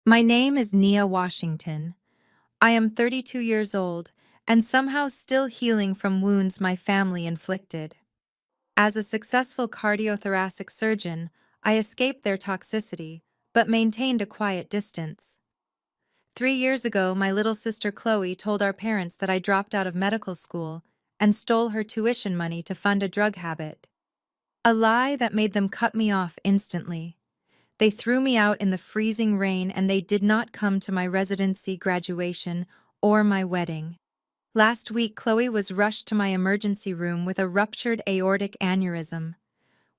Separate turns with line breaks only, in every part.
My name is Nia Washington. I am 32 years old and somehow still healing from wounds my family inflicted. As a successful cardiothoracic surgeon, I escaped their toxicity, but maintained a quiet distance. 3 years ago, my little sister Chloe told our parents that I dropped out of medical school and stole her tuition money to fund a drug habit. A lie that made them cut me off instantly. They threw me out in the freezing rain and they did not come to my residency graduation or my wedding. Last week, Chloe was rushed to my emergency room with a ruptured aortic aneurysm.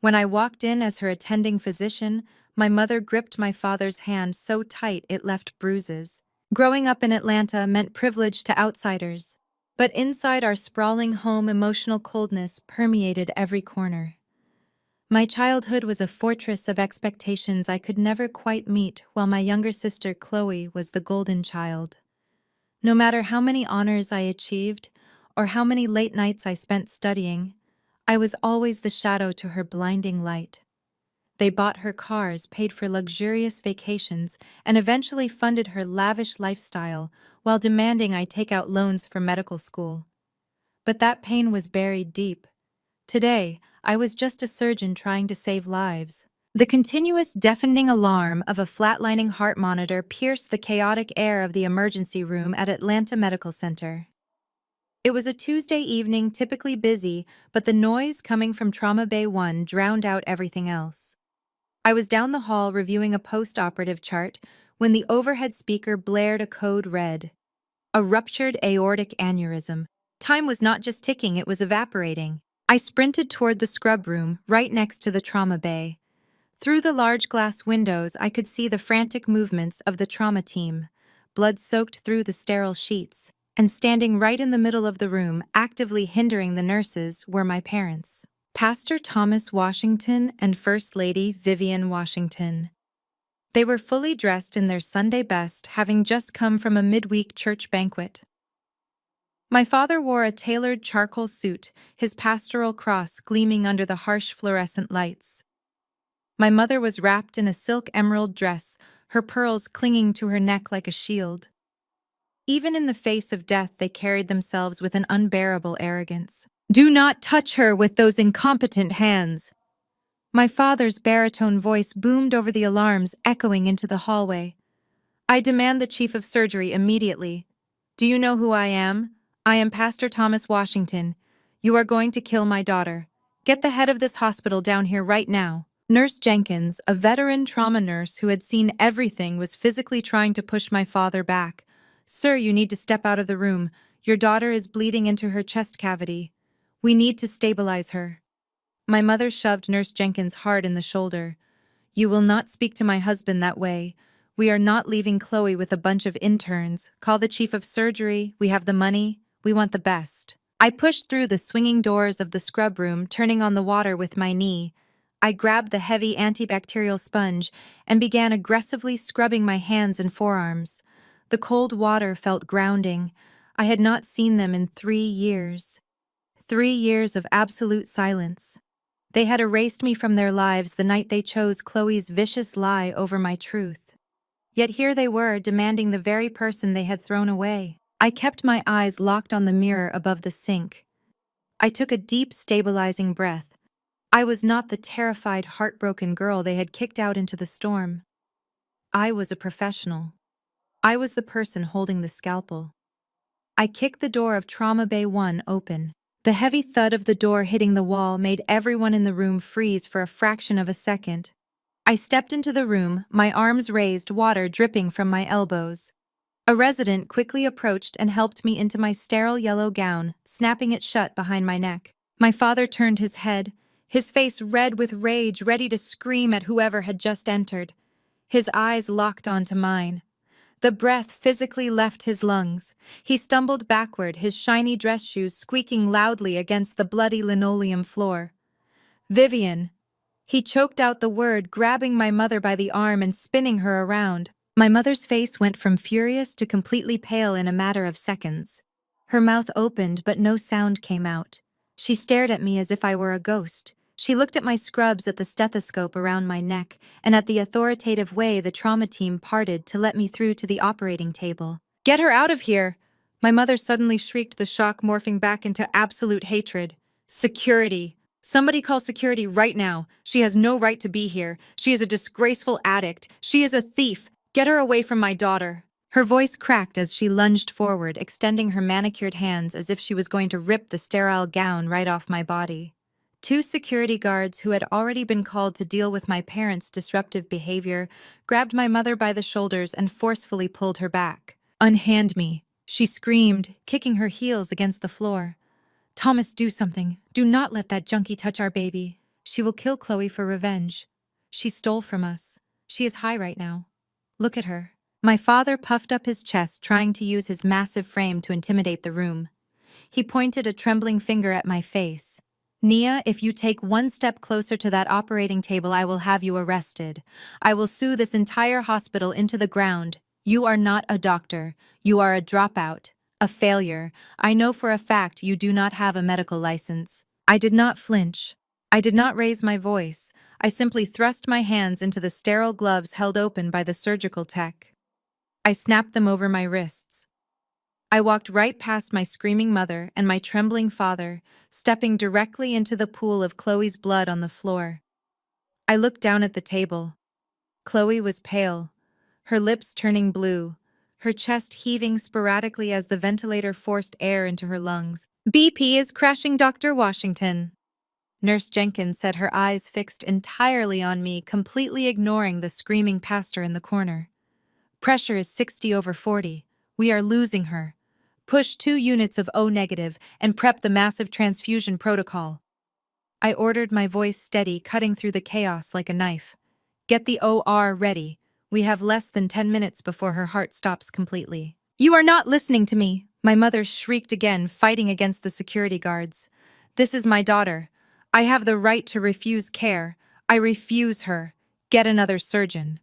When I walked in as her attending physician, my mother gripped my father's hand so tight it left bruises. Growing up in Atlanta meant privilege to outsiders. But inside our sprawling home, emotional coldness permeated every corner. My childhood was a fortress of expectations I could never quite meet, while my younger sister Chloe was the golden child. No matter how many honors I achieved, or how many late nights I spent studying, I was always the shadow to her blinding light. They bought her cars, paid for luxurious vacations, and eventually funded her lavish lifestyle while demanding I take out loans for medical school. But that pain was buried deep. Today, I was just a surgeon trying to save lives. The continuous deafening alarm of a flatlining heart monitor pierced the chaotic air of the emergency room at Atlanta Medical Center. It was a Tuesday evening, typically busy, but the noise coming from Trauma Bay 1 drowned out everything else. I was down the hall reviewing a post-operative chart when the overhead speaker blared a code red. A ruptured aortic aneurysm. Time was not just ticking, it was evaporating. I sprinted toward the scrub room, right next to the trauma bay. Through the large glass windows, I could see the frantic movements of the trauma team, blood soaked through the sterile sheets, and standing right in the middle of the room, actively hindering the nurses, were my parents. Pastor Thomas Washington and First Lady Vivian Washington. They were fully dressed in their Sunday best, having just come from a midweek church banquet. My father wore a tailored charcoal suit, his pastoral cross gleaming under the harsh fluorescent lights. My mother was wrapped in a silk emerald dress, her pearls clinging to her neck like a shield. Even in the face of death, they carried themselves with an unbearable arrogance. "Do not touch her with those incompetent hands!" My father's baritone voice boomed over the alarms, echoing into the hallway. "I demand the chief of surgery immediately. Do you know who I am? I am Pastor Thomas Washington. You are going to kill my daughter. Get the head of this hospital down here right now." Nurse Jenkins, a veteran trauma nurse who had seen everything, was physically trying to push my father back. "Sir, you need to step out of the room. Your daughter is bleeding into her chest cavity. We need to stabilize her." My mother shoved Nurse Jenkins hard in the shoulder. "You will not speak to my husband that way. We are not leaving Chloe with a bunch of interns. Call the chief of surgery. We have the money. We want the best." I pushed through the swinging doors of the scrub room, turning on the water with my knee. I grabbed the heavy antibacterial sponge and began aggressively scrubbing my hands and forearms. The cold water felt grounding. I had not seen them in 3 years. 3 years of absolute silence. They had erased me from their lives the night they chose Chloe's vicious lie over my truth. Yet here they were, demanding the very person they had thrown away. I kept my eyes locked on the mirror above the sink. I took a deep, stabilizing breath. I was not the terrified, heartbroken girl they had kicked out into the storm. I was a professional. I was the person holding the scalpel. I kicked the door of Trauma Bay 1 open. The heavy thud of the door hitting the wall made everyone in the room freeze for a fraction of a second. I stepped into the room, my arms raised, water dripping from my elbows. A resident quickly approached and helped me into my sterile yellow gown, snapping it shut behind my neck. My father turned his head, his face red with rage, ready to scream at whoever had just entered. His eyes locked onto mine. The breath physically left his lungs. He stumbled backward, his shiny dress shoes squeaking loudly against the bloody linoleum floor. "Vivian." He choked out the word, grabbing my mother by the arm and spinning her around. My mother's face went from furious to completely pale in a matter of seconds. Her mouth opened, but no sound came out. She stared at me as if I were a ghost, She looked at my scrubs, at the stethoscope around my neck, and at the authoritative way the trauma team parted to let me through to the operating table. "Get her out of here!" My mother suddenly shrieked, the shock morphing back into absolute hatred. "Security! Somebody call security right now. She has no right to be here. She is a disgraceful addict. She is a thief. Get her away from my daughter." Her voice cracked as she lunged forward, extending her manicured hands as if she was going to rip the sterile gown right off my body. Two security guards who had already been called to deal with my parents' disruptive behavior grabbed my mother by the shoulders and forcefully pulled her back. "Unhand me," she screamed, kicking her heels against the floor. "Thomas, do something. Do not let that junkie touch our baby. She will kill Chloe for revenge. She stole from us. She is high right now. Look at her." My father puffed up his chest, trying to use his massive frame to intimidate the room. He pointed a trembling finger at my face. "Nia, if you take one step closer to that operating table, I will have you arrested. I will sue this entire hospital into the ground. You are not a doctor. You are a dropout, a failure. I know for a fact you do not have a medical license." I did not flinch. I did not raise my voice. I simply thrust my hands into the sterile gloves held open by the surgical tech. I snapped them over my wrists. I walked right past my screaming mother and my trembling father, stepping directly into the pool of Chloe's blood on the floor. I looked down at the table. Chloe was pale, her lips turning blue, her chest heaving sporadically as the ventilator forced air into her lungs. "BP is crashing, Dr. Washington." Nurse Jenkins said, her eyes fixed entirely on me, completely ignoring the screaming pastor in the corner. "Pressure is 60/40. We are losing her. Push 2 units of O negative and prep the massive transfusion protocol." I ordered, my voice steady, cutting through the chaos like a knife. "Get the OR ready. We have less than 10 minutes before her heart stops completely." "You are not listening to me," my mother shrieked again, fighting against the security guards. "This is my daughter. I have the right to refuse care. I refuse her. Get another surgeon."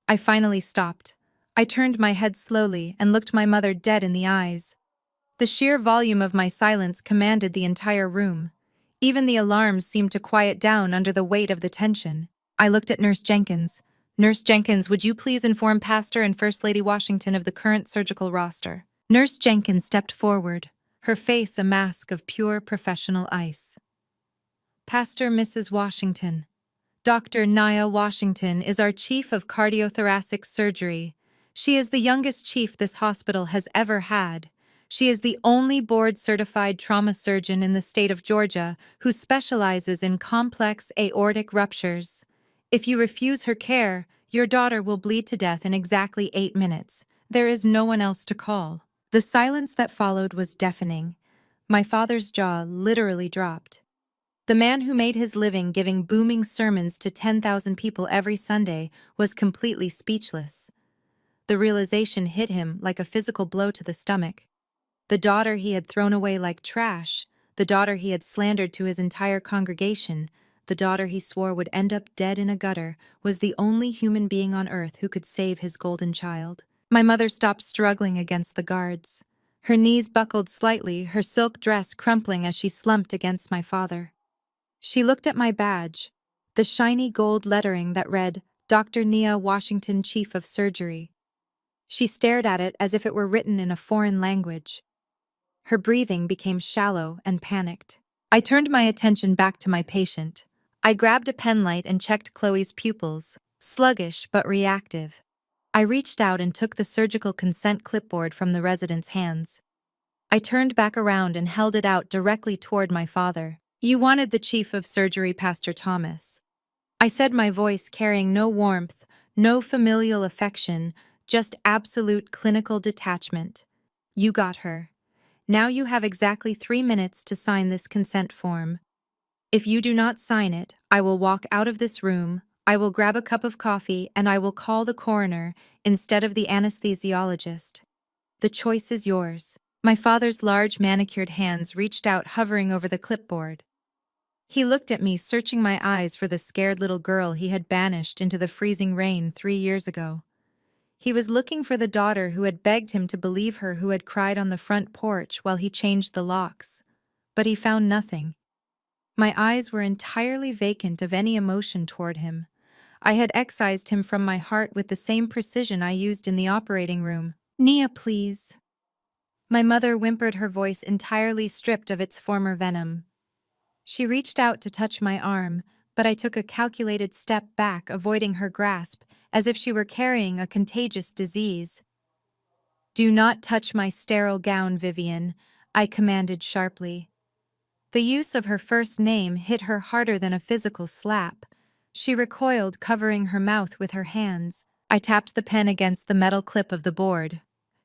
I finally stopped. I turned my head slowly and looked my mother dead in the eyes. The sheer volume of my silence commanded the entire room. Even the alarms seemed to quiet down under the weight of the tension. I looked at Nurse Jenkins. "Nurse Jenkins, would you please inform Pastor and First Lady Washington of the current surgical roster?" Nurse Jenkins stepped forward, her face a mask of pure professional ice. "Pastor Mrs. Washington, Dr. Nia Washington is our chief of cardiothoracic surgery. She is the youngest chief this hospital has ever had. She is the only board-certified trauma surgeon in the state of Georgia who specializes in complex aortic ruptures. If you refuse her care, your daughter will bleed to death in exactly 8 minutes. There is no one else to call." The silence that followed was deafening. My father's jaw literally dropped. The man who made his living giving booming sermons to 10,000 people every Sunday was completely speechless. The realization hit him like a physical blow to the stomach. The daughter he had thrown away like trash, the daughter he had slandered to his entire congregation, the daughter he swore would end up dead in a gutter, was the only human being on earth who could save his golden child. My mother stopped struggling against the guards. Her knees buckled slightly, her silk dress crumpling as she slumped against my father. She looked at my badge, the shiny gold lettering that read, "Dr. Nia Washington, Chief of Surgery." She stared at it as if it were written in a foreign language. Her breathing became shallow and panicked. I turned my attention back to my patient. I grabbed a penlight and checked Chloe's pupils, sluggish but reactive. I reached out and took the surgical consent clipboard from the resident's hands. I turned back around and held it out directly toward my father. "You wanted the chief of surgery, Pastor Thomas." I said, my voice carrying no warmth, no familial affection, just absolute clinical detachment. "You got her. Now you have exactly 3 minutes to sign this consent form. If you do not sign it, I will walk out of this room, I will grab a cup of coffee, and I will call the coroner instead of the anesthesiologist. The choice is yours." My father's large manicured hands reached out, hovering over the clipboard. He looked at me, searching my eyes for the scared little girl he had banished into the freezing rain 3 years ago. He was looking for the daughter who had begged him to believe her, who had cried on the front porch while he changed the locks. But he found nothing. My eyes were entirely vacant of any emotion toward him. I had excised him from my heart with the same precision I used in the operating room. "Nia, please." My mother whimpered, her voice entirely stripped of its former venom. She reached out to touch my arm, but I took a calculated step back, avoiding her grasp, as if she were carrying a contagious disease. "Do not touch my sterile gown, Vivian," I commanded sharply. The use of her first name hit her harder than a physical slap. She recoiled, covering her mouth with her hands. I tapped the pen against the metal clip of the board.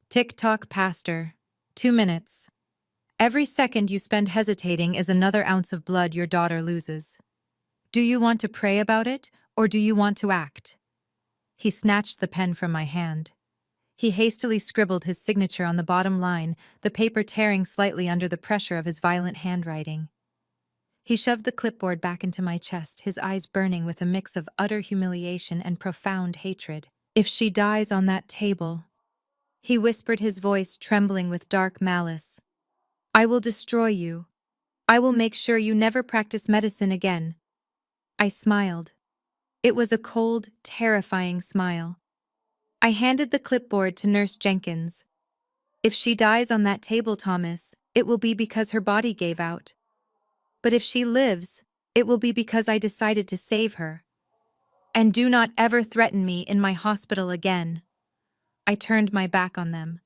"Tick-tock, Pastor. 2 minutes. Every second you spend hesitating is another ounce of blood your daughter loses. Do you want to pray about it, or do you want to act?" He snatched the pen from my hand. He hastily scribbled his signature on the bottom line, the paper tearing slightly under the pressure of his violent handwriting. He shoved the clipboard back into my chest, his eyes burning with a mix of utter humiliation and profound hatred. "If she dies on that table," he whispered, his voice trembling with dark malice, "I will destroy you. I will make sure you never practice medicine again." I smiled. It was a cold, terrifying smile. I handed the clipboard to Nurse Jenkins. "If she dies on that table, Thomas, it will be because her body gave out. But if she lives, it will be because I decided to save her. And do not ever threaten me in my hospital again." I turned my back on them.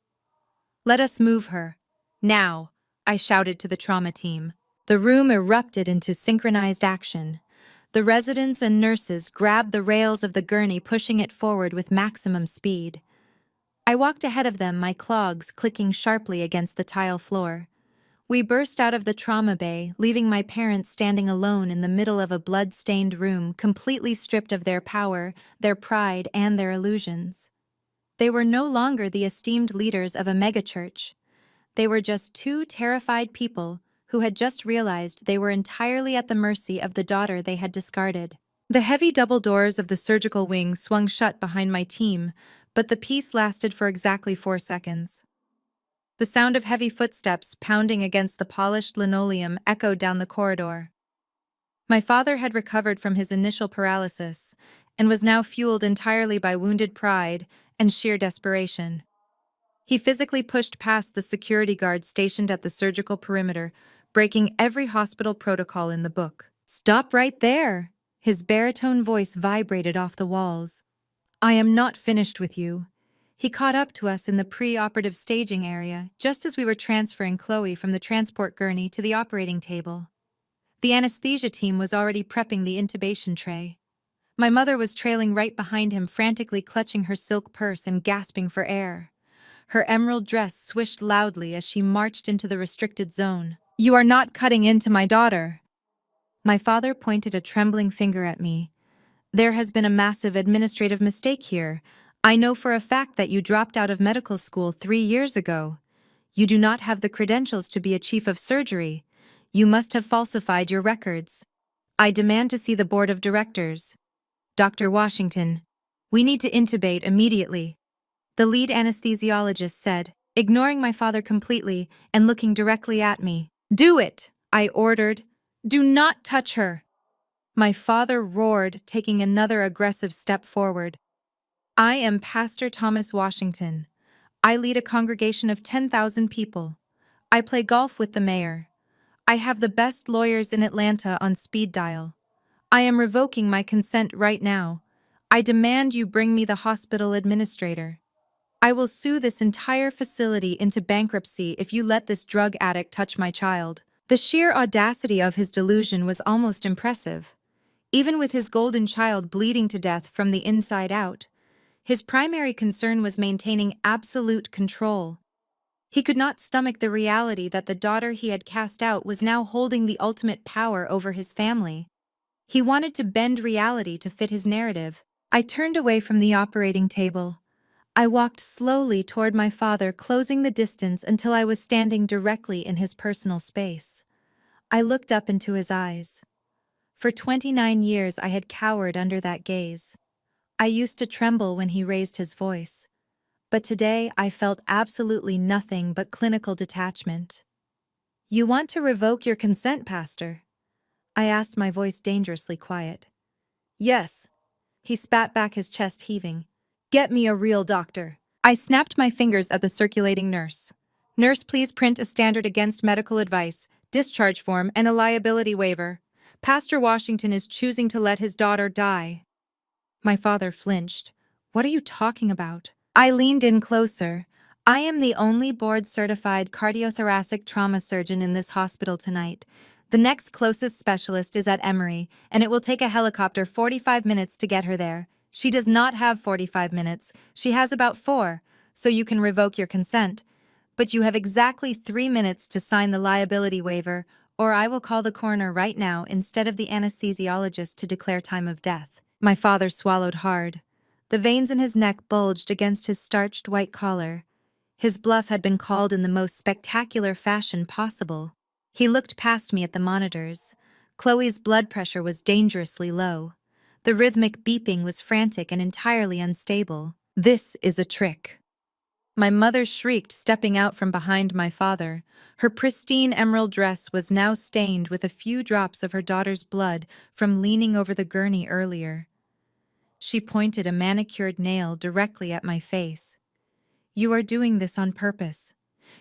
"Let us move her. Now," I shouted to the trauma team. The room erupted into synchronized action. The residents and nurses grabbed the rails of the gurney, pushing it forward with maximum speed. I walked ahead of them, my clogs clicking sharply against the tile floor. We burst out of the trauma bay, leaving my parents standing alone in the middle of a blood-stained room, completely stripped of their power, their pride, and their illusions. They were no longer the esteemed leaders of a megachurch. They were just two terrified people who had just realized they were entirely at the mercy of the daughter they had discarded. The heavy double doors of the surgical wing swung shut behind my team, but the peace lasted for exactly 4 seconds. The sound of heavy footsteps pounding against the polished linoleum echoed down the corridor. My father had recovered from his initial paralysis and was now fueled entirely by wounded pride and sheer desperation. He physically pushed past the security guards stationed at the surgical perimeter, breaking every hospital protocol in the book. "Stop right there!" His baritone voice vibrated off the walls. "I am not finished with you." He caught up to us in the pre-operative staging area, just as we were transferring Chloe from the transport gurney to the operating table. The anesthesia team was already prepping the intubation tray. My mother was trailing right behind him, frantically clutching her silk purse and gasping for air. Her emerald dress swished loudly as she marched into the restricted zone. "You are not cutting into my daughter." My father pointed a trembling finger at me. "There has been a massive administrative mistake here. I know for a fact that you dropped out of medical school 3 years ago. You do not have the credentials to be a chief of surgery. You must have falsified your records. I demand to see the board of directors. Dr. Washington, we need to intubate immediately," the lead anesthesiologist said, ignoring my father completely and looking directly at me. "Do it," I ordered. "Do not touch her." My father roared, taking another aggressive step forward. "I am Pastor Thomas Washington. I lead a congregation of 10,000 people. I play golf with the mayor. I have the best lawyers in Atlanta on speed dial. I am revoking my consent right now. I demand you bring me the hospital administrator. I will sue this entire facility into bankruptcy if you let this drug addict touch my child." The sheer audacity of his delusion was almost impressive. Even with his golden child bleeding to death from the inside out, his primary concern was maintaining absolute control. He could not stomach the reality that the daughter he had cast out was now holding the ultimate power over his family. He wanted to bend reality to fit his narrative. I turned away from the operating table. I walked slowly toward my father, closing the distance until I was standing directly in his personal space. I looked up into his eyes. For 29 years I had cowered under that gaze. I used to tremble when he raised his voice. But today I felt absolutely nothing but clinical detachment. "You want to revoke your consent, Pastor?" I asked, my voice dangerously quiet. Yes. He spat back, his chest heaving. Get me a real doctor. I snapped my fingers at the circulating nurse. Nurse, please print a standard against medical advice, discharge form, and a liability waiver. Pastor Washington is choosing to let his daughter die. My father flinched. What are you talking about? I leaned in closer. I am the only board-certified cardiothoracic trauma surgeon in this hospital tonight. The next closest specialist is at Emory, and it will take a helicopter 45 minutes to get her there. She does not have 45 minutes. She has about 4, so you can revoke your consent. But you have exactly 3 minutes to sign the liability waiver, or I will call the coroner right now instead of the anesthesiologist to declare time of death. My father swallowed hard. The veins in his neck bulged against his starched white collar. His bluff had been called in the most spectacular fashion possible. He looked past me at the monitors. Chloe's blood pressure was dangerously low. The rhythmic beeping was frantic and entirely unstable. This is a trick. My mother shrieked, stepping out from behind my father. Her pristine emerald dress was now stained with a few drops of her daughter's blood from leaning over the gurney earlier. She pointed a manicured nail directly at my face. You are doing this on purpose.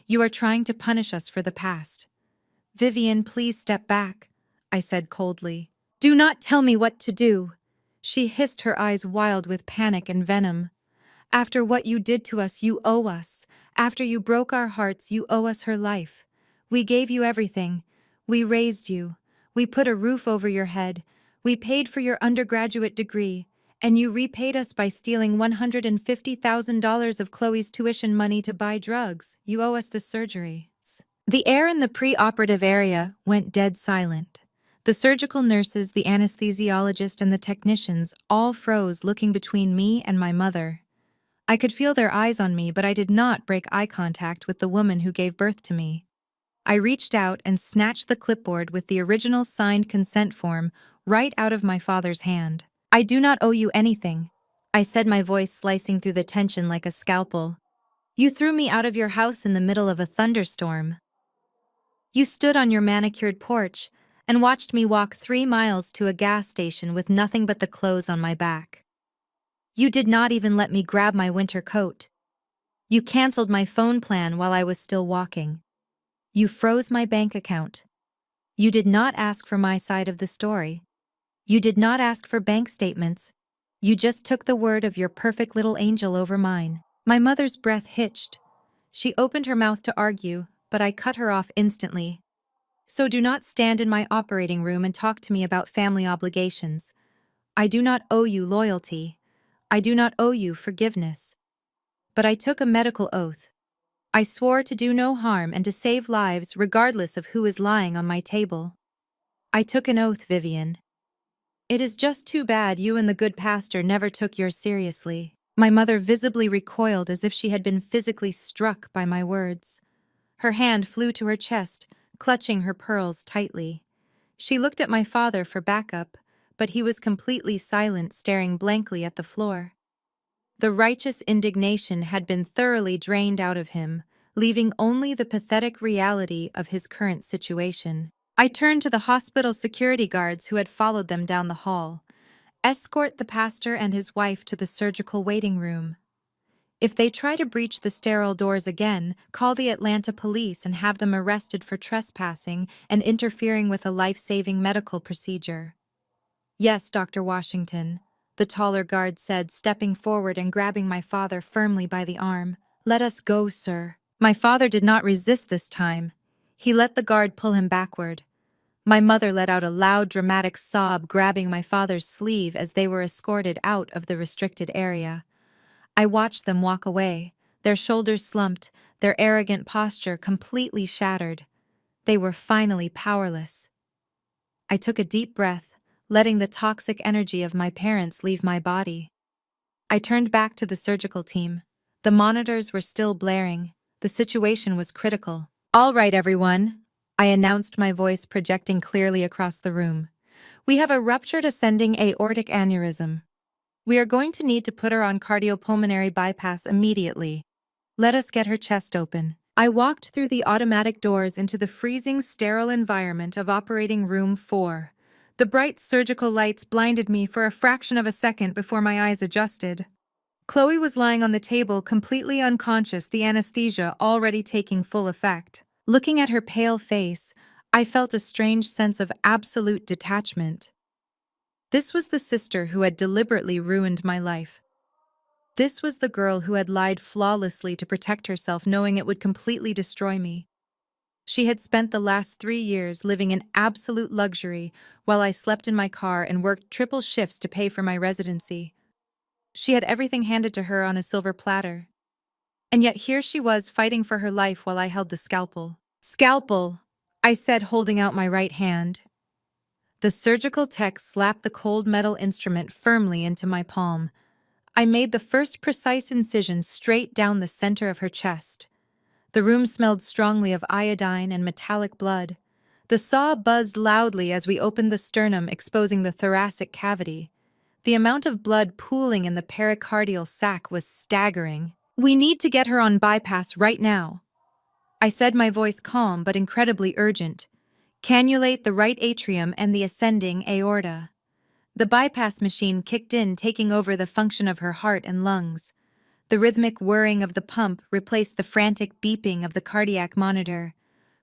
You are trying to punish us for the past. Vivian, please step back, I said coldly. Do not tell me what to do. She hissed, her eyes wild with panic and venom. After what you did to us, you owe us. After you broke our hearts, you owe us her life. We gave you everything. We raised you. We put a roof over your head. We paid for your undergraduate degree. And you repaid us by stealing $150,000 of Chloe's tuition money to buy drugs. You owe us the surgery. The air in the pre-operative area went dead silent. The surgical nurses, the anesthesiologist, and the technicians all froze, looking between me and my mother. I could feel their eyes on me, but I did not break eye contact with the woman who gave birth to me. I reached out and snatched the clipboard with the original signed consent form right out of my father's hand. I do not owe you anything, I said, my voice slicing through the tension like a scalpel. You threw me out of your house in the middle of a thunderstorm. You stood on your manicured porch and watched me walk 3 miles to a gas station with nothing but the clothes on my back. You did not even let me grab my winter coat. You canceled my phone plan while I was still walking. You froze my bank account. You did not ask for my side of the story. You did not ask for bank statements. You just took the word of your perfect little angel over mine. My mother's breath hitched. She opened her mouth to argue, but I cut her off instantly. So do not stand in my operating room and talk to me about family obligations. I do not owe you loyalty. I do not owe you forgiveness. But I took a medical oath. I swore to do no harm and to save lives regardless of who is lying on my table. I took an oath, Vivian. It is just too bad you and the good pastor never took yours seriously. My mother visibly recoiled as if she had been physically struck by my words. Her hand flew to her chest, clutching her pearls tightly. She looked at my father for backup, but he was completely silent, staring blankly at the floor. The righteous indignation had been thoroughly drained out of him, leaving only the pathetic reality of his current situation. I turned to the hospital security guards who had followed them down the hall. Escort the pastor and his wife to the surgical waiting room. If they try to breach the sterile doors again, call the Atlanta police and have them arrested for trespassing and interfering with a life-saving medical procedure. Yes, Dr. Washington, the taller guard said, stepping forward and grabbing my father firmly by the arm. Let us go, sir. My father did not resist this time. He let the guard pull him backward. My mother let out a loud, dramatic sob, grabbing my father's sleeve as they were escorted out of the restricted area. I watched them walk away, their shoulders slumped, their arrogant posture completely shattered. They were finally powerless. I took a deep breath, letting the toxic energy of my parents leave my body. I turned back to the surgical team. The monitors were still blaring. The situation was critical. All right, everyone, I announced, my voice projecting clearly across the room. We have a ruptured ascending aortic aneurysm. We are going to need to put her on cardiopulmonary bypass immediately. Let us get her chest open. I walked through the automatic doors into the freezing, sterile environment of operating room 4. The bright surgical lights blinded me for a fraction of a second before my eyes adjusted. Chloe was lying on the table, completely unconscious, the anesthesia already taking full effect. Looking at her pale face, I felt a strange sense of absolute detachment. This was the sister who had deliberately ruined my life. This was the girl who had lied flawlessly to protect herself, knowing it would completely destroy me. She had spent the last 3 years living in absolute luxury while I slept in my car and worked triple shifts to pay for my residency. She had everything handed to her on a silver platter. And yet here she was fighting for her life while I held the scalpel. "Scalpel," I said, holding out my right hand. The surgical tech slapped the cold metal instrument firmly into my palm. I made the first precise incision straight down the center of her chest. The room smelled strongly of iodine and metallic blood. The saw buzzed loudly as we opened the sternum, exposing the thoracic cavity. The amount of blood pooling in the pericardial sac was staggering. "We need to get her on bypass right now," I said, my voice calm but incredibly urgent. "Cannulate the right atrium and the ascending aorta." The bypass machine kicked in, taking over the function of her heart and lungs. The rhythmic whirring of the pump replaced the frantic beeping of the cardiac monitor.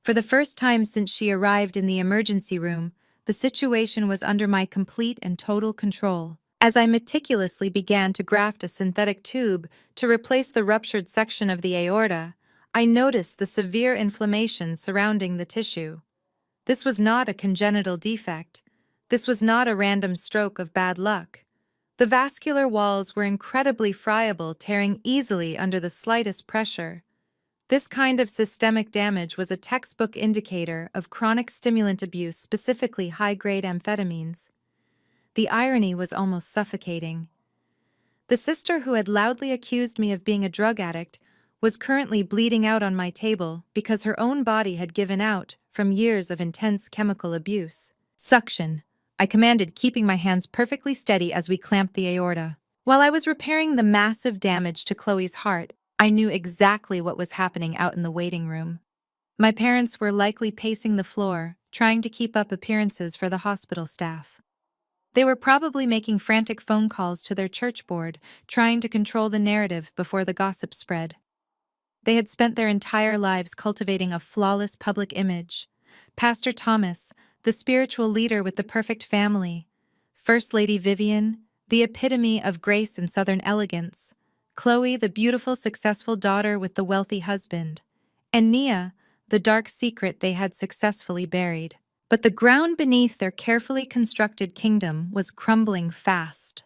For the first time since she arrived in the emergency room, the situation was under my complete and total control. As I meticulously began to graft a synthetic tube to replace the ruptured section of the aorta, I noticed the severe inflammation surrounding the tissue. This was not a congenital defect. This was not a random stroke of bad luck. The vascular walls were incredibly friable, tearing easily under the slightest pressure. This kind of systemic damage was a textbook indicator of chronic stimulant abuse, specifically high-grade amphetamines. The irony was almost suffocating. The sister who had loudly accused me of being a drug addict was currently bleeding out on my table because her own body had given out from years of intense chemical abuse. "Suction," I commanded, keeping my hands perfectly steady as we clamped the aorta. While I was repairing the massive damage to Chloe's heart, I knew exactly what was happening out in the waiting room. My parents were likely pacing the floor, trying to keep up appearances for the hospital staff. They were probably making frantic phone calls to their church board, trying to control the narrative before the gossip spread. They had spent their entire lives cultivating a flawless public image. Pastor Thomas, the spiritual leader with the perfect family. First Lady Vivian, the epitome of grace and Southern elegance. Chloe, the beautiful, successful daughter with the wealthy husband. And Nia, the dark secret they had successfully buried. But the ground beneath their carefully constructed kingdom was crumbling fast.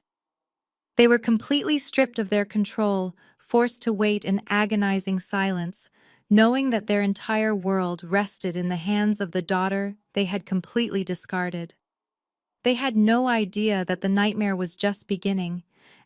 They were completely stripped of their control, forced to wait in agonizing silence, knowing that their entire world rested in the hands of the daughter they had completely discarded. They had no idea that the nightmare was just beginning,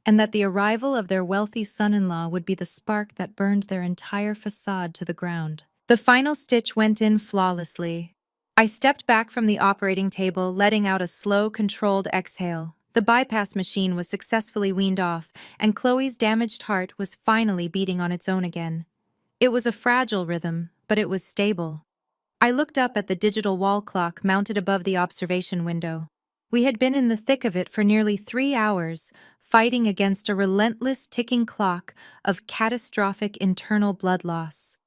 and that the arrival of their wealthy son-in-law would be the spark that burned their entire facade to the ground. The final stitch went in flawlessly. I stepped back from the operating table, letting out a slow, controlled exhale. The bypass machine was successfully weaned off, and Chloe's damaged heart was finally beating on its own again. It was a fragile rhythm, but it was stable. I looked up at the digital wall clock mounted above the observation window. We had been in the thick of it for nearly 3 hours, fighting against a relentless ticking clock of catastrophic internal blood loss.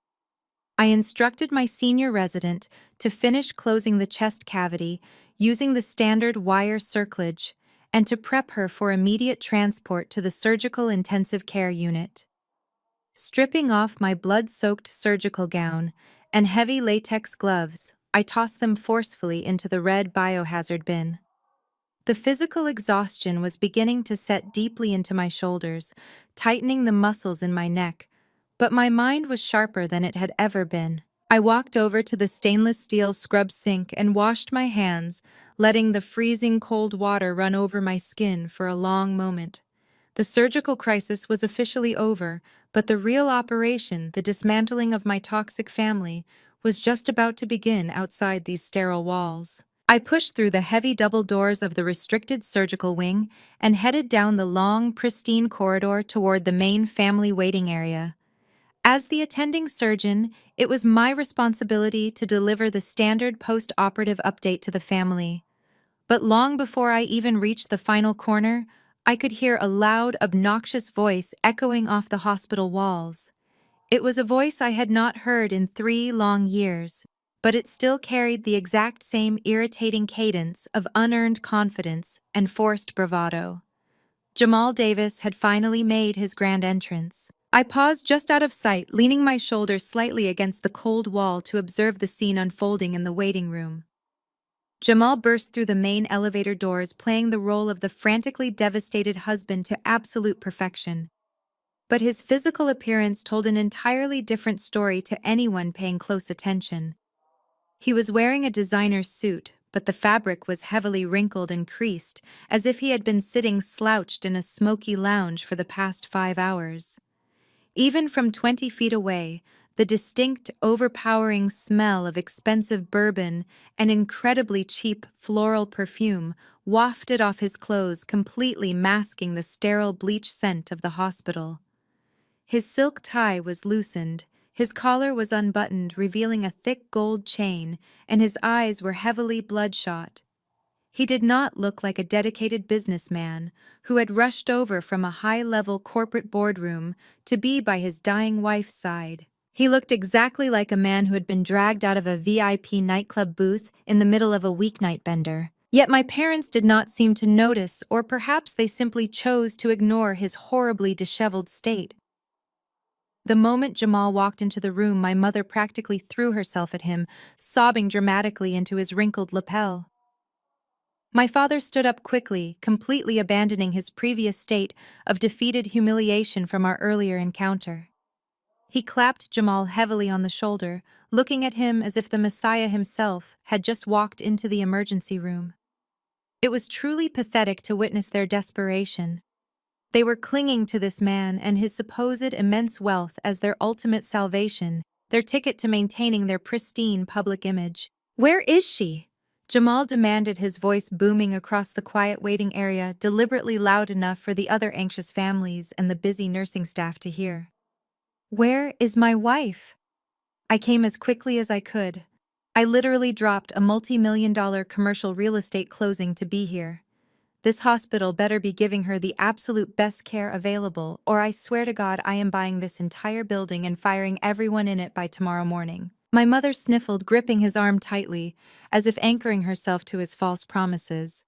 I instructed my senior resident to finish closing the chest cavity using the standard wire circlage and to prep her for immediate transport to the surgical intensive care unit. Stripping off my blood-soaked surgical gown and heavy latex gloves, I tossed them forcefully into the red biohazard bin. The physical exhaustion was beginning to set deeply into my shoulders, tightening the muscles in my neck, but my mind was sharper than it had ever been. I walked over to the stainless steel scrub sink and washed my hands, letting the freezing cold water run over my skin for a long moment. The surgical crisis was officially over, but the real operation, the dismantling of my toxic family, was just about to begin outside these sterile walls. I pushed through the heavy double doors of the restricted surgical wing and headed down the long, pristine corridor toward the main family waiting area. As the attending surgeon, it was my responsibility to deliver the standard post-operative update to the family. But long before I even reached the final corner, I could hear a loud, obnoxious voice echoing off the hospital walls. It was a voice I had not heard in 3 long years, but it still carried the exact same irritating cadence of unearned confidence and forced bravado. Jamal Davis had finally made his grand entrance. I paused just out of sight, leaning my shoulder slightly against the cold wall to observe the scene unfolding in the waiting room. Jamal burst through the main elevator doors, playing the role of the frantically devastated husband to absolute perfection. But his physical appearance told an entirely different story to anyone paying close attention. He was wearing a designer suit, but the fabric was heavily wrinkled and creased, as if he had been sitting slouched in a smoky lounge for the past 5 hours. Even from 20 feet away, the distinct, overpowering smell of expensive bourbon and incredibly cheap floral perfume wafted off his clothes, completely masking the sterile bleach scent of the hospital. His silk tie was loosened, his collar was unbuttoned, revealing a thick gold chain, and his eyes were heavily bloodshot. He did not look like a dedicated businessman who had rushed over from a high-level corporate boardroom to be by his dying wife's side. He looked exactly like a man who had been dragged out of a VIP nightclub booth in the middle of a weeknight bender. Yet my parents did not seem to notice, or perhaps they simply chose to ignore his horribly disheveled state. The moment Jamal walked into the room, my mother practically threw herself at him, sobbing dramatically into his wrinkled lapel. My father stood up quickly, completely abandoning his previous state of defeated humiliation from our earlier encounter. He clapped Jamal heavily on the shoulder, looking at him as if the Messiah himself had just walked into the emergency room. It was truly pathetic to witness their desperation. They were clinging to this man and his supposed immense wealth as their ultimate salvation, their ticket to maintaining their pristine public image. "Where is she?" Jamal demanded, his voice booming across the quiet waiting area, deliberately loud enough for the other anxious families and the busy nursing staff to hear. "Where is my wife?" I came as quickly as I could. I literally dropped a multi-million-dollar commercial real estate closing to be here. This hospital better be giving her the absolute best care available, or I swear to God I am buying this entire building and firing everyone in it by tomorrow morning. My mother sniffled, gripping his arm tightly, as if anchoring herself to his false promises.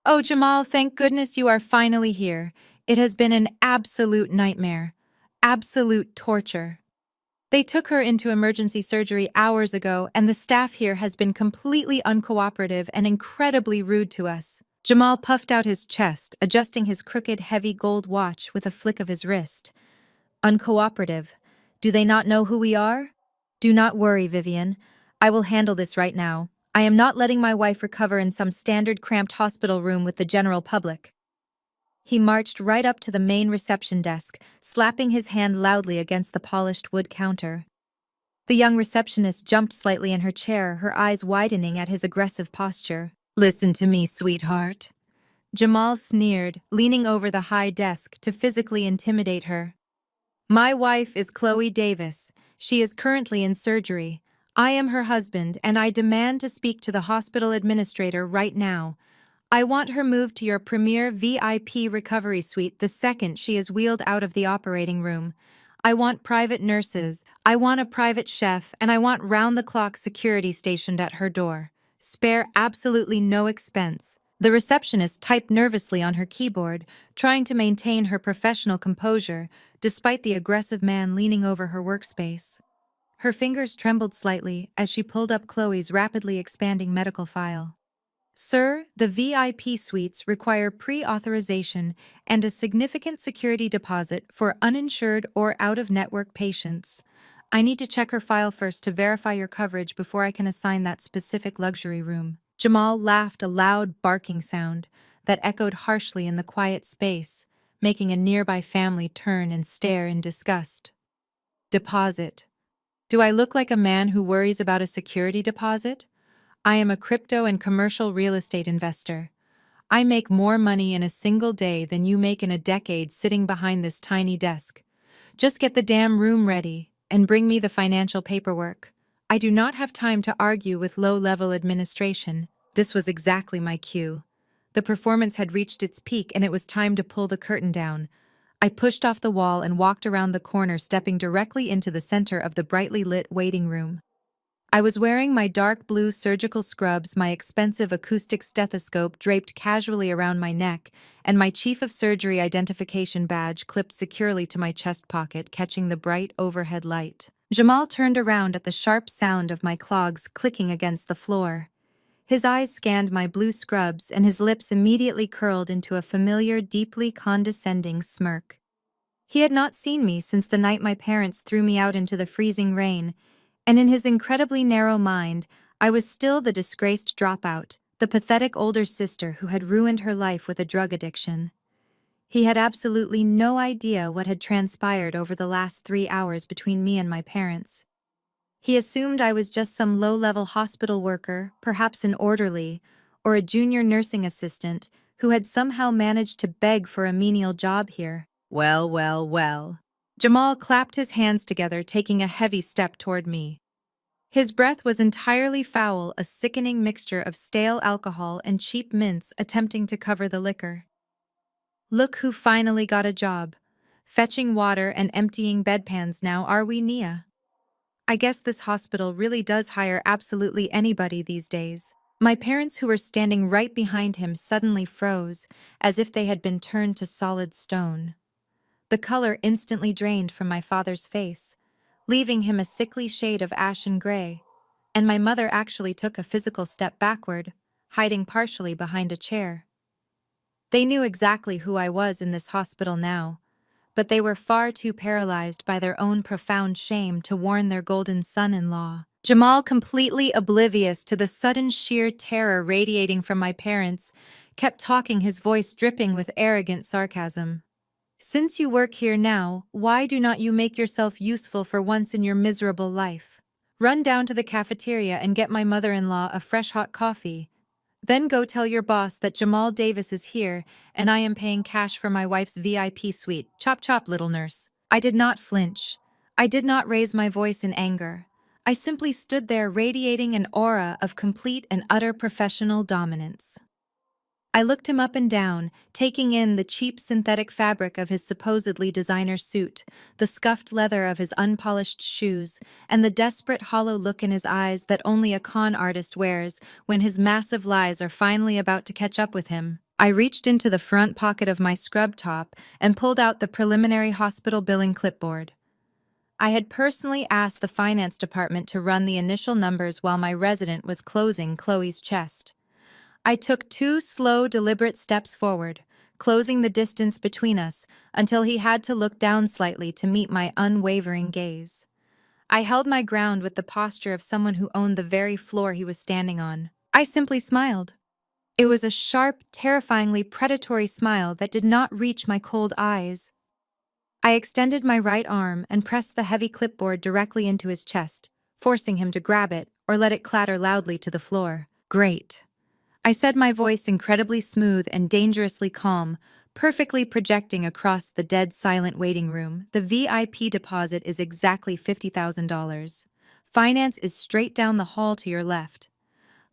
"Oh, Jamal, thank goodness you are finally here. It has been an absolute nightmare. Absolute torture. They took her into emergency surgery hours ago, and the staff here has been completely uncooperative and incredibly rude to us." Jamal puffed out his chest, adjusting his crooked, heavy gold watch with a flick of his wrist. "Uncooperative? Do they not know who we are? Do not worry, Vivian. I will handle this right now. I am not letting my wife recover in some standard cramped hospital room with the general public." He marched right up to the main reception desk, slapping his hand loudly against the polished wood counter. The young receptionist jumped slightly in her chair, her eyes widening at his aggressive posture. "Listen to me, sweetheart," Jamal sneered, leaning over the high desk to physically intimidate her. "My wife is Chloe Davis. She is currently in surgery. I am her husband, and I demand to speak to the hospital administrator right now. I want her moved to your premier VIP recovery suite the second she is wheeled out of the operating room. I want private nurses, I want a private chef, and I want round-the-clock security stationed at her door. Spare absolutely no expense." The receptionist typed nervously on her keyboard, trying to maintain her professional composure, despite the aggressive man leaning over her workspace. Her fingers trembled slightly as she pulled up Chloe's rapidly expanding medical file. "Sir, the VIP suites require pre-authorization and a significant security deposit for uninsured or out-of-network patients. I need to check her file first to verify your coverage before I can assign that specific luxury room." Jamal laughed, a loud barking sound that echoed harshly in the quiet space, making a nearby family turn and stare in disgust. "Deposit? Do I look like a man who worries about a security deposit? I am a crypto and commercial real estate investor. I make more money in a single day than you make in a decade sitting behind this tiny desk. Just get the damn room ready and bring me the financial paperwork. I do not have time to argue with low-level administration." This was exactly my cue. The performance had reached its peak and it was time to pull the curtain down. I pushed off the wall and walked around the corner, stepping directly into the center of the brightly lit waiting room. I was wearing my dark blue surgical scrubs, my expensive acoustic stethoscope draped casually around my neck, and my chief of surgery identification badge clipped securely to my chest pocket, catching the bright overhead light. Jamal turned around at the sharp sound of my clogs clicking against the floor. His eyes scanned my blue scrubs, and his lips immediately curled into a familiar, deeply condescending smirk. He had not seen me since the night my parents threw me out into the freezing rain, and in his incredibly narrow mind, I was still the disgraced dropout, the pathetic older sister who had ruined her life with a drug addiction. He had absolutely no idea what had transpired over the last 3 hours between me and my parents. He assumed I was just some low-level hospital worker, perhaps an orderly, or a junior nursing assistant who had somehow managed to beg for a menial job here. Well, well, well. Jamal clapped his hands together, taking a heavy step toward me. His breath was entirely foul, a sickening mixture of stale alcohol and cheap mints attempting to cover the liquor. Look who finally got a job. Fetching water and emptying bedpans now, are we, Nia? I guess this hospital really does hire absolutely anybody these days. My parents, who were standing right behind him, suddenly froze, as if they had been turned to solid stone. The color instantly drained from my father's face, leaving him a sickly shade of ashen gray, and my mother actually took a physical step backward, hiding partially behind a chair. They knew exactly who I was in this hospital now, but they were far too paralyzed by their own profound shame to warn their golden son-in-law. Jamal, completely oblivious to the sudden sheer terror radiating from my parents, kept talking, his voice dripping with arrogant sarcasm. Since you work here now, why do not you make yourself useful for once in your miserable life? Run down to the cafeteria and get my mother-in-law a fresh hot coffee. Then go tell your boss that Jamal Davis is here and I am paying cash for my wife's VIP suite. Chop chop, little nurse. I did not flinch. I did not raise my voice in anger. I simply stood there radiating an aura of complete and utter professional dominance. I looked him up and down, taking in the cheap synthetic fabric of his supposedly designer suit, the scuffed leather of his unpolished shoes, and the desperate hollow look in his eyes that only a con artist wears when his massive lies are finally about to catch up with him. I reached into the front pocket of my scrub top and pulled out the preliminary hospital billing clipboard. I had personally asked the finance department to run the initial numbers while my resident was closing Chloe's chest. I took 2 slow, deliberate steps forward, closing the distance between us until he had to look down slightly to meet my unwavering gaze. I held my ground with the posture of someone who owned the very floor he was standing on. I simply smiled. It was a sharp, terrifyingly predatory smile that did not reach my cold eyes. I extended my right arm and pressed the heavy clipboard directly into his chest, forcing him to grab it or let it clatter loudly to the floor. Great. I said, my voice incredibly smooth and dangerously calm, perfectly projecting across the dead silent waiting room. The VIP deposit is exactly $50,000. Finance is straight down the hall to your left.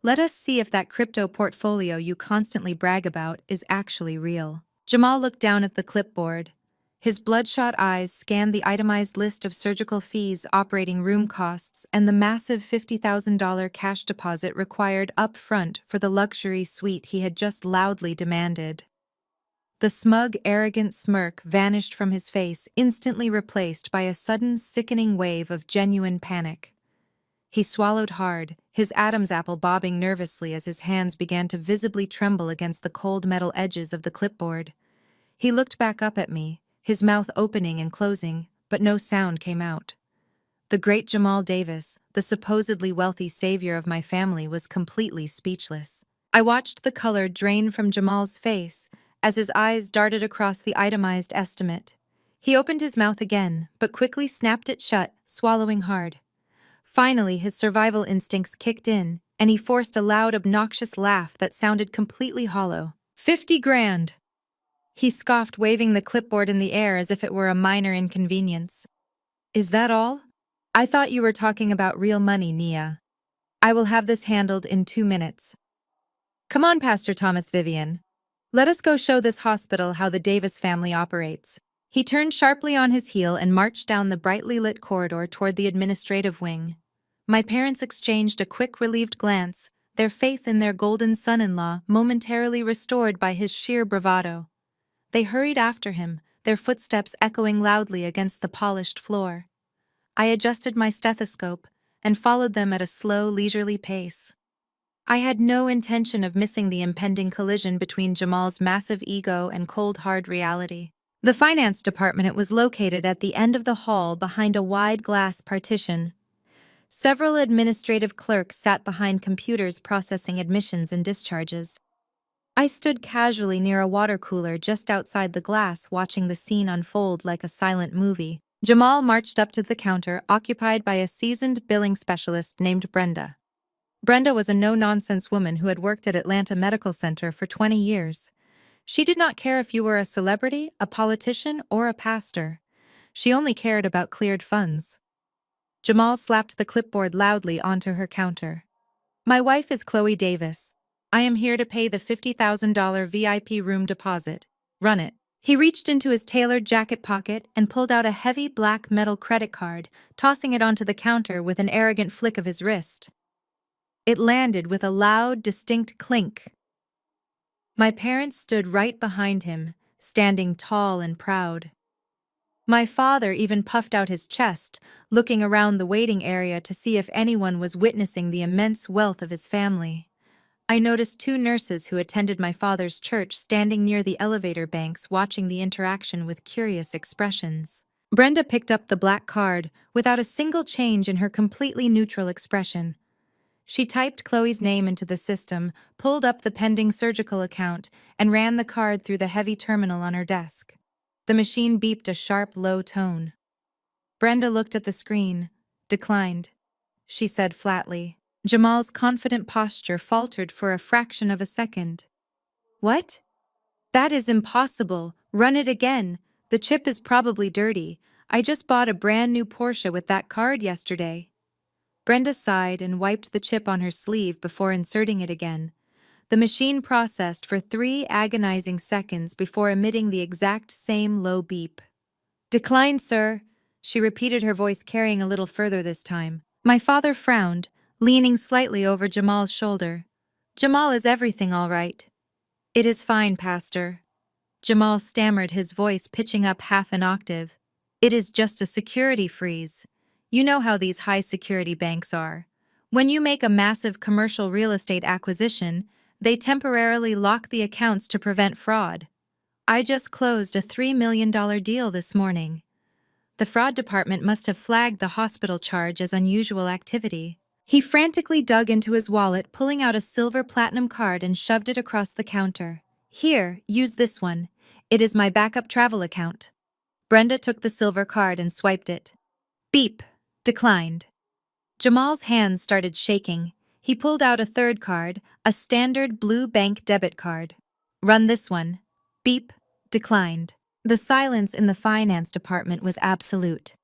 Let us see if that crypto portfolio you constantly brag about is actually real. Jamal looked down at the clipboard. His bloodshot eyes scanned the itemized list of surgical fees, operating room costs, and the massive $50,000 cash deposit required up front for the luxury suite he had just loudly demanded. The smug, arrogant smirk vanished from his face, instantly replaced by a sudden, sickening wave of genuine panic. He swallowed hard, his Adam's apple bobbing nervously as his hands began to visibly tremble against the cold metal edges of the clipboard. He looked back up at me, his mouth opening and closing, but no sound came out. The great Jamal Davis, the supposedly wealthy savior of my family, was completely speechless. I watched the color drain from Jamal's face as his eyes darted across the itemized estimate. He opened his mouth again, but quickly snapped it shut, swallowing hard. Finally, his survival instincts kicked in, and he forced a loud, obnoxious laugh that sounded completely hollow. 50 grand! He scoffed, waving the clipboard in the air as if it were a minor inconvenience. Is that all? I thought you were talking about real money, Nia. I will have this handled in 2 minutes. Come on, Pastor Thomas Vivian. Let us go show this hospital how the Davis family operates. He turned sharply on his heel and marched down the brightly lit corridor toward the administrative wing. My parents exchanged a quick, relieved glance, their faith in their golden son-in-law momentarily restored by his sheer bravado. They hurried after him, their footsteps echoing loudly against the polished floor. I adjusted my stethoscope and followed them at a slow, leisurely pace. I had no intention of missing the impending collision between Jamal's massive ego and cold, hard reality. The finance department was located at the end of the hall behind a wide glass partition. Several administrative clerks sat behind computers processing admissions and discharges. I stood casually near a water cooler just outside the glass, watching the scene unfold like a silent movie. Jamal marched up to the counter, occupied by a seasoned billing specialist named Brenda. Brenda was a no-nonsense woman who had worked at Atlanta Medical Center for 20 years. She did not care if you were a celebrity, a politician, or a pastor. She only cared about cleared funds. Jamal slapped the clipboard loudly onto her counter. My wife is Chloe Davis. I am here to pay the $50,000 VIP room deposit. Run it. He reached into his tailored jacket pocket and pulled out a heavy black metal credit card, tossing it onto the counter with an arrogant flick of his wrist. It landed with a loud, distinct clink. My parents stood right behind him, standing tall and proud. My father even puffed out his chest, looking around the waiting area to see if anyone was witnessing the immense wealth of his family. I noticed two nurses who attended my father's church standing near the elevator banks, watching the interaction with curious expressions. Brenda picked up the black card without a single change in her completely neutral expression. She typed Chloe's name into the system, pulled up the pending surgical account, and ran the card through the heavy terminal on her desk. The machine beeped a sharp, low tone. Brenda looked at the screen. Declined, she said flatly. Jamal's confident posture faltered for a fraction of a second. What? That is impossible. Run it again. The chip is probably dirty. I just bought a brand new Porsche with that card yesterday. Brenda sighed and wiped the chip on her sleeve before inserting it again. The machine processed for 3 agonizing seconds before emitting the exact same low beep. Declined, sir, she repeated, her voice carrying a little further this time. My father frowned, leaning slightly over Jamal's shoulder. Jamal, is everything all right? It is fine, Pastor. Jamal stammered, his voice pitching up half an octave. It is just a security freeze. You know how these high-security banks are. When you make a massive commercial real estate acquisition, they temporarily lock the accounts to prevent fraud. I just closed a $3 million deal this morning. The fraud department must have flagged the hospital charge as unusual activity. He frantically dug into his wallet, pulling out a silver platinum card and shoved it across the counter. Here, use this one. It is my backup travel account. Brenda took the silver card and swiped it. Beep. Declined. Jamal's hands started shaking. He pulled out a third card, a standard blue bank debit card. Run this one. Beep. Declined. The silence in the finance department was absolute.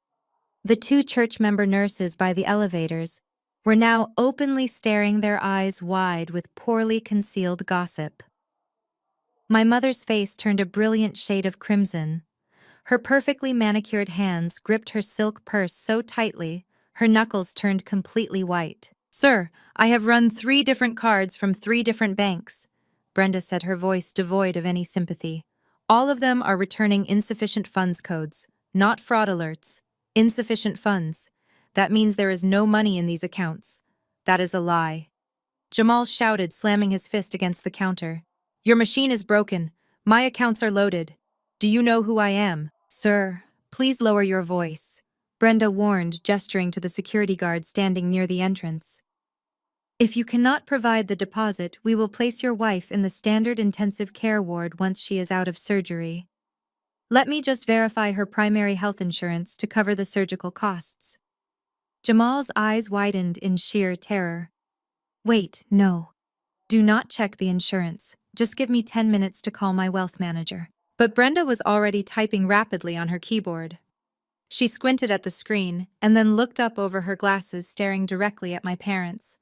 The 2 church member nurses by the elevators were now openly staring, their eyes wide with poorly concealed gossip. My mother's face turned a brilliant shade of crimson. Her perfectly manicured hands gripped her silk purse so tightly, her knuckles turned completely white. Sir, I have run 3 different cards from 3 different banks, Brenda said, her voice devoid of any sympathy. All of them are returning insufficient funds codes, not fraud alerts. Insufficient funds. That means there is no money in these accounts. That is a lie. Jamal shouted, slamming his fist against the counter. Your machine is broken. My accounts are loaded. Do you know who I am? Sir, please lower your voice, Brenda warned, gesturing to the security guard standing near the entrance. If you cannot provide the deposit, we will place your wife in the standard intensive care ward once she is out of surgery. Let me just verify her primary health insurance to cover the surgical costs. Jamal's eyes widened in sheer terror. Wait, no. Do not check the insurance. Just give me 10 minutes to call my wealth manager. But Brenda was already typing rapidly on her keyboard. She squinted at the screen and then looked up over her glasses, staring directly at my parents.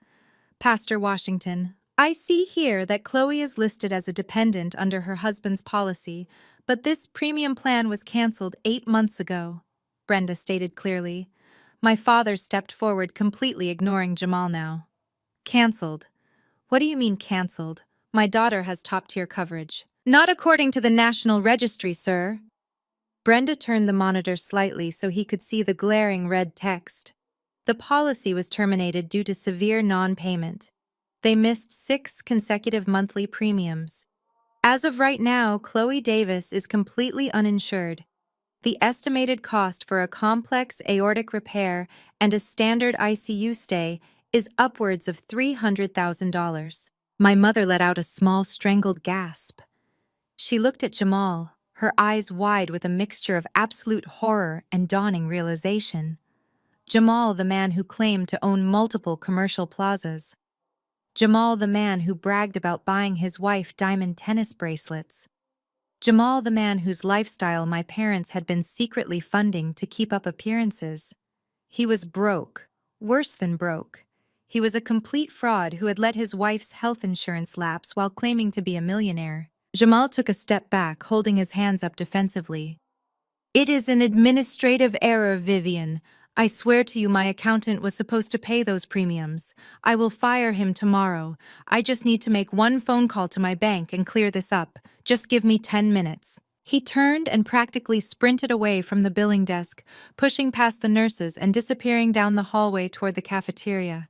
Pastor Washington, I see here that Chloe is listed as a dependent under her husband's policy, but this premium plan was canceled 8 months ago, Brenda stated clearly. My father stepped forward, completely ignoring Jamal now. Canceled? What do you mean canceled? My daughter has top-tier coverage. Not according to the National Registry, sir. Brenda turned the monitor slightly so he could see the glaring red text. The policy was terminated due to severe non-payment. They missed 6 consecutive monthly premiums. As of right now, Chloe Davis is completely uninsured. The estimated cost for a complex aortic repair and a standard ICU stay is upwards of $300,000. My mother let out a small strangled gasp. She looked at Jamal, her eyes wide with a mixture of absolute horror and dawning realization. Jamal, the man who claimed to own multiple commercial plazas. Jamal, the man who bragged about buying his wife diamond tennis bracelets. Jamal, the man whose lifestyle my parents had been secretly funding to keep up appearances. He was broke, worse than broke. He was a complete fraud who had let his wife's health insurance lapse while claiming to be a millionaire. Jamal took a step back, holding his hands up defensively. It is an administrative error, Vivian. I swear to you my accountant was supposed to pay those premiums. I will fire him tomorrow. I just need to make one phone call to my bank and clear this up. Just give me 10 minutes. He turned and practically sprinted away from the billing desk, pushing past the nurses and disappearing down the hallway toward the cafeteria.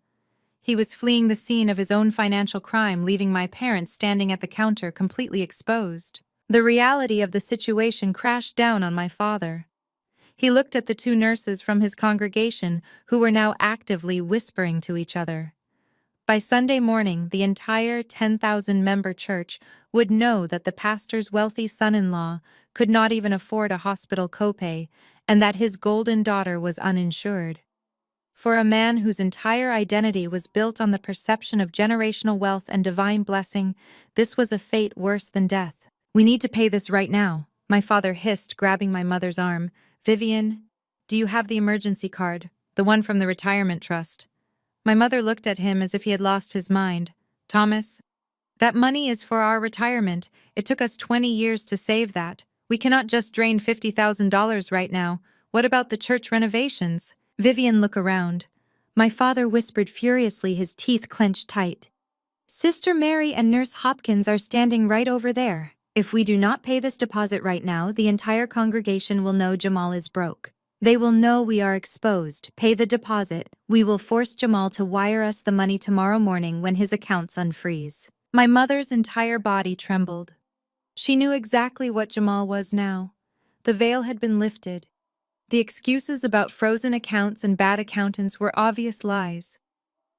He was fleeing the scene of his own financial crime, leaving my parents standing at the counter completely exposed. The reality of the situation crashed down on my father. He looked at the 2 nurses from his congregation who were now actively whispering to each other. By Sunday morning, the entire 10,000-member church would know that the pastor's wealthy son-in-law could not even afford a hospital copay and that his golden daughter was uninsured. For a man whose entire identity was built on the perception of generational wealth and divine blessing, this was a fate worse than death. We need to pay this right now, my father hissed, grabbing my mother's arm. Vivian, do you have the emergency card, the one from the retirement trust? My mother looked at him as if he had lost his mind. Thomas, that money is for our retirement. It took us 20 years to save that. We cannot just drain $50,000 right now. What about the church renovations? Vivian, look around. My father whispered furiously, his teeth clenched tight. Sister Mary and Nurse Hopkins are standing right over there. If we do not pay this deposit right now, the entire congregation will know Jamal is broke. They will know we are exposed. Pay the deposit. We will force Jamal to wire us the money tomorrow morning when his accounts unfreeze. My mother's entire body trembled. She knew exactly what Jamal was now. The veil had been lifted. The excuses about frozen accounts and bad accountants were obvious lies.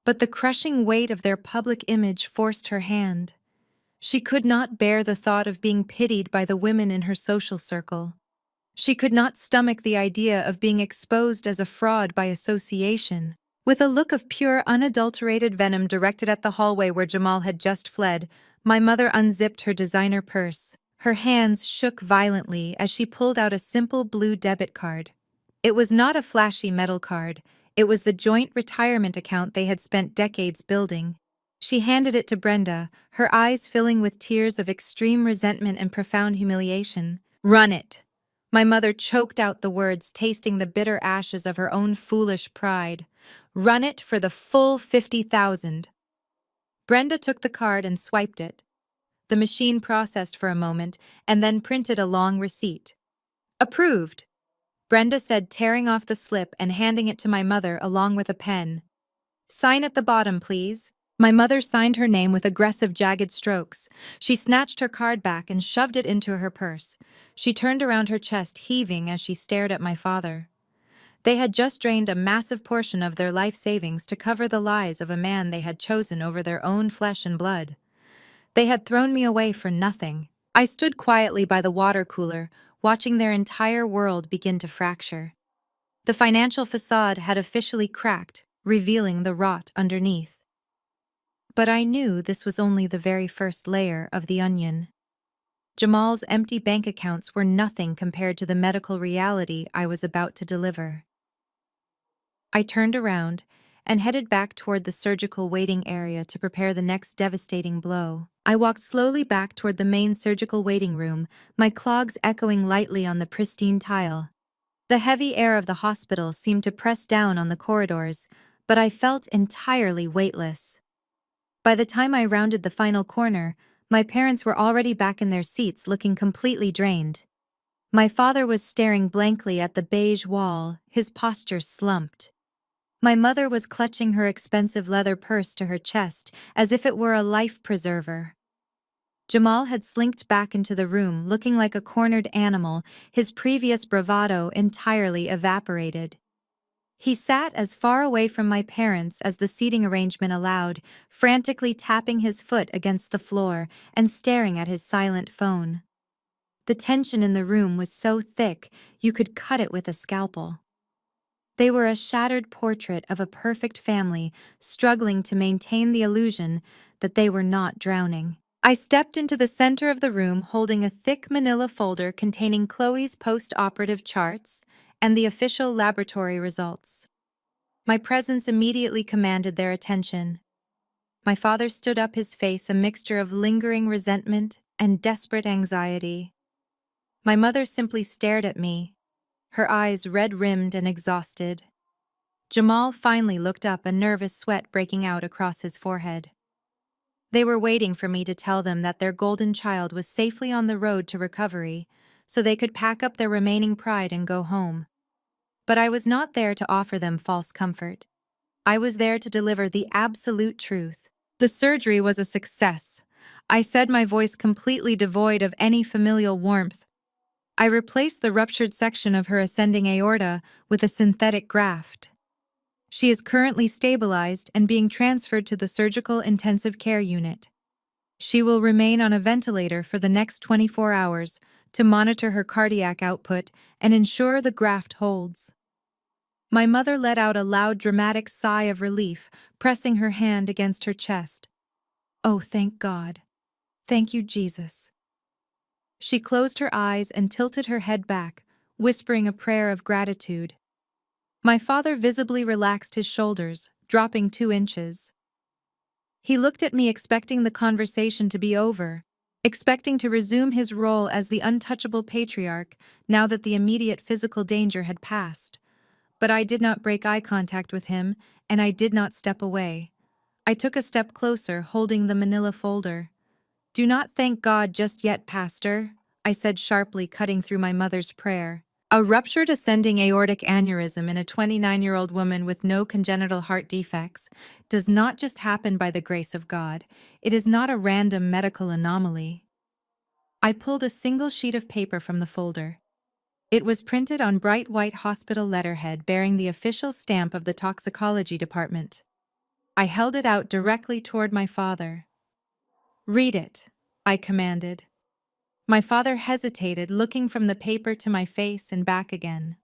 But the crushing weight of their public image forced her hand. She could not bear the thought of being pitied by the women in her social circle. She could not stomach the idea of being exposed as a fraud by association. With a look of pure, unadulterated venom directed at the hallway where Jamal had just fled, my mother unzipped her designer purse. Her hands shook violently as she pulled out a simple blue debit card. It was not a flashy metal card. It was the joint retirement account they had spent decades building. She handed it to Brenda, her eyes filling with tears of extreme resentment and profound humiliation. Run it. My mother choked out the words, tasting the bitter ashes of her own foolish pride. Run it for the full 50,000. Brenda took the card and swiped it. The machine processed for a moment and then printed a long receipt. Approved, Brenda said, tearing off the slip and handing it to my mother along with a pen. Sign at the bottom, please. My mother signed her name with aggressive, jagged strokes. She snatched her card back and shoved it into her purse. She turned around, her chest heaving as she stared at my father. They had just drained a massive portion of their life savings to cover the lies of a man they had chosen over their own flesh and blood. They had thrown me away for nothing. I stood quietly by the water cooler, watching their entire world begin to fracture. The financial facade had officially cracked, revealing the rot underneath. But I knew this was only the very first layer of the onion. Jamal's empty bank accounts were nothing compared to the medical reality I was about to deliver. I turned around, and headed back toward the surgical waiting area to prepare the next devastating blow. I walked slowly back toward the main surgical waiting room, my clogs echoing lightly on the pristine tile. The heavy air of the hospital seemed to press down on the corridors, but I felt entirely weightless. By the time I rounded the final corner, my parents were already back in their seats looking completely drained. My father was staring blankly at the beige wall, his posture slumped. My mother was clutching her expensive leather purse to her chest as if it were a life preserver. Jamal had slinked back into the room looking like a cornered animal, his previous bravado entirely evaporated. He sat as far away from my parents as the seating arrangement allowed, frantically tapping his foot against the floor and staring at his silent phone. The tension in the room was so thick you could cut it with a scalpel. They were a shattered portrait of a perfect family struggling to maintain the illusion that they were not drowning. I stepped into the center of the room holding a thick manila folder containing Chloe's post-operative charts and the official laboratory results. My presence immediately commanded their attention. My father stood up, his face a mixture of lingering resentment and desperate anxiety. My mother simply stared at me, her eyes red-rimmed and exhausted. Jamal finally looked up, a nervous sweat breaking out across his forehead. They were waiting for me to tell them that their golden child was safely on the road to recovery, so they could pack up their remaining pride and go home. But I was not there to offer them false comfort. I was there to deliver the absolute truth. The surgery was a success. I said, my voice completely devoid of any familial warmth. I replaced the ruptured section of her ascending aorta with a synthetic graft. She is currently stabilized and being transferred to the surgical intensive care unit. She will remain on a ventilator for the next 24 hours to monitor her cardiac output and ensure the graft holds. My mother let out a loud, dramatic sigh of relief, pressing her hand against her chest. Oh, thank God. Thank you, Jesus. She closed her eyes and tilted her head back, whispering a prayer of gratitude. My father visibly relaxed his shoulders, dropping 2 inches. He looked at me, expecting the conversation to be over, expecting to resume his role as the untouchable patriarch now that the immediate physical danger had passed. But I did not break eye contact with him, and I did not step away. I took a step closer, holding the manila folder. Do not thank God just yet, Pastor, I said sharply, cutting through my mother's prayer. A ruptured ascending aortic aneurysm in a 29-year-old woman with no congenital heart defects does not just happen by the grace of God. It is not a random medical anomaly. I pulled a single sheet of paper from the folder. It was printed on bright white hospital letterhead bearing the official stamp of the toxicology department. I held it out directly toward my father. Read it, I commanded. My father hesitated, looking from the paper to my face and back again.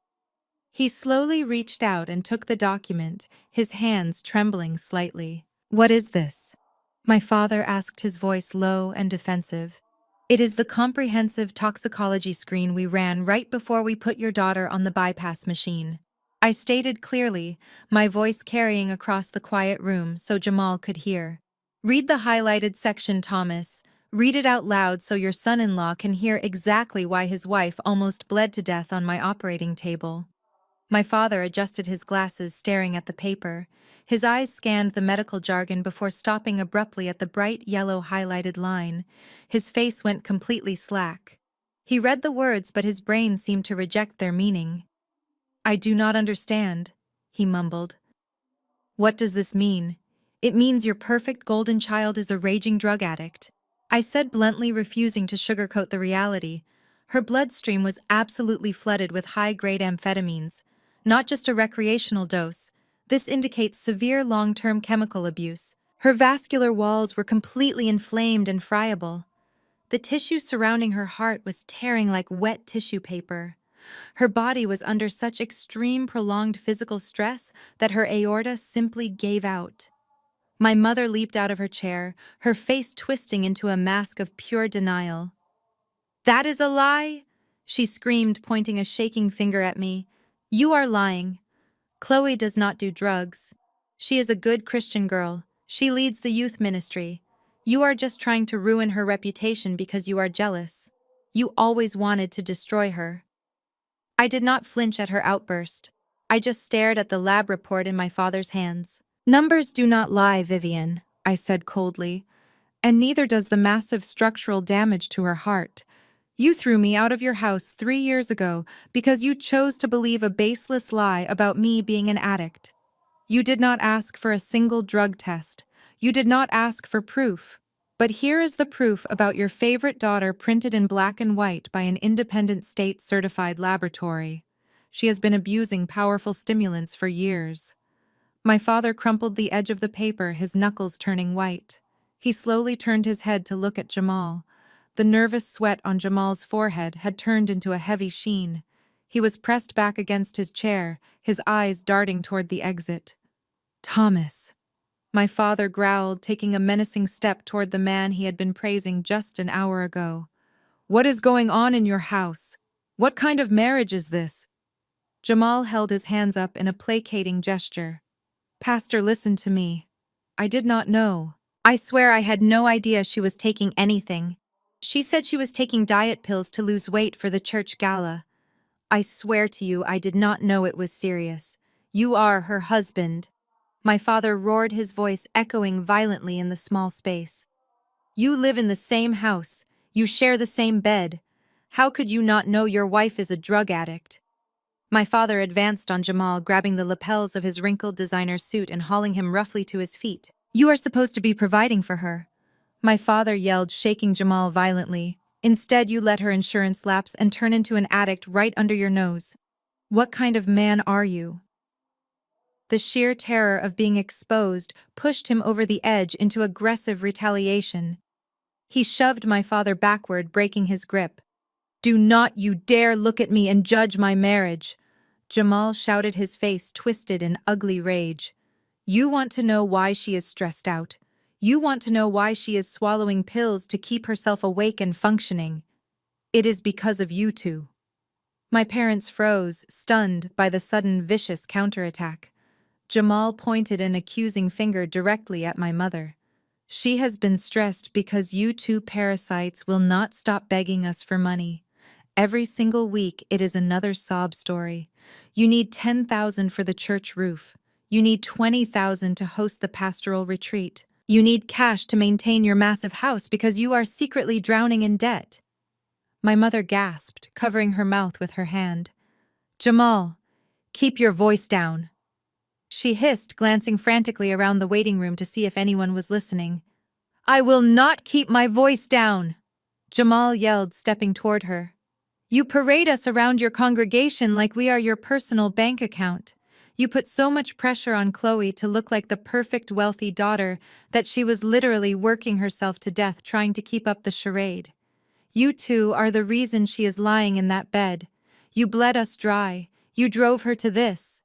He slowly reached out and took the document, his hands trembling slightly. What is this? My father asked, his voice low and defensive. It is the comprehensive toxicology screen we ran right before we put your daughter on the bypass machine. I stated clearly, my voice carrying across the quiet room so Jamal could hear. Read the highlighted section, Thomas. Read it out loud so your son-in-law can hear exactly why his wife almost bled to death on my operating table. My father adjusted his glasses, staring at the paper. His eyes scanned the medical jargon before stopping abruptly at the bright yellow highlighted line. His face went completely slack. He read the words, but his brain seemed to reject their meaning. I do not understand, he mumbled. What does this mean? It means your perfect golden child is a raging drug addict, I said bluntly, refusing to sugarcoat the reality. Her bloodstream was absolutely flooded with high-grade amphetamines, not just a recreational dose. This indicates severe long-term chemical abuse. Her vascular walls were completely inflamed and friable. The tissue surrounding her heart was tearing like wet tissue paper. Her body was under such extreme prolonged physical stress that her aorta simply gave out. My mother leaped out of her chair, her face twisting into a mask of pure denial. That is a lie, she screamed, pointing a shaking finger at me. You are lying. Chloe does not do drugs. She is a good Christian girl. She leads the youth ministry. You are just trying to ruin her reputation because you are jealous. You always wanted to destroy her. I did not flinch at her outburst. I just stared at the lab report in my father's hands. Numbers do not lie, Vivian, I said coldly, and neither does the massive structural damage to her heart. You threw me out of your house 3 years ago because you chose to believe a baseless lie about me being an addict. You did not ask for a single drug test. You did not ask for proof. But here is the proof about your favorite daughter printed in black and white by an independent state-certified laboratory. She has been abusing powerful stimulants for years. My father crumpled the edge of the paper, his knuckles turning white. He slowly turned his head to look at Jamal. The nervous sweat on Jamal's forehead had turned into a heavy sheen. He was pressed back against his chair, his eyes darting toward the exit. Thomas. My father growled, taking a menacing step toward the man he had been praising just an hour ago. What is going on in your house? What kind of marriage is this? Jamal held his hands up in a placating gesture. Pastor, listen to me. I did not know. I swear I had no idea she was taking anything. She said she was taking diet pills to lose weight for the church gala. I swear to you I did not know it was serious. You are her husband. My father roared, his voice echoing violently in the small space. You live in the same house. You share the same bed. How could you not know your wife is a drug addict? My father advanced on Jamal, grabbing the lapels of his wrinkled designer suit and hauling him roughly to his feet. You are supposed to be providing for her. My father yelled, shaking Jamal violently. Instead, you let her insurance lapse and turn into an addict right under your nose. What kind of man are you? The sheer terror of being exposed pushed him over the edge into aggressive retaliation. He shoved my father backward, breaking his grip. Do not you dare look at me and judge my marriage! Jamal shouted, his face twisted in ugly rage. You want to know why she is stressed out. You want to know why she is swallowing pills to keep herself awake and functioning. It is because of you two. My parents froze, stunned by the sudden vicious counterattack. Jamal pointed an accusing finger directly at my mother. She has been stressed because you two parasites will not stop begging us for money. Every single week it is another sob story. You need 10,000 for the church roof. You need 20,000 to host the pastoral retreat. You need cash to maintain your massive house because you are secretly drowning in debt. My mother gasped, covering her mouth with her hand. Jamal, keep your voice down. She hissed, glancing frantically around the waiting room to see if anyone was listening. I will not keep my voice down, Jamal yelled, stepping toward her. You parade us around your congregation like we are your personal bank account. You put so much pressure on Chloe to look like the perfect wealthy daughter that she was literally working herself to death trying to keep up the charade. You two are the reason she is lying in that bed. You bled us dry. You drove her to this.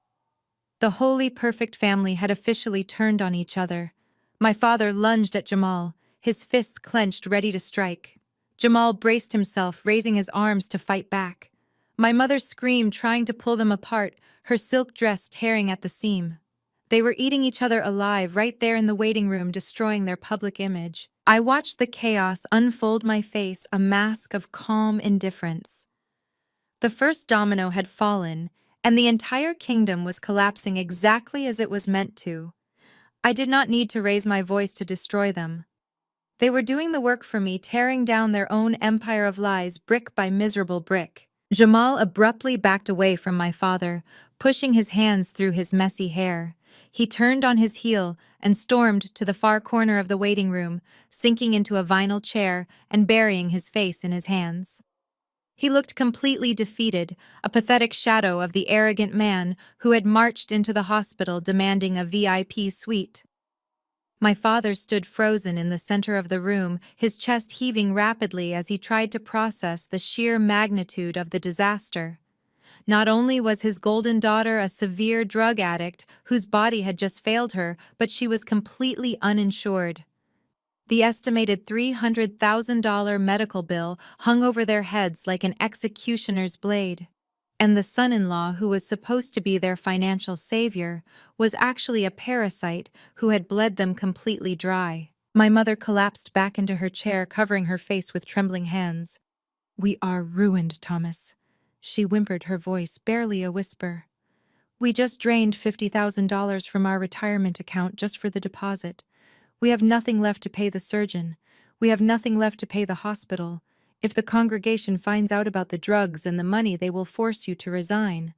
The wholly perfect family had officially turned on each other. My father lunged at Jamal, his fists clenched, ready to strike. Jamal braced himself, raising his arms to fight back. My mother screamed, trying to pull them apart, her silk dress tearing at the seam. They were eating each other alive right there in the waiting room, destroying their public image. I watched the chaos unfold, my face a mask of calm indifference. The first domino had fallen, and the entire kingdom was collapsing exactly as it was meant to. I did not need to raise my voice to destroy them. They were doing the work for me, tearing down their own empire of lies brick by miserable brick. Jamal abruptly backed away from my father, pushing his hands through his messy hair. He turned on his heel and stormed to the far corner of the waiting room, sinking into a vinyl chair and burying his face in his hands. He looked completely defeated, a pathetic shadow of the arrogant man who had marched into the hospital demanding a VIP suite. My father stood frozen in the center of the room, his chest heaving rapidly as he tried to process the sheer magnitude of the disaster. Not only was his golden daughter a severe drug addict whose body had just failed her, but she was completely uninsured. The estimated $300,000 medical bill hung over their heads like an executioner's blade. And the son-in-law, who was supposed to be their financial savior, was actually a parasite who had bled them completely dry. My mother collapsed back into her chair, covering her face with trembling hands. "We are ruined, Thomas," she whimpered, her voice barely a whisper. "We just drained $50,000 from our retirement account just for the deposit. We have nothing left to pay the surgeon. We have nothing left to pay the hospital. If the congregation finds out about the drugs and the money, they will force you to resign.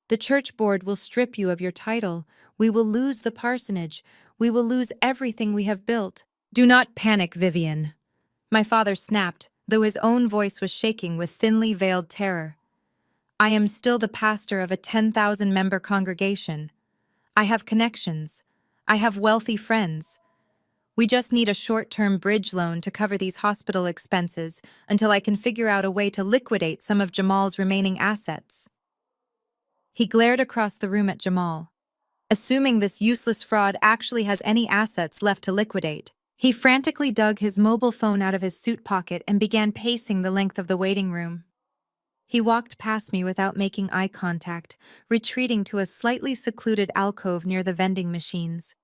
The church board will strip you of your title. We will lose the parsonage. We will lose everything we have built." "Do not panic, Vivian," my father snapped, though his own voice was shaking with thinly veiled terror. "I am still the pastor of a 10,000-member congregation. I have connections. I have wealthy friends. We just need a short-term bridge loan to cover these hospital expenses until I can figure out a way to liquidate some of Jamal's remaining assets." He glared across the room at Jamal. Assuming this useless fraud actually has any assets left to liquidate, he frantically dug his mobile phone out of his suit pocket and began pacing the length of the waiting room. He walked past me without making eye contact, retreating to a slightly secluded alcove near the vending machines.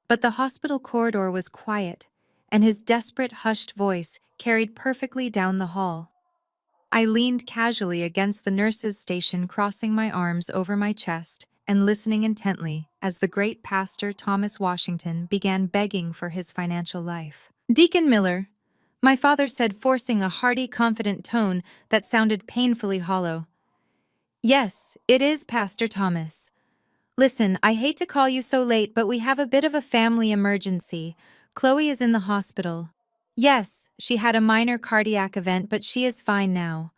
But the hospital corridor was quiet, and his desperate, hushed voice carried perfectly down the hall. I leaned casually against the nurse's station, crossing my arms over my chest and listening intently as the great pastor Thomas Washington began begging for his financial life. "Deacon Miller," my father said, forcing a hearty, confident tone that sounded painfully hollow. "Yes, it is Pastor Thomas. Listen, I hate to call you so late, but we have a bit of a family emergency. Chloe is in the hospital." "Yes, she had a minor cardiac event, but she is fine now.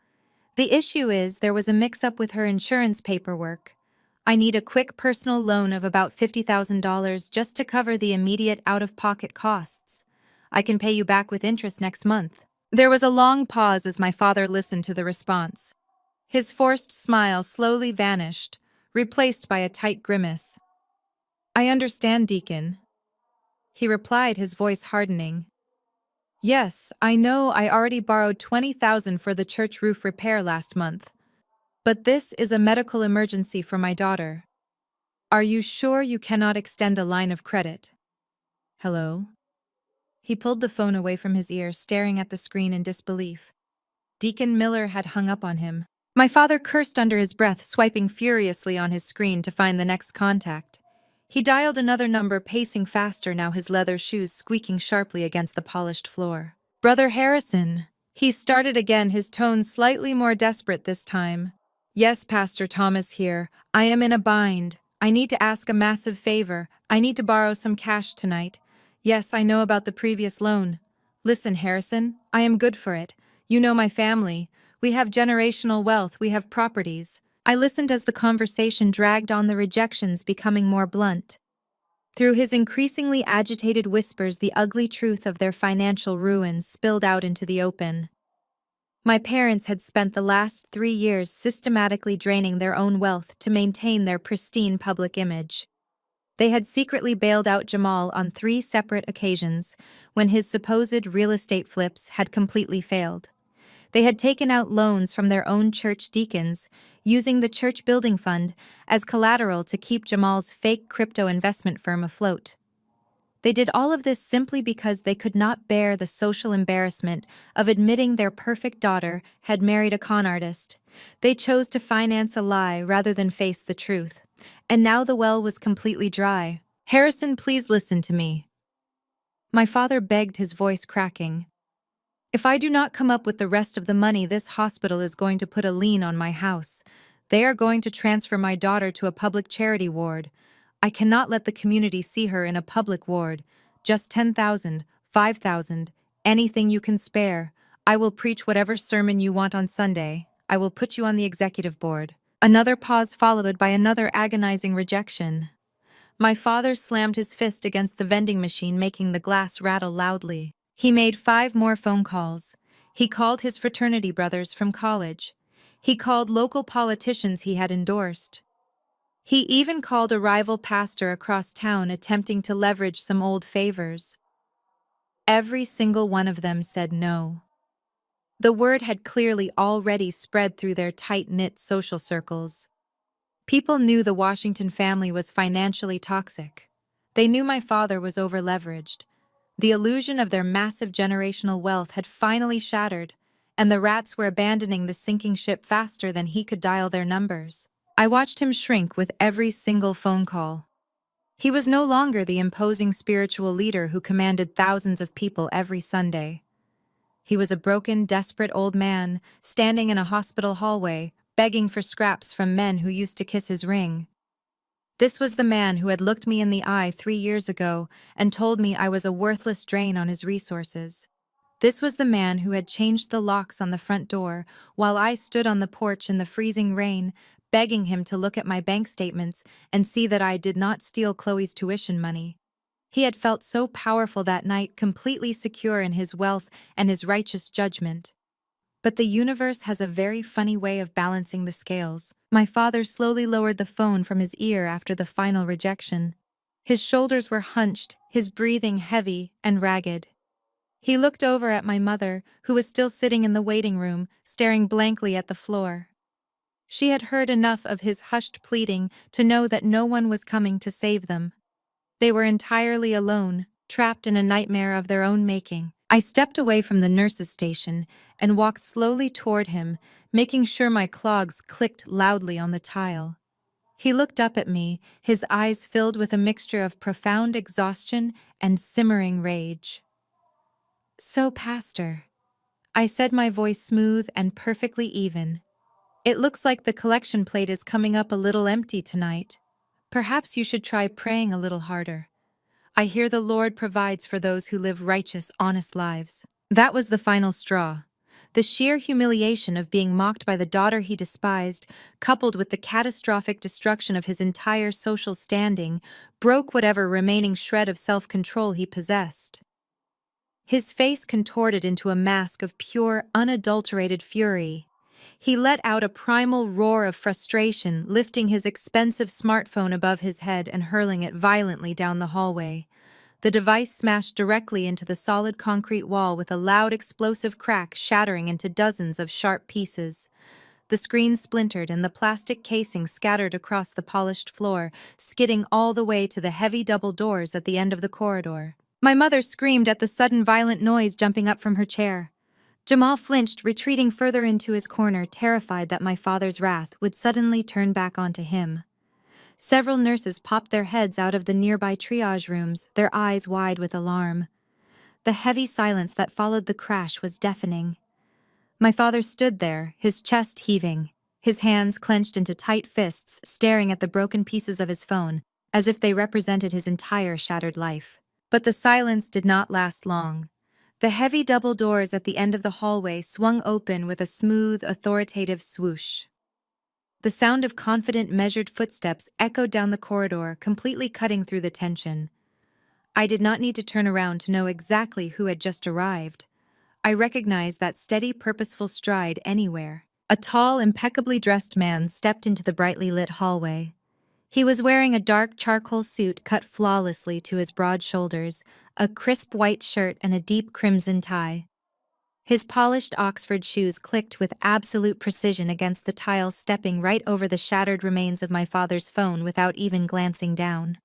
The issue is there was a mix-up with her insurance paperwork. I need a quick personal loan of about $50,000 just to cover the immediate out-of-pocket costs. I can pay you back with interest next month." There was a long pause as my father listened to the response. His forced smile slowly vanished, replaced by a tight grimace. "I understand, Deacon," he replied, his voice hardening. "Yes, I know I already borrowed $20,000 for the church roof repair last month. But this is a medical emergency for my daughter. Are you sure you cannot extend a line of credit?" "Hello?" He pulled the phone away from his ear, staring at the screen in disbelief. Deacon Miller had hung up on him. My father cursed under his breath, swiping furiously on his screen to find the next contact. He dialed another number, pacing faster now, his leather shoes squeaking sharply against the polished floor. "Brother Harrison," he started again, his tone slightly more desperate this time. "Yes, Pastor Thomas here. I am in a bind. I need to ask a massive favor. I need to borrow some cash tonight. Yes, I know about the previous loan. Listen, Harrison, I am good for it. You know my family. We have generational wealth, we have properties." I listened as the conversation dragged on, the rejections becoming more blunt. Through his increasingly agitated whispers, the ugly truth of their financial ruins spilled out into the open. My parents had spent the last 3 years systematically draining their own wealth to maintain their pristine public image. They had secretly bailed out Jamal on 3 separate occasions when his supposed real estate flips had completely failed. They had taken out loans from their own church deacons, using the church building fund as collateral to keep Jamal's fake crypto investment firm afloat. They did all of this simply because they could not bear the social embarrassment of admitting their perfect daughter had married a con artist. They chose to finance a lie rather than face the truth. And now the well was completely dry. "Harrison, please listen to me," my father begged, his voice cracking. "If I do not come up with the rest of the money, this hospital is going to put a lien on my house. They are going to transfer my daughter to a public charity ward. I cannot let the community see her in a public ward. Just 10,000, 5,000, anything you can spare. I will preach whatever sermon you want on Sunday. I will put you on the executive board." Another pause followed by another agonizing rejection. My father slammed his fist against the vending machine, making the glass rattle loudly. He made 5 more phone calls. He called his fraternity brothers from college. He called local politicians he had endorsed. He even called a rival pastor across town, attempting to leverage some old favors. Every single one of them said no. The word had clearly already spread through their tight-knit social circles. People knew the Washington family was financially toxic. They knew my father was over-leveraged. The illusion of their massive generational wealth had finally shattered, and the rats were abandoning the sinking ship faster than he could dial their numbers. I watched him shrink with every single phone call. He was no longer the imposing spiritual leader who commanded thousands of people every Sunday. He was a broken, desperate old man, standing in a hospital hallway, begging for scraps from men who used to kiss his ring. This was the man who had looked me in the eye 3 years ago and told me I was a worthless drain on his resources. This was the man who had changed the locks on the front door while I stood on the porch in the freezing rain, begging him to look at my bank statements and see that I did not steal Chloe's tuition money. He had felt so powerful that night, completely secure in his wealth and his righteous judgment. But the universe has a very funny way of balancing the scales. My father slowly lowered the phone from his ear after the final rejection. His shoulders were hunched, his breathing heavy and ragged. He looked over at my mother, who was still sitting in the waiting room, staring blankly at the floor. She had heard enough of his hushed pleading to know that no one was coming to save them. They were entirely alone, trapped in a nightmare of their own making. I stepped away from the nurse's station and walked slowly toward him, making sure my clogs clicked loudly on the tile. He looked up at me, his eyes filled with a mixture of profound exhaustion and simmering rage. "So, Pastor," I said, my voice smooth and perfectly even, "it looks like the collection plate is coming up a little empty tonight. Perhaps you should try praying a little harder. I hear the Lord provides for those who live righteous, honest lives." That was the final straw. The sheer humiliation of being mocked by the daughter he despised, coupled with the catastrophic destruction of his entire social standing, broke whatever remaining shred of self-control he possessed. His face contorted into a mask of pure, unadulterated fury. He let out a primal roar of frustration, lifting his expensive smartphone above his head and hurling it violently down the hallway. The device smashed directly into the solid concrete wall with a loud explosive crack, shattering into dozens of sharp pieces. The screen splintered and the plastic casing scattered across the polished floor, skidding all the way to the heavy double doors at the end of the corridor. My mother screamed at the sudden violent noise, jumping up from her chair. Jamal flinched, retreating further into his corner, terrified that my father's wrath would suddenly turn back onto him. Several nurses popped their heads out of the nearby triage rooms, their eyes wide with alarm. The heavy silence that followed the crash was deafening. My father stood there, his chest heaving, his hands clenched into tight fists, staring at the broken pieces of his phone, as if they represented his entire shattered life. But the silence did not last long. The heavy double doors at the end of the hallway swung open with a smooth, authoritative swoosh. The sound of confident, measured footsteps echoed down the corridor, completely cutting through the tension. I did not need to turn around to know exactly who had just arrived. I recognized that steady, purposeful stride anywhere. A tall, impeccably dressed man stepped into the brightly lit hallway. He was wearing a dark charcoal suit cut flawlessly to his broad shoulders, a crisp white shirt, and a deep crimson tie. His polished Oxford shoes clicked with absolute precision against the tile, stepping right over the shattered remains of my father's phone without even glancing down.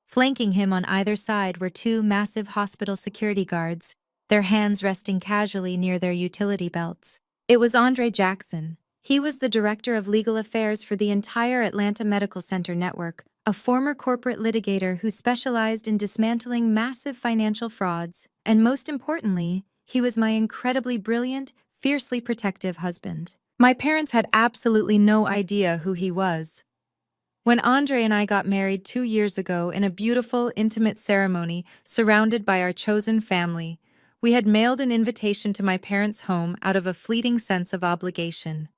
Flanking him on either side were two massive hospital security guards, their hands resting casually near their utility belts. It was Andre Jackson. He was the director of legal affairs for the entire Atlanta Medical Center network, a former corporate litigator who specialized in dismantling massive financial frauds, and most importantly, he was my incredibly brilliant, fiercely protective husband. My parents had absolutely no idea who he was. When Andre and I got married 2 years ago in a beautiful, intimate ceremony surrounded by our chosen family, we had mailed an invitation to my parents' home out of a fleeting sense of obligation.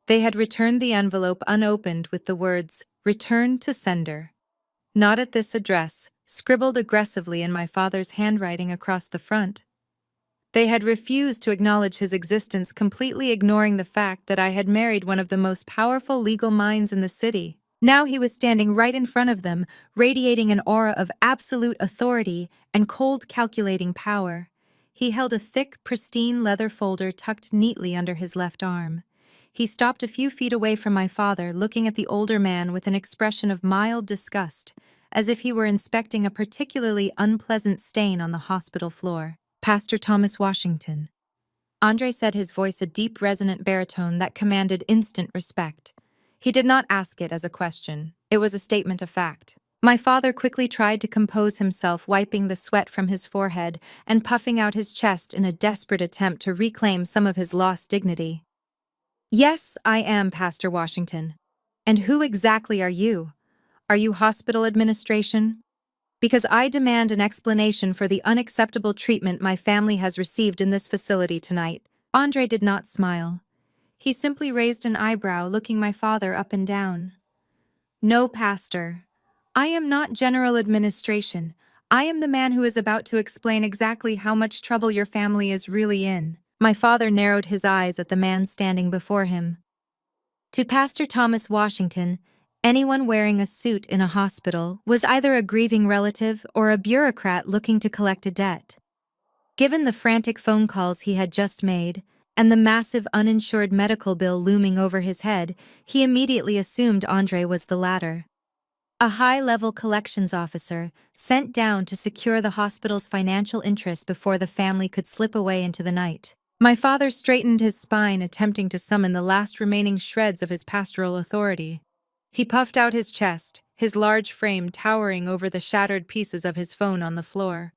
They had returned the envelope unopened with the words, "Return to sender." Not at this address, scribbled aggressively in my father's handwriting across the front. They had refused to acknowledge his existence, completely ignoring the fact that I had married one of the most powerful legal minds in the city. Now he was standing right in front of them, radiating an aura of absolute authority and cold, calculating power. He held a thick, pristine leather folder tucked neatly under his left arm. He stopped a few feet away from my father, looking at the older man with an expression of mild disgust, as if he were inspecting a particularly unpleasant stain on the hospital floor. Pastor Thomas Washington. Andre said, his voice a deep, resonant baritone that commanded instant respect. He did not ask it as a question. It was a statement of fact. My father quickly tried to compose himself, wiping the sweat from his forehead and puffing out his chest in a desperate attempt to reclaim some of his lost dignity. Yes, I am Pastor Washington. And who exactly are you? Are you hospital administration? Because I demand an explanation for the unacceptable treatment my family has received in this facility tonight. Andre did not smile. He simply raised an eyebrow, looking my father up and down. No, Pastor. I am not general administration. I am the man who is about to explain exactly how much trouble your family is really in. My father narrowed his eyes at the man standing before him. To Pastor Thomas Washington, anyone wearing a suit in a hospital was either a grieving relative or a bureaucrat looking to collect a debt. Given the frantic phone calls he had just made, and the massive uninsured medical bill looming over his head, he immediately assumed Andre was the latter. A high-level collections officer sent down to secure the hospital's financial interests before the family could slip away into the night. My father straightened his spine, attempting to summon the last remaining shreds of his pastoral authority. He puffed out his chest, his large frame towering over the shattered pieces of his phone on the floor.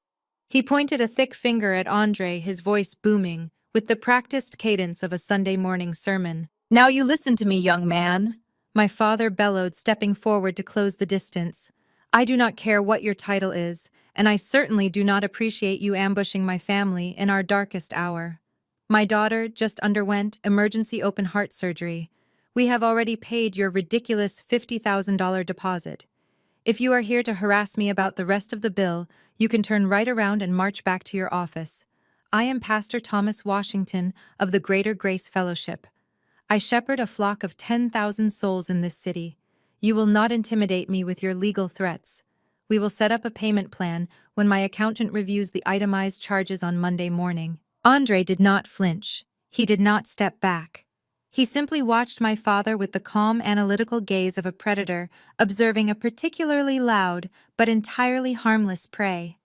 He pointed a thick finger at Andre, his voice booming, with the practiced cadence of a Sunday morning sermon. "Now you listen to me, young man," my father bellowed, stepping forward to close the distance. "I do not care what your title is, and I certainly do not appreciate you ambushing my family in our darkest hour. My daughter just underwent emergency open heart surgery. We have already paid your ridiculous $50,000 deposit. If you are here to harass me about the rest of the bill, you can turn right around and march back to your office. I am Pastor Thomas Washington of the Greater Grace Fellowship. I shepherd a flock of 10,000 souls in this city. You will not intimidate me with your legal threats. We will set up a payment plan when my accountant reviews the itemized charges on Monday morning." Andre did not flinch. He did not step back. He simply watched my father with the calm, analytical gaze of a predator, observing a particularly loud but entirely harmless prey.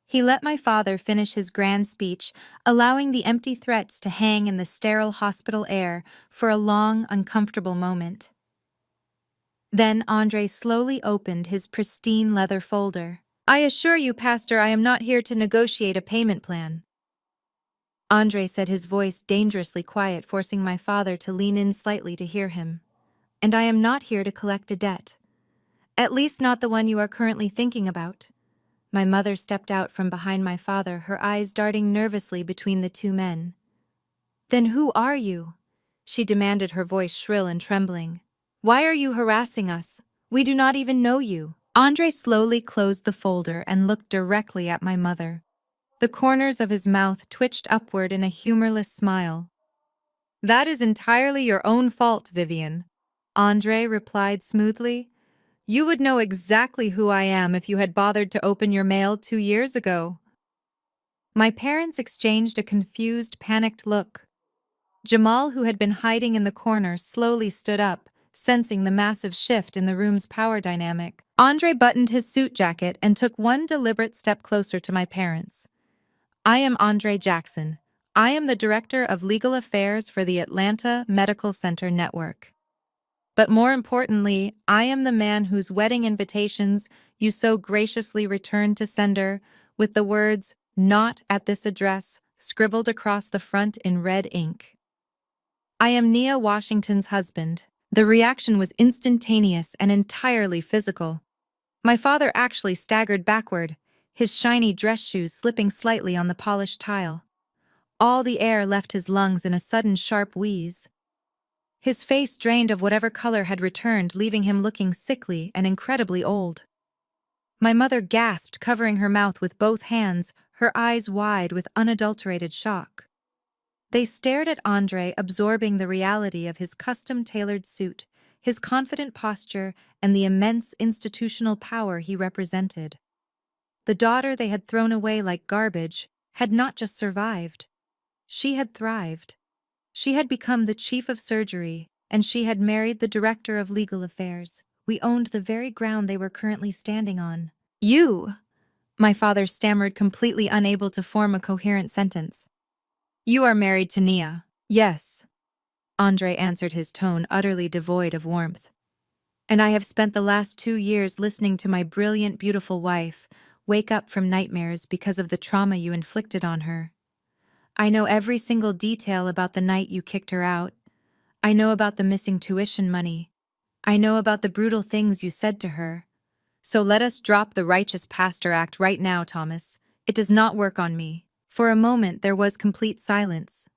He let my father finish his grand speech, allowing the empty threats to hang in the sterile hospital air for a long, uncomfortable moment. Then Andre slowly opened his pristine leather folder. "I assure you, Pastor, I am not here to negotiate a payment plan." Andre said, his voice dangerously quiet, forcing my father to lean in slightly to hear him. "And I am not here to collect a debt. At least not the one you are currently thinking about." My mother stepped out from behind my father, her eyes darting nervously between the two men. "Then who are you?" she demanded, her voice shrill and trembling. "Why are you harassing us? We do not even know you." Andre slowly closed the folder and looked directly at my mother. The corners of his mouth twitched upward in a humorless smile. "That is entirely your own fault, Vivian," Andre replied smoothly. "You would know exactly who I am if you had bothered to open your mail 2 years ago." My parents exchanged a confused, panicked look. Jamal, who had been hiding in the corner, slowly stood up, sensing the massive shift in the room's power dynamic. Andre buttoned his suit jacket and took one deliberate step closer to my parents. "I am Andre Jackson. I am the Director of Legal Affairs for the Atlanta Medical Center Network. But more importantly, I am the man whose wedding invitations you so graciously returned to sender with the words, 'Not at this address,' scribbled across the front in red ink. I am Nia Washington's husband." The reaction was instantaneous and entirely physical. My father actually staggered backward, his shiny dress shoes slipping slightly on the polished tile. All the air left his lungs in a sudden sharp wheeze. His face drained of whatever color had returned, leaving him looking sickly and incredibly old. My mother gasped, covering her mouth with both hands, her eyes wide with unadulterated shock. They stared at Andre, absorbing the reality of his custom-tailored suit, his confident posture, and the immense institutional power he represented. The daughter they had thrown away like garbage had not just survived, she had thrived. She had become the chief of surgery, and she had married the director of legal affairs. We owned the very ground they were currently standing on. You, my father stammered, completely unable to form a coherent sentence. You are married to Nia. Yes, Andre answered, his tone utterly devoid of warmth. And I have spent the last 2 years listening to my brilliant, beautiful wife wake up from nightmares because of the trauma you inflicted on her. I know every single detail about the night you kicked her out. I know about the missing tuition money. I know about the brutal things you said to her. So let us drop the righteous pastor act right now, Thomas. It does not work on me. For a moment there was complete silence.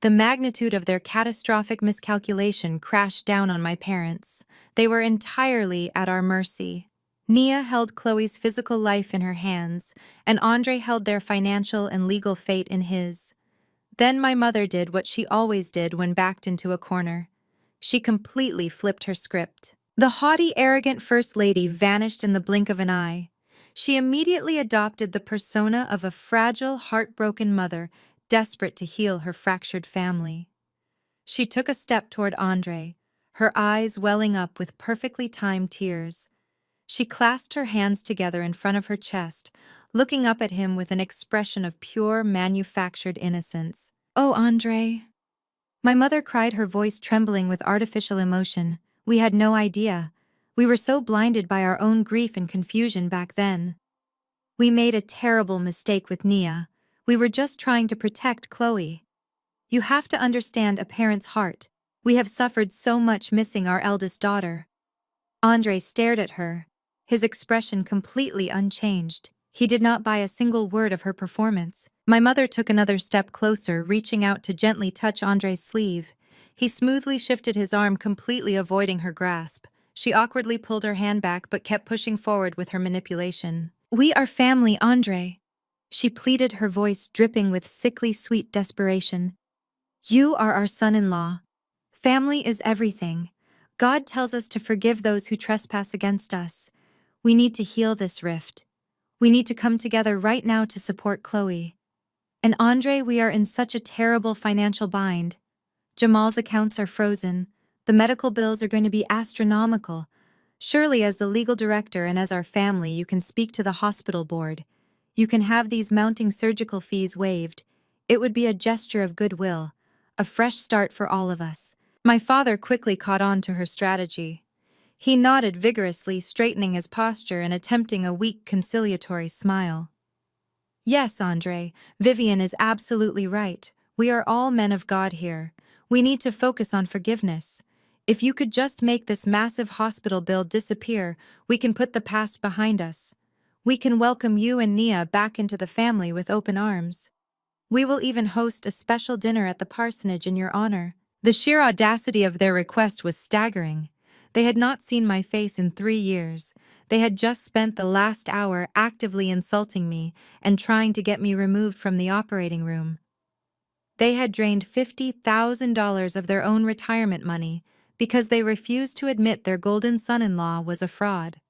The magnitude of their catastrophic miscalculation crashed down on my parents. They were entirely at our mercy. Nia held Chloe's physical life in her hands, and Andre held their financial and legal fate in his. Then my mother did what she always did when backed into a corner. She completely flipped her script. The haughty, arrogant First Lady vanished in the blink of an eye. She immediately adopted the persona of a fragile, heartbroken mother desperate to heal her fractured family. She took a step toward Andre, her eyes welling up with perfectly timed tears. She clasped her hands together in front of her chest, looking up at him with an expression of pure, manufactured innocence. "Oh, Andre," my mother cried, her voice trembling with artificial emotion. "We had no idea. We were so blinded by our own grief and confusion back then. We made a terrible mistake with Nia. We were just trying to protect Chloe. You have to understand a parent's heart. We have suffered so much missing our eldest daughter." Andre stared at her, his expression completely unchanged. He did not buy a single word of her performance. My mother took another step closer, reaching out to gently touch Andre's sleeve. He smoothly shifted his arm, completely avoiding her grasp. She awkwardly pulled her hand back but kept pushing forward with her manipulation. "We are family, Andre," she pleaded, her voice dripping with sickly sweet desperation. "You are our son-in-law. Family is everything. God tells us to forgive those who trespass against us. We need to heal this rift. We need to come together right now to support Chloe. And Andre, we are in such a terrible financial bind. Jamal's accounts are frozen. The medical bills are going to be astronomical. Surely, as the legal director and as our family, you can speak to the hospital board. You can have these mounting surgical fees waived. It would be a gesture of goodwill, a fresh start for all of us." My father quickly caught on to her strategy. He nodded vigorously, straightening his posture and attempting a weak conciliatory smile. "Yes, Andre, Vivian is absolutely right. We are all men of God here. We need to focus on forgiveness. If you could just make this massive hospital bill disappear, we can put the past behind us. We can welcome you and Nia back into the family with open arms. We will even host a special dinner at the parsonage in your honor." The sheer audacity of their request was staggering. They had not seen my face in 3 years. They had just spent the last hour actively insulting me and trying to get me removed from the operating room. They had drained $50,000 of their own retirement money because they refused to admit their golden son-in-law was a fraud.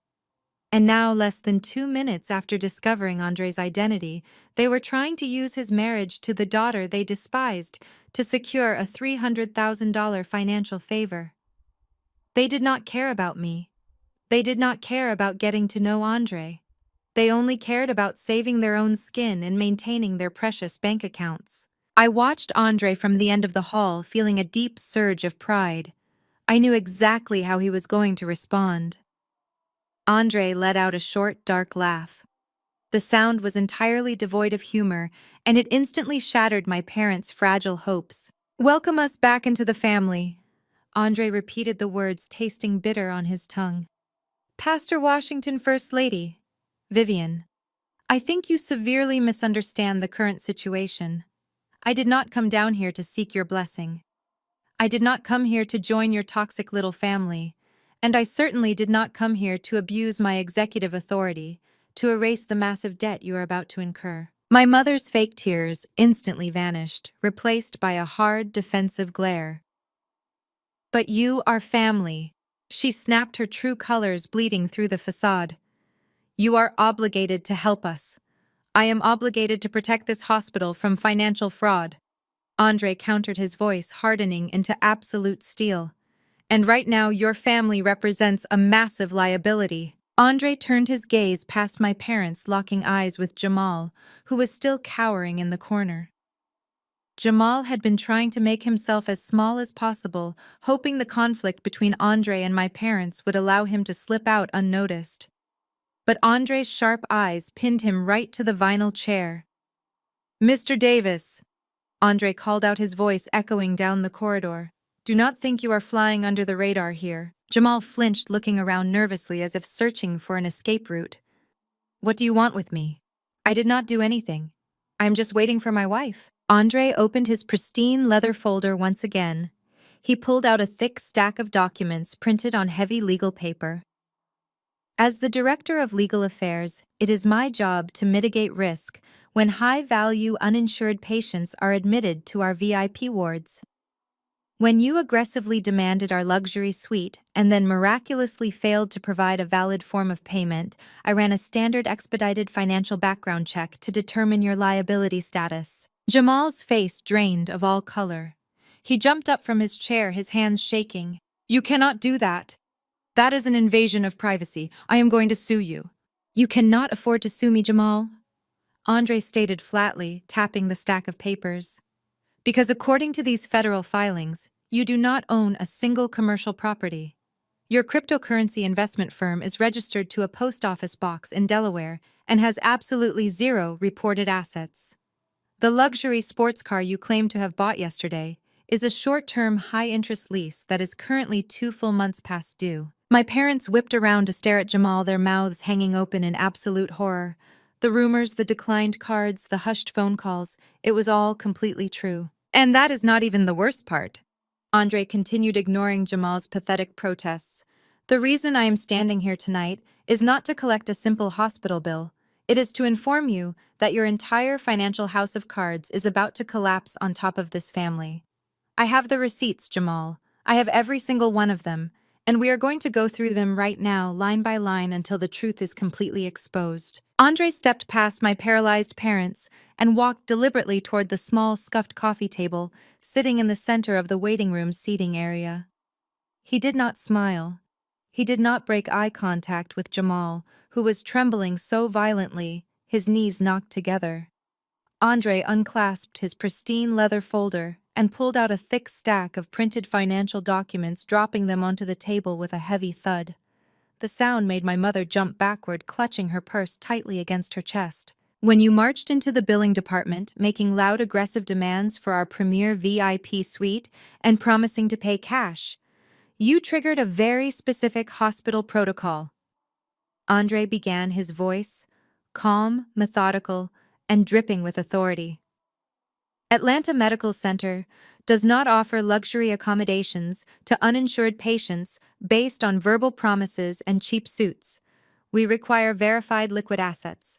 And now, less than 2 minutes after discovering Andre's identity, they were trying to use his marriage to the daughter they despised to secure a $300,000 financial favor. They did not care about me. They did not care about getting to know Andre. They only cared about saving their own skin and maintaining their precious bank accounts. I watched Andre from the end of the hall, feeling a deep surge of pride. I knew exactly how he was going to respond. Andre let out a short, dark laugh. The sound was entirely devoid of humor, and it instantly shattered my parents' fragile hopes. "Welcome us back into the family," Andre repeated the words, tasting bitter on his tongue. "Pastor Washington, First Lady. Vivian, I think you severely misunderstand the current situation. I did not come down here to seek your blessing. I did not come here to join your toxic little family, and I certainly did not come here to abuse my executive authority, to erase the massive debt you are about to incur." My mother's fake tears instantly vanished, replaced by a hard, defensive glare. "But you are family," she snapped, her true colors bleeding through the facade. "You are obligated to help us. I am obligated to protect this hospital from financial fraud. Andre countered, his voice hardening into absolute steel. And right now, your family represents a massive liability. Andre turned his gaze past my parents, locking eyes with Jamal, who was still cowering in the corner. Jamal had been trying to make himself as small as possible, hoping the conflict between Andre and my parents would allow him to slip out unnoticed. But Andre's sharp eyes pinned him right to the vinyl chair. "Mr. Davis," Andre called out, his voice echoing down the corridor. "Do not think you are flying under the radar here." Jamal flinched, looking around nervously as if searching for an escape route. "What do you want with me?" "I did not do anything. I am just waiting for my wife." Andre opened his pristine leather folder once again. He pulled out a thick stack of documents printed on heavy legal paper. "As the Director of Legal Affairs, it is my job to mitigate risk when high-value uninsured patients are admitted to our VIP wards. When you aggressively demanded our luxury suite and then miraculously failed to provide a valid form of payment, I ran a standard expedited financial background check to determine your liability status." Jamal's face drained of all color. He jumped up from his chair, his hands shaking. "You cannot do that. That is an invasion of privacy. I am going to sue you." "You cannot afford to sue me, Jamal," Andre stated flatly, tapping the stack of papers. "Because according to these federal filings, you do not own a single commercial property. Your cryptocurrency investment firm is registered to a post office box in Delaware and has absolutely zero reported assets. The luxury sports car you claim to have bought yesterday is a short-term, high-interest lease that is currently 2 full months past due." My parents whipped around to stare at Jamal, their mouths hanging open in absolute horror. The rumors, the declined cards, the hushed phone calls, it was all completely true. "And that is not even the worst part." Andre continued, ignoring Jamal's pathetic protests. "The reason I am standing here tonight is not to collect a simple hospital bill. It is to inform you that your entire financial house of cards is about to collapse on top of this family. I have the receipts, Jamal. I have every single one of them, and we are going to go through them right now, line by line, until the truth is completely exposed." Andre stepped past my paralyzed parents and walked deliberately toward the small, scuffed coffee table sitting in the center of the waiting room seating area. He did not smile. He did not break eye contact with Jamal, who was trembling so violently, his knees knocked together. Andre unclasped his pristine leather folder and pulled out a thick stack of printed financial documents, dropping them onto the table with a heavy thud. The sound made my mother jump backward, clutching her purse tightly against her chest. "When you marched into the billing department, making loud, aggressive demands for our premier VIP suite and promising to pay cash, you triggered a very specific hospital protocol." Andre began, his voice calm, methodical, and dripping with authority. "Atlanta Medical Center does not offer luxury accommodations to uninsured patients based on verbal promises and cheap suits. We require verified liquid assets.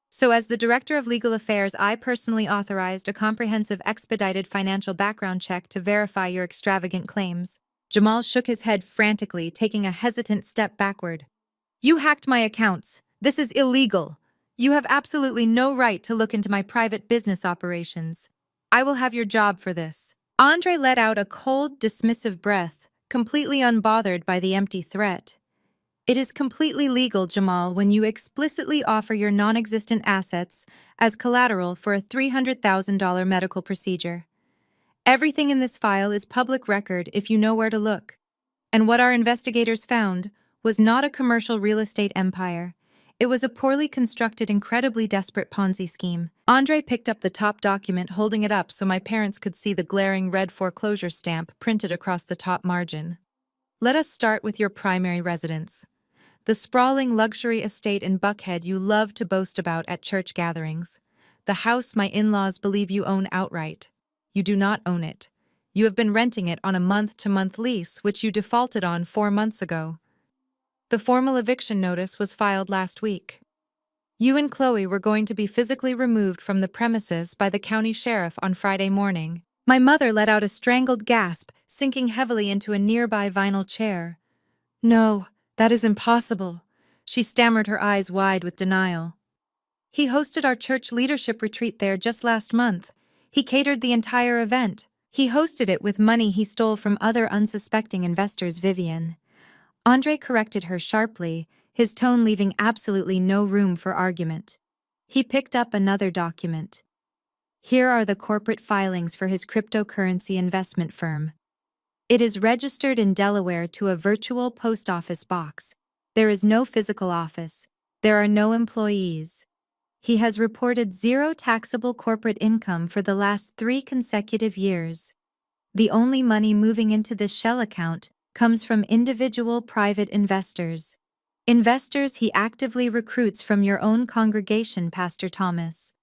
So as the Director of Legal Affairs, I personally authorized a comprehensive expedited financial background check to verify your extravagant claims." Jamal shook his head frantically, taking a hesitant step backward. "You hacked my accounts. This is illegal. You have absolutely no right to look into my private business operations. I will have your job for this." Andre let out a cold, dismissive breath, completely unbothered by the empty threat. "It is completely legal, Jamal, when you explicitly offer your non-existent assets as collateral for a $300,000 medical procedure. Everything in this file is public record if you know where to look. And what our investigators found was not a commercial real estate empire. It was a poorly constructed, incredibly desperate Ponzi scheme." Andre picked up the top document, holding it up so my parents could see the glaring red foreclosure stamp printed across the top margin. "Let us start with your primary residence. The sprawling luxury estate in Buckhead you love to boast about at church gatherings. The house my in-laws believe you own outright. You do not own it. You have been renting it on a month-to-month lease, which you defaulted on 4 months ago. The formal eviction notice was filed last week. You and Chloe were going to be physically removed from the premises by the county sheriff on Friday morning." My mother let out a strangled gasp, sinking heavily into a nearby vinyl chair. "No, that is impossible." She stammered, her eyes wide with denial. He hosted our church leadership retreat there just last month. He catered the entire event. He hosted it with money he stole from other unsuspecting investors, Vivian. Andre corrected her sharply, his tone leaving absolutely no room for argument. He picked up another document. Here are the corporate filings for his cryptocurrency investment firm. It is registered in Delaware to a virtual post office box. There is no physical office. There are no employees. He has reported zero taxable corporate income for the last 3 consecutive years. The only money moving into this shell account comes from individual private investors. Investors he actively recruits from your own congregation, Pastor Thomas.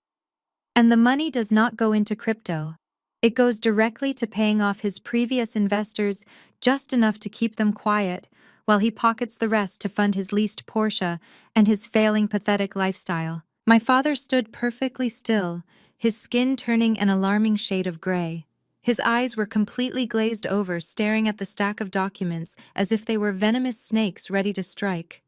And the money does not go into crypto. It goes directly to paying off his previous investors, just enough to keep them quiet, while he pockets the rest to fund his leased Porsche and his failing pathetic lifestyle. My father stood perfectly still, his skin turning an alarming shade of gray. His eyes were completely glazed over, staring at the stack of documents as if they were venomous snakes ready to strike.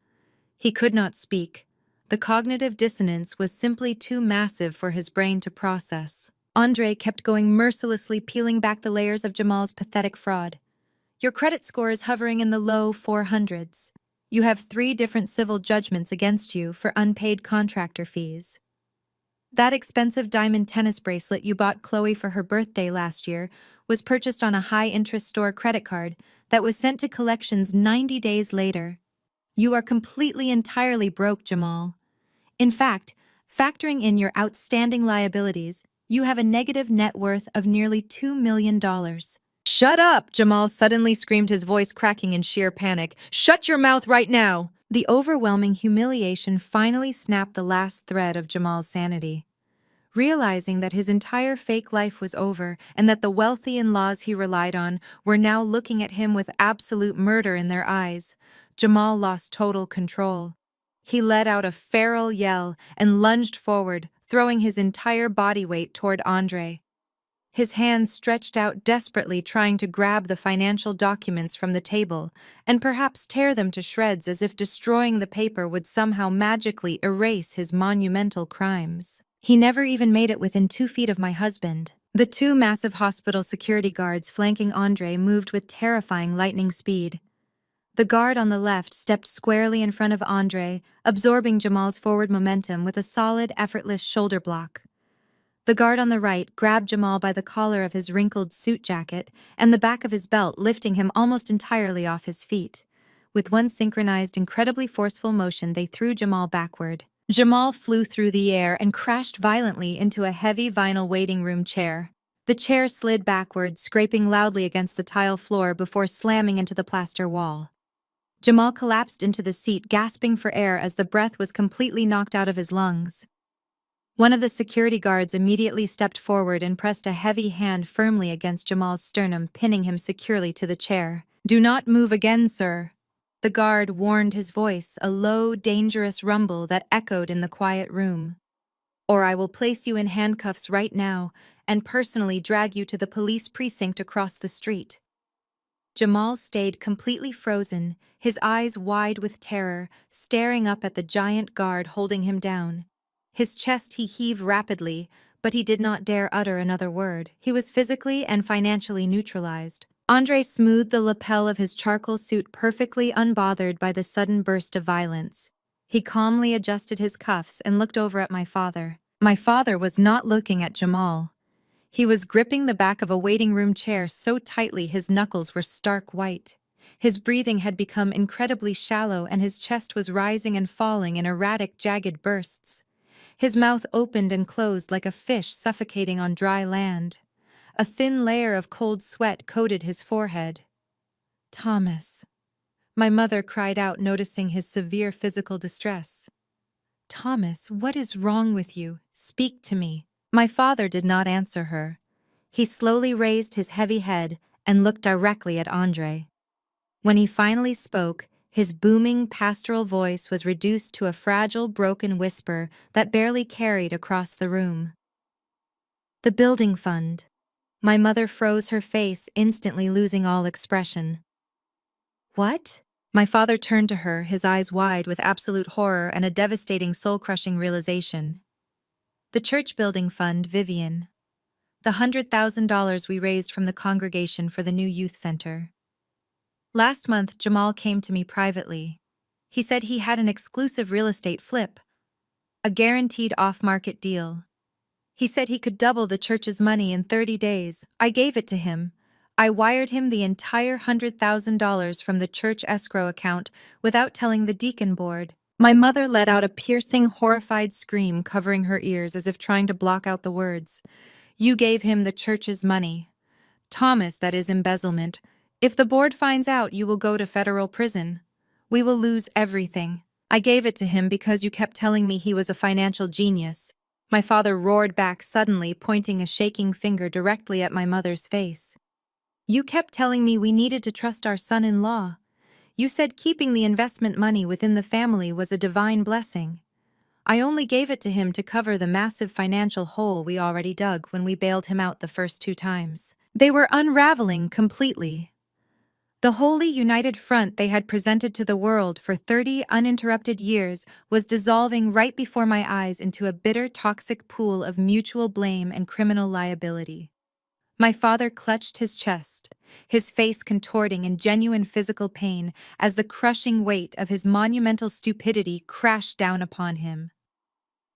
He could not speak. The cognitive dissonance was simply too massive for his brain to process. Andre kept going, mercilessly peeling back the layers of Jamal's pathetic fraud. Your credit score is hovering in the low 400s. You have 3 different civil judgments against you for unpaid contractor fees. That expensive diamond tennis bracelet you bought Chloe for her birthday last year was purchased on a high-interest store credit card that was sent to collections 90 days later. You are completely entirely broke, Jamal. In fact, factoring in your outstanding liabilities, you have a negative net worth of nearly $2 million. Shut up! Jamal suddenly screamed, his voice cracking in sheer panic. Shut your mouth right now! The overwhelming humiliation finally snapped the last thread of Jamal's sanity. Realizing that his entire fake life was over and that the wealthy in-laws he relied on were now looking at him with absolute murder in their eyes, Jamal lost total control. He let out a feral yell and lunged forward, throwing his entire body weight toward Andre. His hands stretched out desperately, trying to grab the financial documents from the table and perhaps tear them to shreds, as if destroying the paper would somehow magically erase his monumental crimes. He never even made it within 2 feet of my husband. The 2 massive hospital security guards flanking Andre moved with terrifying lightning speed. The guard on the left stepped squarely in front of Andre, absorbing Jamal's forward momentum with a solid, effortless shoulder block. The guard on the right grabbed Jamal by the collar of his wrinkled suit jacket and the back of his belt, lifting him almost entirely off his feet. With one synchronized, incredibly forceful motion, they threw Jamal backward. Jamal flew through the air and crashed violently into a heavy vinyl waiting room chair. The chair slid backward, scraping loudly against the tile floor before slamming into the plaster wall. Jamal collapsed into the seat, gasping for air as the breath was completely knocked out of his lungs. One of the security guards immediately stepped forward and pressed a heavy hand firmly against Jamal's sternum, pinning him securely to the chair. Do not move again, sir. The guard warned, his voice a low, dangerous rumble that echoed in the quiet room. Or I will place you in handcuffs right now and personally drag you to the police precinct across the street. Jamal stayed completely frozen, his eyes wide with terror, staring up at the giant guard holding him down. His chest he heaved rapidly, but he did not dare utter another word. He was physically and financially neutralized. Andre smoothed the lapel of his charcoal suit, perfectly unbothered by the sudden burst of violence. He calmly adjusted his cuffs and looked over at my father. My father was not looking at Jamal. He was gripping the back of a waiting room chair so tightly his knuckles were stark white. His breathing had become incredibly shallow and his chest was rising and falling in erratic, jagged bursts. His mouth opened and closed like a fish suffocating on dry land. A thin layer of cold sweat coated his forehead. Thomas. My mother cried out, noticing his severe physical distress. Thomas, what is wrong with you? Speak to me. My father did not answer her. He slowly raised his heavy head and looked directly at Andre. When he finally spoke, his booming, pastoral voice was reduced to a fragile, broken whisper that barely carried across the room. The building fund. My mother froze her face, instantly losing all expression. What? My father turned to her, his eyes wide with absolute horror and a devastating, soul-crushing realization. The church building fund, Vivian. The $100,000 we raised from the congregation for the new youth center. Last month, Jamal came to me privately. He said he had an exclusive real estate flip, a guaranteed off-market deal. He said he could double the church's money in 30 days. I gave it to him. I wired him the entire $100,000 from the church escrow account without telling the deacon board. My mother let out a piercing, horrified scream, covering her ears as if trying to block out the words. You gave him the church's money. Thomas, that is embezzlement. If the board finds out, you will go to federal prison. We will lose everything. I gave it to him because you kept telling me he was a financial genius. My father roared back suddenly, pointing a shaking finger directly at my mother's face. You kept telling me we needed to trust our son-in-law. You said keeping the investment money within the family was a divine blessing. I only gave it to him to cover the massive financial hole we already dug when we bailed him out the first 2 times. They were unraveling completely. The holy united front they had presented to the world for 30 uninterrupted years was dissolving right before my eyes into a bitter, toxic pool of mutual blame and criminal liability. My father clutched his chest, his face contorting in genuine physical pain as the crushing weight of his monumental stupidity crashed down upon him.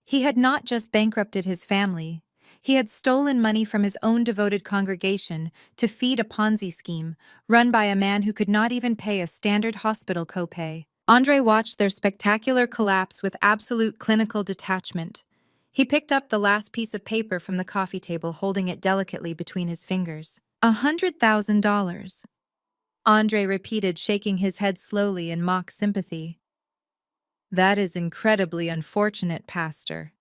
He had not just bankrupted his family. He had stolen money from his own devoted congregation to feed a Ponzi scheme run by a man who could not even pay a standard hospital copay. Andre watched their spectacular collapse with absolute clinical detachment. He picked up the last piece of paper from the coffee table, holding it delicately between his fingers. $100,000. Andre repeated, shaking his head slowly in mock sympathy. That is incredibly unfortunate, Pastor.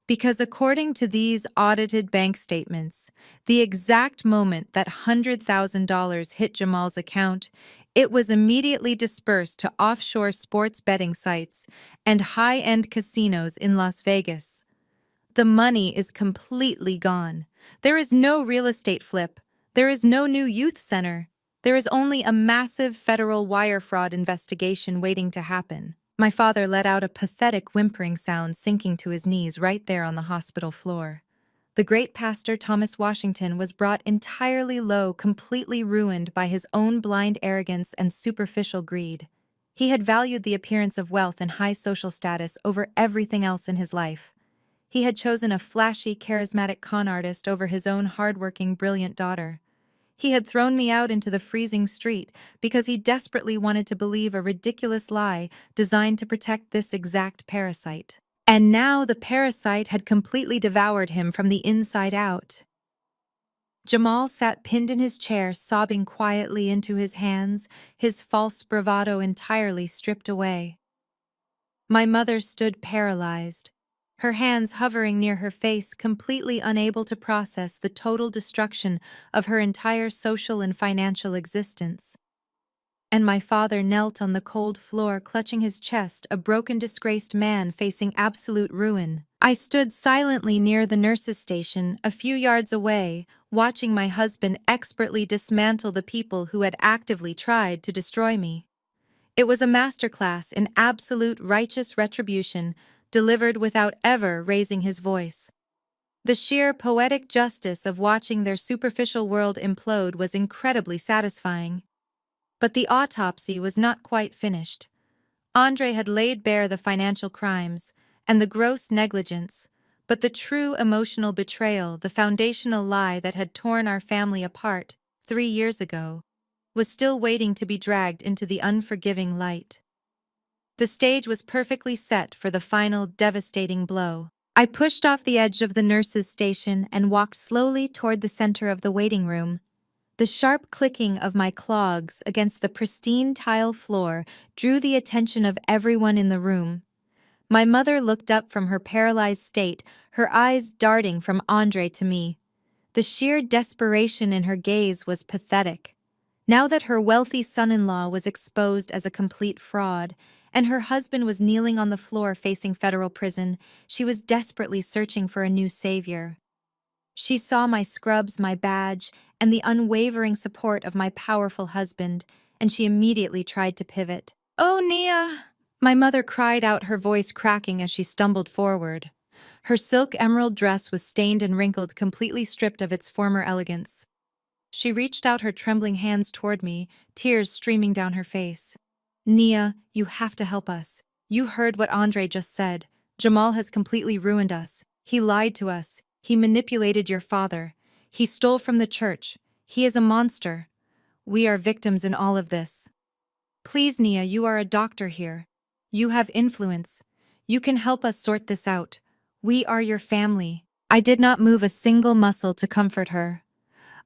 Because according to these audited bank statements, the exact moment that $100,000 hit Jamal's account, it was immediately dispersed to offshore sports betting sites and high-end casinos in Las Vegas. The money is completely gone. There is no real estate flip. There is no new youth center. There is only a massive federal wire fraud investigation waiting to happen. My father let out a pathetic whimpering sound, sinking to his knees right there on the hospital floor. The great pastor Thomas Washington was brought entirely low, completely ruined by his own blind arrogance and superficial greed. He had valued the appearance of wealth and high social status over everything else in his life. He had chosen a flashy, charismatic con artist over his own hardworking, brilliant daughter. He had thrown me out into the freezing street because he desperately wanted to believe a ridiculous lie designed to protect this exact parasite. And now the parasite had completely devoured him from the inside out. Jamal sat pinned in his chair, sobbing quietly into his hands, his false bravado entirely stripped away. My mother stood paralyzed, her hands hovering near her face, completely unable to process the total destruction of her entire social and financial existence. And my father knelt on the cold floor, clutching his chest, a broken, disgraced man facing absolute ruin. I stood silently near the nurse's station, a few yards away, watching my husband expertly dismantle the people who had actively tried to destroy me. It was a masterclass in absolute righteous retribution, delivered without ever raising his voice. The sheer poetic justice of watching their superficial world implode was incredibly satisfying. But the autopsy was not quite finished. Andre had laid bare the financial crimes and the gross negligence, but the true emotional betrayal, the foundational lie that had torn our family apart 3 years ago, was still waiting to be dragged into the unforgiving light. The stage was perfectly set for the final devastating blow. I pushed off the edge of the nurse's station and walked slowly toward the center of the waiting room. The sharp clicking of my clogs against the pristine tile floor drew the attention of everyone in the room. My mother looked up from her paralyzed state, her eyes darting from Andre to me. The sheer desperation in her gaze was pathetic. Now that her wealthy son-in-law was exposed as a complete fraud, and her husband was kneeling on the floor facing federal prison, she was desperately searching for a new savior. She saw my scrubs, my badge, and the unwavering support of my powerful husband, and she immediately tried to pivot. "Oh, Nia!" My mother cried out, her voice cracking as she stumbled forward. Her silk emerald dress was stained and wrinkled, completely stripped of its former elegance. She reached out her trembling hands toward me, tears streaming down her face. Nia, you have to help us. You heard what Andre just said. Jamal has completely ruined us. He lied to us. He manipulated your father. He stole from the church. He is a monster. We are victims in all of this. Please, Nia, you are a doctor here. You have influence. You can help us sort this out. We are your family. I did not move a single muscle to comfort her.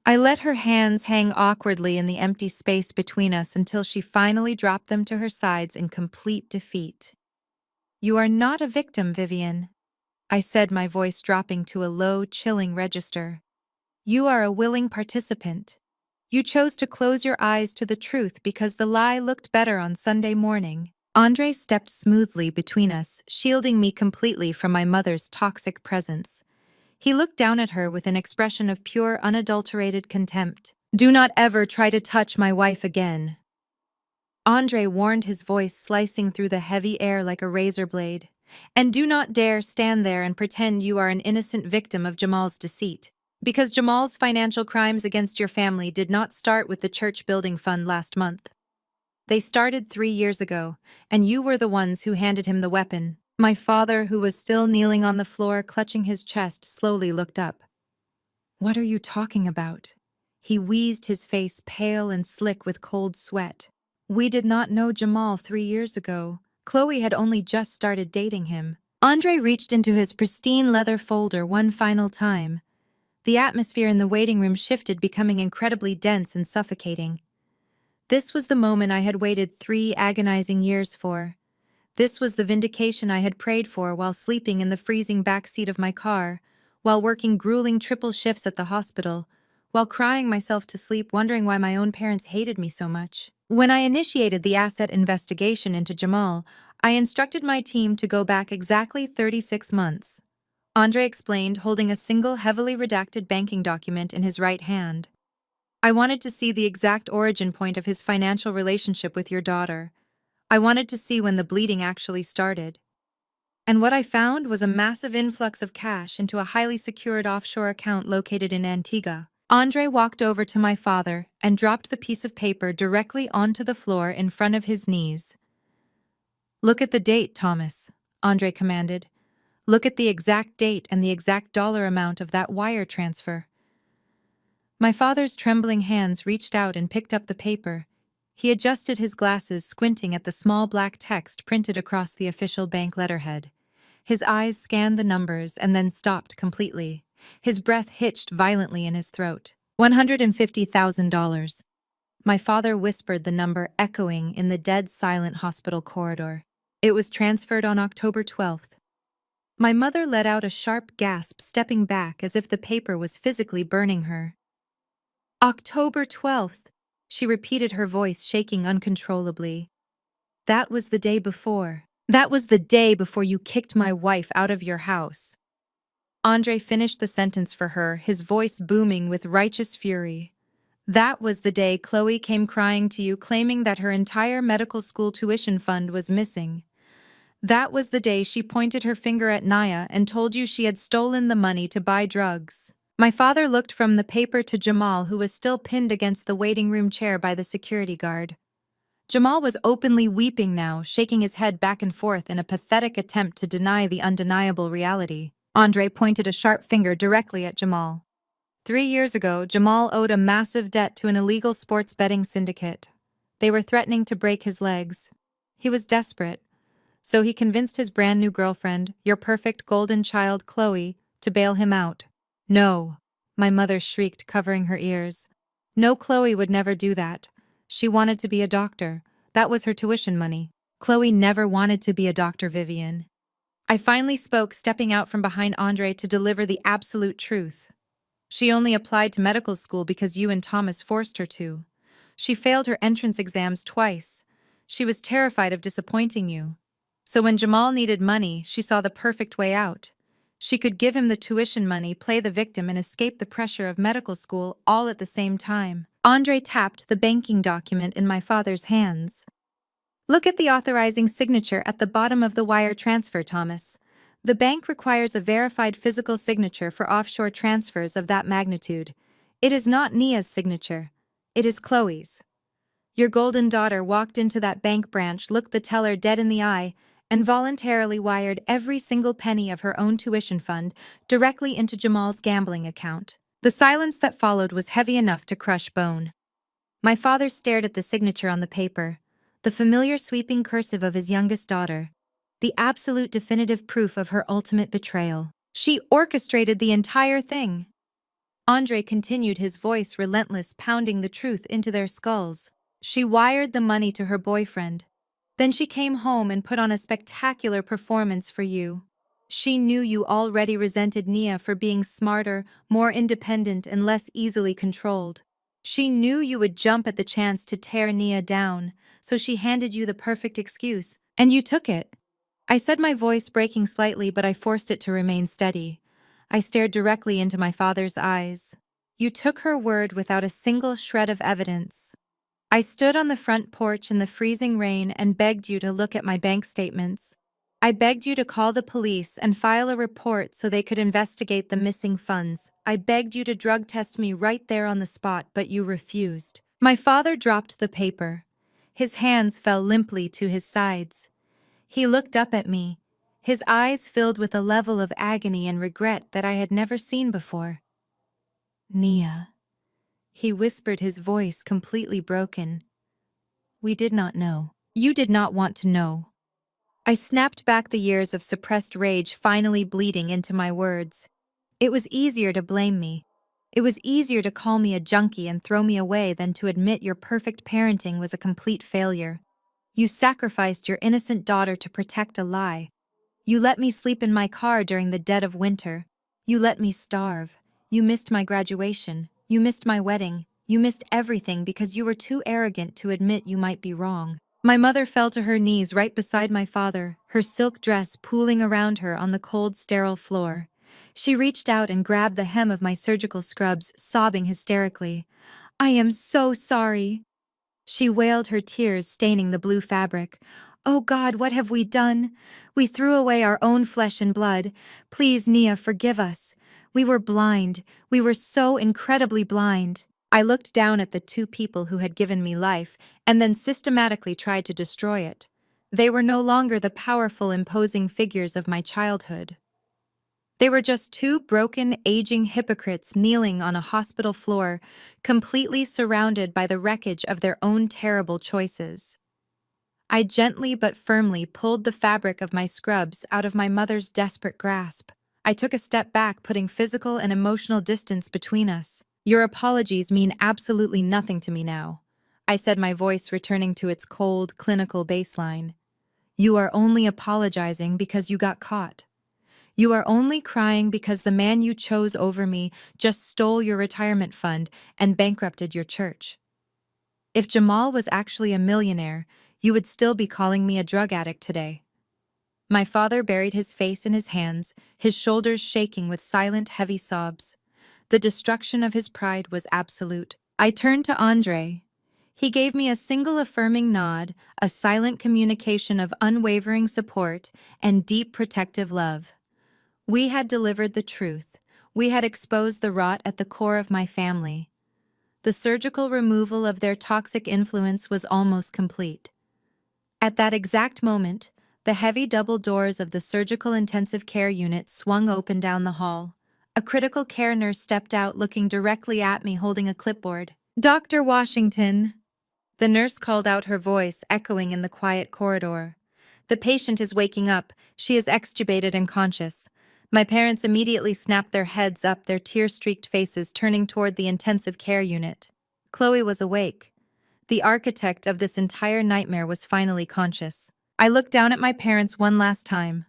I let her hands hang awkwardly in the empty space between us until she finally dropped them to her sides in complete defeat. You are not a victim, Vivian, I said, my voice dropping to a low, chilling register. You are a willing participant. You chose to close your eyes to the truth because the lie looked better on Sunday morning. Andre stepped smoothly between us, shielding me completely from my mother's toxic presence. He looked down at her with an expression of pure, unadulterated contempt. Do not ever try to touch my wife again. Andre warned, his voice slicing through the heavy air like a razor blade. And do not dare stand there and pretend you are an innocent victim of Jamal's deceit. Because Jamal's financial crimes against your family did not start with the church building fund last month. They started 3 years ago, and you were the ones who handed him the weapon. My father, who was still kneeling on the floor, clutching his chest, slowly looked up. What are you talking about? He wheezed, his face pale and slick with cold sweat. We did not know Jamal 3 years ago. Chloe had only just started dating him. Andre reached into his pristine leather folder one final time. The atmosphere in the waiting room shifted, becoming incredibly dense and suffocating. This was the moment I had waited 3 agonizing years for. This was the vindication I had prayed for while sleeping in the freezing backseat of my car, while working grueling triple shifts at the hospital, while crying myself to sleep wondering why my own parents hated me so much. When I initiated the asset investigation into Jamal, I instructed my team to go back exactly 36 months. Andre explained, holding a single heavily redacted banking document in his right hand. I wanted to see the exact origin point of his financial relationship with your daughter. I wanted to see when the bleeding actually started. And what I found was a massive influx of cash into a highly secured offshore account located in Antigua. Andre walked over to my father and dropped the piece of paper directly onto the floor in front of his knees. Look at the date, Thomas, Andre commanded. Look at the exact date and the exact dollar amount of that wire transfer. My father's trembling hands reached out and picked up the paper. He adjusted his glasses, squinting at the small black text printed across the official bank letterhead. His eyes scanned the numbers and then stopped completely. His breath hitched violently in his throat. $150,000. My father whispered the number, echoing in the dead silent hospital corridor. It was transferred on October 12th. My mother let out a sharp gasp, stepping back as if the paper was physically burning her. October 12th, she repeated, her voice shaking uncontrollably. That was the day before. That was the day before you kicked my wife out of your house. Andre finished the sentence for her, his voice booming with righteous fury. That was the day Chloe came crying to you, claiming that her entire medical school tuition fund was missing. That was the day she pointed her finger at Naya and told you she had stolen the money to buy drugs. My father looked from the paper to Jamal, who was still pinned against the waiting room chair by the security guard. Jamal was openly weeping now, shaking his head back and forth in a pathetic attempt to deny the undeniable reality. Andre pointed a sharp finger directly at Jamal. 3 years ago, Jamal owed a massive debt to an illegal sports betting syndicate. They were threatening to break his legs. He was desperate, so he convinced his brand new girlfriend, your perfect golden child Chloe, to bail him out. No, my mother shrieked, covering her ears. No, Chloe would never do that. She wanted to be a doctor. That was her tuition money. Chloe never wanted to be a doctor, Vivian. I finally spoke, stepping out from behind Andre to deliver the absolute truth. She only applied to medical school because you and Thomas forced her to. She failed her entrance exams twice. She was terrified of disappointing you. So when Jamal needed money, she saw the perfect way out. She could give him the tuition money, play the victim, and escape the pressure of medical school all at the same time. Andre tapped the banking document in my father's hands. Look at the authorizing signature at the bottom of the wire transfer, Thomas. The bank requires a verified physical signature for offshore transfers of that magnitude. It is not Nia's signature. It is Chloe's. Your golden daughter walked into that bank branch, looked the teller dead in the eye, and voluntarily wired every single penny of her own tuition fund directly into Jamal's gambling account. The silence that followed was heavy enough to crush bone. My father stared at the signature on the paper, the familiar sweeping cursive of his youngest daughter, the absolute definitive proof of her ultimate betrayal. She orchestrated the entire thing. Andre continued, his voice relentless, pounding the truth into their skulls. She wired the money to her boyfriend. Then she came home and put on a spectacular performance for you. She knew you already resented Nia for being smarter, more independent, and less easily controlled. She knew you would jump at the chance to tear Nia down, so she handed you the perfect excuse, and you took it. I said, my voice breaking slightly, but I forced it to remain steady. I stared directly into my father's eyes. You took her word without a single shred of evidence. I stood on the front porch in the freezing rain and begged you to look at my bank statements. I begged you to call the police and file a report so they could investigate the missing funds. I begged you to drug test me right there on the spot, but you refused. My father dropped the paper. His hands fell limply to his sides. He looked up at me, his eyes filled with a level of agony and regret that I had never seen before. Nia, he whispered, his voice completely broken. We did not know. You did not want to know. I snapped back, the years of suppressed rage finally bleeding into my words. It was easier to blame me. It was easier to call me a junkie and throw me away than to admit your perfect parenting was a complete failure. You sacrificed your innocent daughter to protect a lie. You let me sleep in my car during the dead of winter. You let me starve. You missed my graduation. You missed my wedding. You missed everything because you were too arrogant to admit you might be wrong. My mother fell to her knees right beside my father, her silk dress pooling around her on the cold, sterile floor. She reached out and grabbed the hem of my surgical scrubs, sobbing hysterically. I am so sorry. She wailed, her tears staining the blue fabric. Oh God, what have we done? We threw away our own flesh and blood. Please, Nia, forgive us. We were blind. We were so incredibly blind. I looked down at the two people who had given me life and then systematically tried to destroy it. They were no longer the powerful, imposing figures of my childhood. They were just two broken, aging hypocrites kneeling on a hospital floor, completely surrounded by the wreckage of their own terrible choices. I gently but firmly pulled the fabric of my scrubs out of my mother's desperate grasp. I took a step back, putting physical and emotional distance between us. Your apologies mean absolutely nothing to me now, I said, my voice returning to its cold, clinical baseline. You are only apologizing because you got caught. You are only crying because the man you chose over me just stole your retirement fund and bankrupted your church. If Jamal was actually a millionaire, you would still be calling me a drug addict today. My father buried his face in his hands, his shoulders shaking with silent, heavy sobs. The destruction of his pride was absolute. I turned to Andre. He gave me a single affirming nod, a silent communication of unwavering support and deep protective love. We had delivered the truth. We had exposed the rot at the core of my family. The surgical removal of their toxic influence was almost complete. At that exact moment, the heavy double doors of the surgical intensive care unit swung open down the hall. A critical care nurse stepped out, looking directly at me, holding a clipboard. Dr. Washington, the nurse called out, her voice echoing in the quiet corridor. The patient is waking up. She is extubated and conscious. My parents immediately snapped their heads up, their tear-streaked faces turning toward the intensive care unit. Chloe was awake. The architect of this entire nightmare was finally conscious. I looked down at my parents one last time.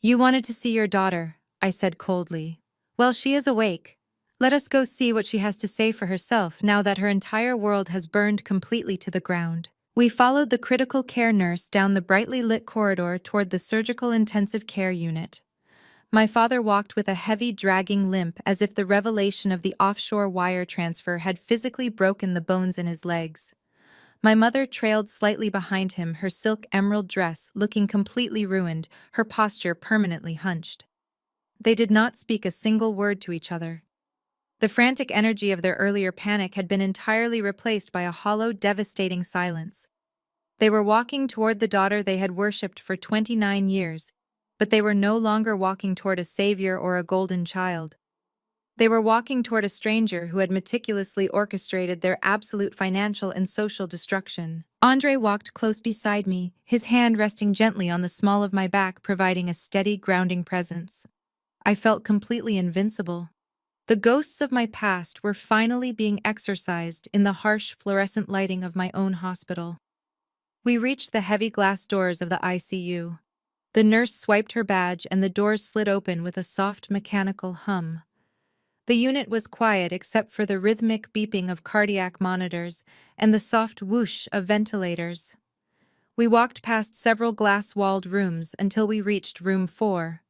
You wanted to see your daughter, I said coldly. Well, she is awake. Let us go see what she has to say for herself now that her entire world has burned completely to the ground. We followed the critical care nurse down the brightly lit corridor toward the surgical intensive care unit. My father walked with a heavy, dragging limp, as if the revelation of the offshore wire transfer had physically broken the bones in his legs. My mother trailed slightly behind him, her silk emerald dress looking completely ruined, her posture permanently hunched. They did not speak a single word to each other. The frantic energy of their earlier panic had been entirely replaced by a hollow, devastating silence. They were walking toward the daughter they had worshipped for 29 years, but they were no longer walking toward a savior or a golden child. They were walking toward a stranger who had meticulously orchestrated their absolute financial and social destruction. Andre walked close beside me, his hand resting gently on the small of my back, providing a steady, grounding presence. I felt completely invincible. The ghosts of my past were finally being exorcised in the harsh fluorescent lighting of my own hospital. We reached the heavy glass doors of the ICU. The nurse swiped her badge and the doors slid open with a soft mechanical hum. The unit was quiet except for the rhythmic beeping of cardiac monitors and the soft whoosh of ventilators. We walked past several glass-walled rooms until we reached room 4.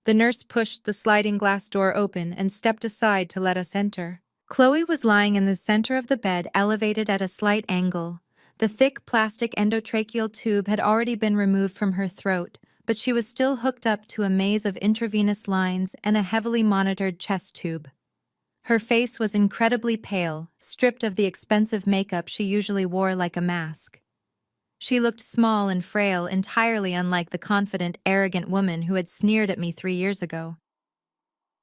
The nurse pushed the sliding glass door open and stepped aside to let us enter. Chloe was lying in the center of the bed, elevated at a slight angle. The thick plastic endotracheal tube had already been removed from her throat, but she was still hooked up to a maze of intravenous lines and a heavily monitored chest tube. Her face was incredibly pale, stripped of the expensive makeup she usually wore like a mask. She looked small and frail, entirely unlike the confident, arrogant woman who had sneered at me 3 years ago.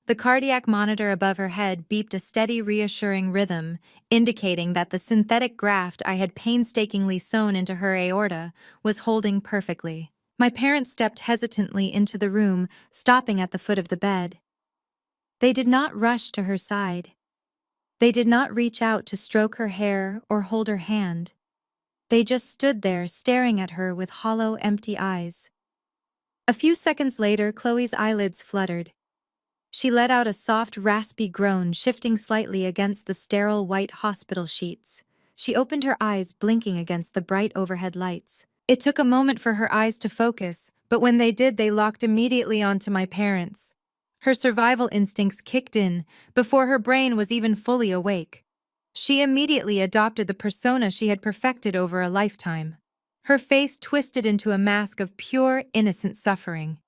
The cardiac monitor above her head beeped a steady, reassuring rhythm, indicating that the synthetic graft I had painstakingly sewn into her aorta was holding perfectly. My parents stepped hesitantly into the room, stopping at the foot of the bed. They did not rush to her side. They did not reach out to stroke her hair or hold her hand. They just stood there, staring at her with hollow, empty eyes. A few seconds later, Chloe's eyelids fluttered. She let out a soft, raspy groan, shifting slightly against the sterile white hospital sheets. She opened her eyes, blinking against the bright overhead lights. It took a moment for her eyes to focus, but when they did, they locked immediately onto my parents. Her survival instincts kicked in before her brain was even fully awake. She immediately adopted the persona she had perfected over a lifetime. Her face twisted into a mask of pure, innocent suffering.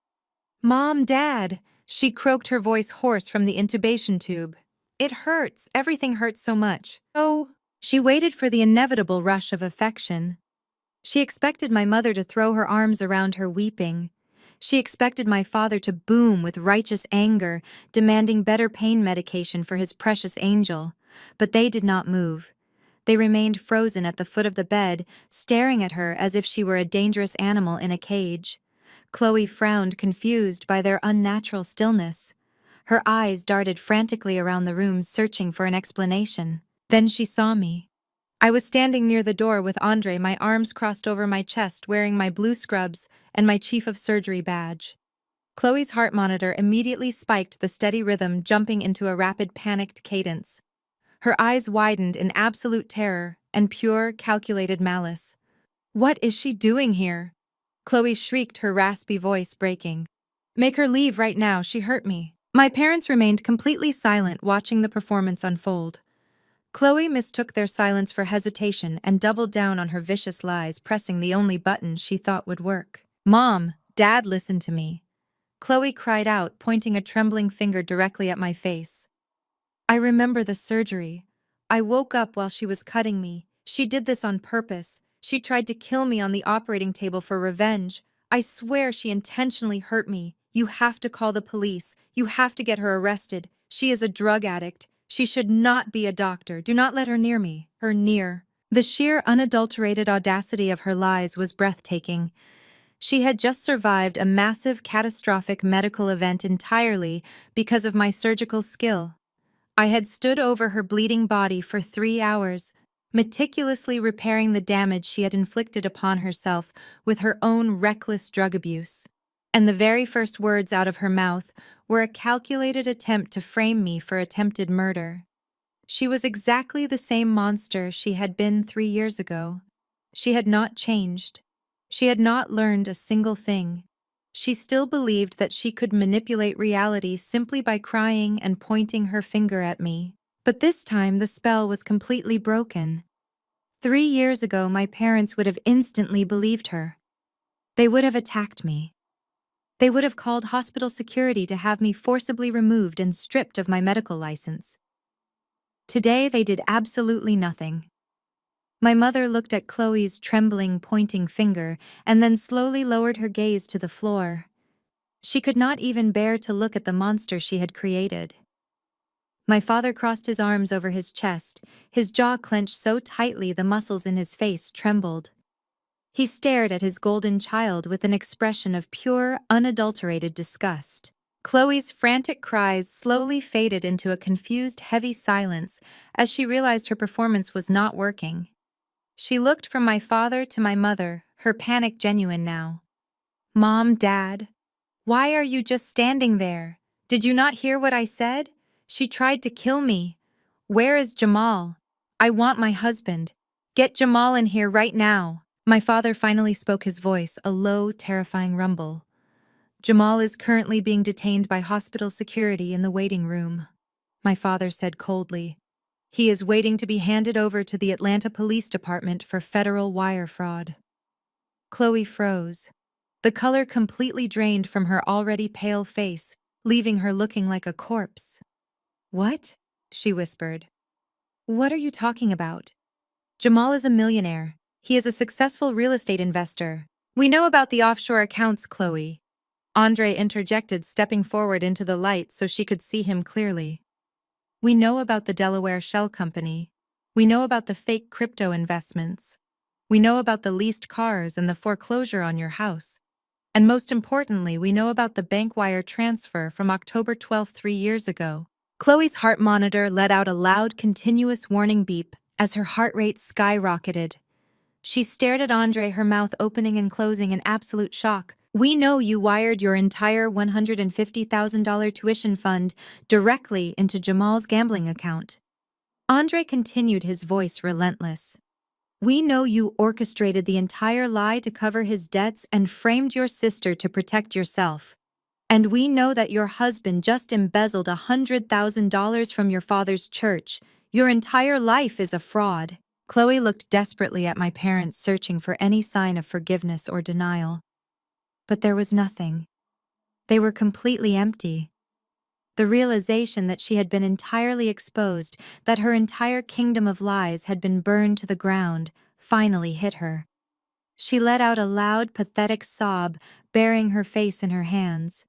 "Mom, Dad," she croaked, her voice hoarse from the intubation tube. "It hurts. Everything hurts so much." Oh, she waited for the inevitable rush of affection. She expected my mother to throw her arms around her, weeping. She expected my father to boom with righteous anger, demanding better pain medication for his precious angel. But they did not move. They remained frozen at the foot of the bed, staring at her as if she were a dangerous animal in a cage. Chloe frowned, confused by their unnatural stillness. Her eyes darted frantically around the room, searching for an explanation. Then she saw me. I was standing near the door with Andre, my arms crossed over my chest, wearing my blue scrubs and my chief of surgery badge. Chloe's heart monitor immediately spiked, the steady rhythm jumping into a rapid, panicked cadence. Her eyes widened in absolute terror and pure, calculated malice. "What is she doing here?" Chloe shrieked, her raspy voice breaking. "Make her leave right now, she hurt me." My parents remained completely silent, watching the performance unfold. Chloe mistook their silence for hesitation and doubled down on her vicious lies, pressing the only button she thought would work. "Mom, Dad, listen to me," Chloe cried out, pointing a trembling finger directly at my face. "I remember the surgery. I woke up while she was cutting me. She did this on purpose. She tried to kill me on the operating table for revenge. I swear she intentionally hurt me. You have to call the police. You have to get her arrested. She is a drug addict. She should not be a doctor. Do not let her near me." Her near. The sheer, unadulterated audacity of her lies was breathtaking. She had just survived a massive, catastrophic medical event entirely because of my surgical skill. I had stood over her bleeding body for 3 hours, meticulously repairing the damage she had inflicted upon herself with her own reckless drug abuse. And the very first words out of her mouth were a calculated attempt to frame me for attempted murder. She was exactly the same monster she had been 3 years ago. She had not changed. She had not learned a single thing. She still believed that she could manipulate reality simply by crying and pointing her finger at me. But this time the spell was completely broken. 3 years ago, my parents would have instantly believed her. They would have attacked me. They would have called hospital security to have me forcibly removed and stripped of my medical license. Today, they did absolutely nothing. My mother looked at Chloe's trembling, pointing finger and then slowly lowered her gaze to the floor. She could not even bear to look at the monster she had created. My father crossed his arms over his chest, his jaw clenched so tightly the muscles in his face trembled. He stared at his golden child with an expression of pure, unadulterated disgust. Chloe's frantic cries slowly faded into a confused, heavy silence as she realized her performance was not working. She looked from my father to my mother, her panic genuine now. "Mom, Dad, why are you just standing there? Did you not hear what I said? She tried to kill me. Where is Jamal? I want my husband. Get Jamal in here right now." My father finally spoke, his voice a low, terrifying rumble. "Jamal is currently being detained by hospital security in the waiting room," my father said coldly. "He is waiting to be handed over to the Atlanta Police Department for federal wire fraud." Chloe froze. The color completely drained from her already pale face, leaving her looking like a corpse. "What?" she whispered. "What are you talking about? Jamal is a millionaire. He is a successful real estate investor. We know about the offshore accounts, Chloe." Andre interjected, stepping forward into the light so she could see him clearly. "We know about the Delaware Shell Company. We know about the fake crypto investments. We know about the leased cars and the foreclosure on your house. And most importantly, we know about the bank wire transfer from October 12th, 3 years ago." Chloe's heart monitor let out a loud, continuous warning beep as her heart rate skyrocketed. She stared at Andre, her mouth opening and closing in absolute shock. "We know you wired your entire $150,000 tuition fund directly into Jamal's gambling account." Andre continued, his voice relentless. "We know you orchestrated the entire lie to cover his debts and framed your sister to protect yourself. And we know that your husband just embezzled $100,000 from your father's church. Your entire life is a fraud." Chloe looked desperately at my parents, searching for any sign of forgiveness or denial. But there was nothing. They were completely empty. The realization that she had been entirely exposed, that her entire kingdom of lies had been burned to the ground, finally hit her. She let out a loud, pathetic sob, burying her face in her hands.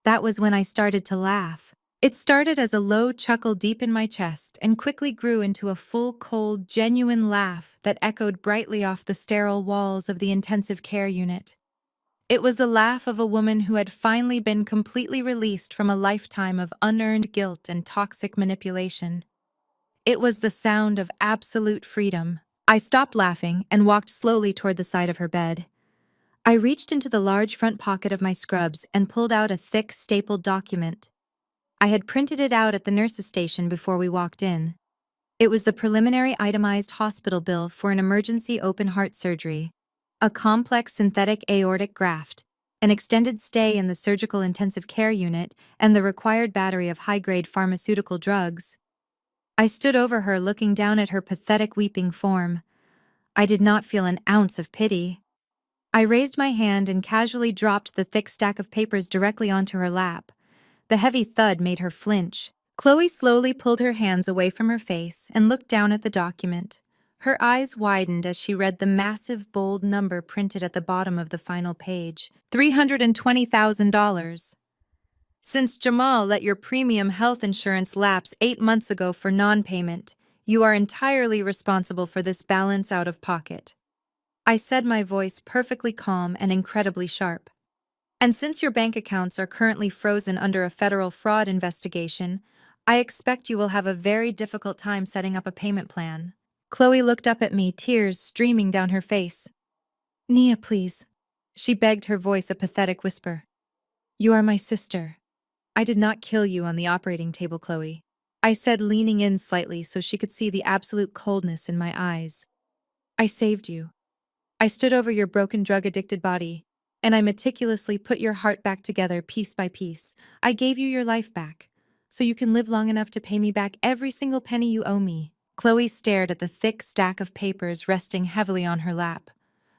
That was when I started to laugh. It started as a low chuckle deep in my chest and quickly grew into a full, cold, genuine laugh that echoed brightly off the sterile walls of the intensive care unit. It was the laugh of a woman who had finally been completely released from a lifetime of unearned guilt and toxic manipulation. It was the sound of absolute freedom. I stopped laughing and walked slowly toward the side of her bed. I reached into the large front pocket of my scrubs and pulled out a thick, stapled document. I had printed it out at the nurse's station before we walked in. It was the preliminary itemized hospital bill for an emergency open-heart surgery, a complex synthetic aortic graft, an extended stay in the surgical intensive care unit, and the required battery of high-grade pharmaceutical drugs. I stood over her, looking down at her pathetic weeping form. I did not feel an ounce of pity. I raised my hand and casually dropped the thick stack of papers directly onto her lap. The heavy thud made her flinch. Chloe slowly pulled her hands away from her face and looked down at the document. Her eyes widened as she read the massive, bold number printed at the bottom of the final page. $320,000. "Since Jamal let your premium health insurance lapse 8 months ago for non-payment, you are entirely responsible for this balance out of pocket," I said, my voice perfectly calm and incredibly sharp. "And since your bank accounts are currently frozen under a federal fraud investigation, I expect you will have a very difficult time setting up a payment plan." Chloe looked up at me, tears streaming down her face. "Nia, please," she begged, her voice a pathetic whisper. "You are my sister. I did not kill you on the operating table, Chloe," I said, leaning in slightly so she could see the absolute coldness in my eyes. "I saved you. I stood over your broken, drug-addicted body, and I meticulously put your heart back together piece by piece. I gave you your life back, so you can live long enough to pay me back every single penny you owe me." Chloe stared at the thick stack of papers resting heavily on her lap.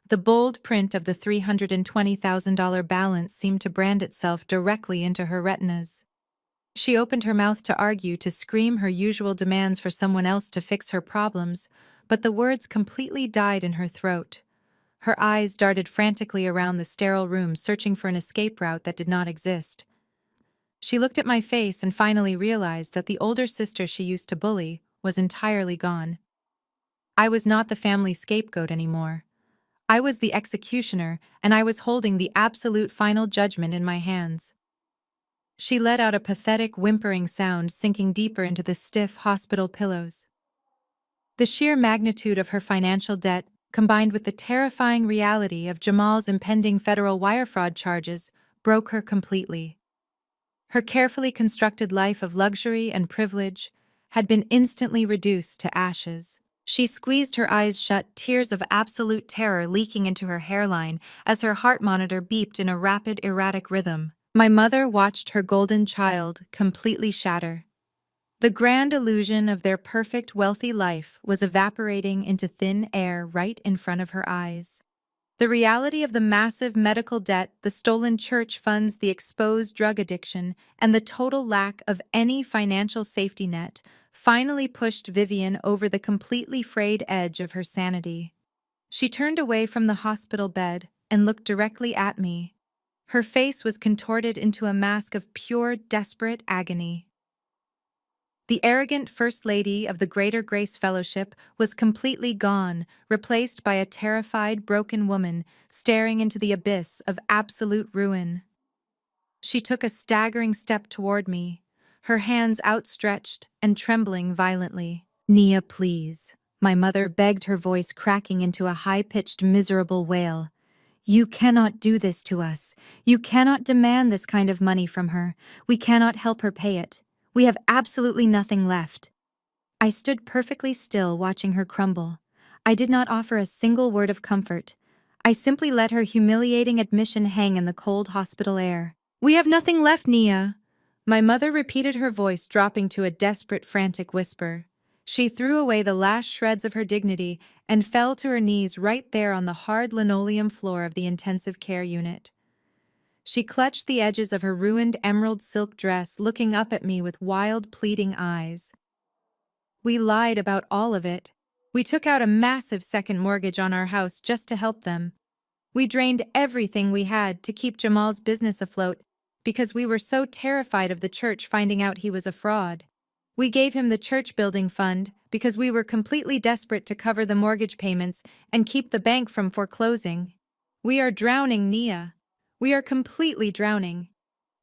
The bold print of the $320,000 balance seemed to brand itself directly into her retinas. She opened her mouth to argue, to scream her usual demands for someone else to fix her problems, but the words completely died in her throat. Her eyes darted frantically around the sterile room, searching for an escape route that did not exist. She looked at my face and finally realized that the older sister she used to bully was entirely gone. I was not the family scapegoat anymore. I was the executioner, and I was holding the absolute final judgment in my hands. She let out a pathetic whimpering sound, sinking deeper into the stiff hospital pillows. The sheer magnitude of her financial debt, combined with the terrifying reality of Jamal's impending federal wire fraud charges, broke her completely. Her carefully constructed life of luxury and privilege had been instantly reduced to ashes. She squeezed her eyes shut, tears of absolute terror leaking into her hairline as her heart monitor beeped in a rapid, erratic rhythm. My mother watched her golden child completely shatter. The grand illusion of their perfect, wealthy life was evaporating into thin air right in front of her eyes. The reality of the massive medical debt, the stolen church funds, the exposed drug addiction, and the total lack of any financial safety net finally pushed Vivian over the completely frayed edge of her sanity. She turned away from the hospital bed and looked directly at me. Her face was contorted into a mask of pure, desperate agony. The arrogant First Lady of the Greater Grace Fellowship was completely gone, replaced by a terrified, broken woman staring into the abyss of absolute ruin. She took a staggering step toward me, her hands outstretched and trembling violently. "Nia, please," my mother begged, her voice cracking into a high-pitched, miserable wail. "You cannot do this to us. You cannot demand this kind of money from her. We cannot help her pay it. We have absolutely nothing left." I stood perfectly still, watching her crumble. I did not offer a single word of comfort. I simply let her humiliating admission hang in the cold hospital air. "We have nothing left, Nia," my mother repeated, her voice dropping to a desperate, frantic whisper. She threw away the last shreds of her dignity and fell to her knees right there on the hard linoleum floor of the intensive care unit. She clutched the edges of her ruined emerald silk dress, looking up at me with wild, pleading eyes. "We lied about all of it. We took out a massive second mortgage on our house just to help them. We drained everything we had to keep Jamal's business afloat because we were so terrified of the church finding out he was a fraud. We gave him the church building fund because we were completely desperate to cover the mortgage payments and keep the bank from foreclosing. We are drowning, Nia. We are completely drowning.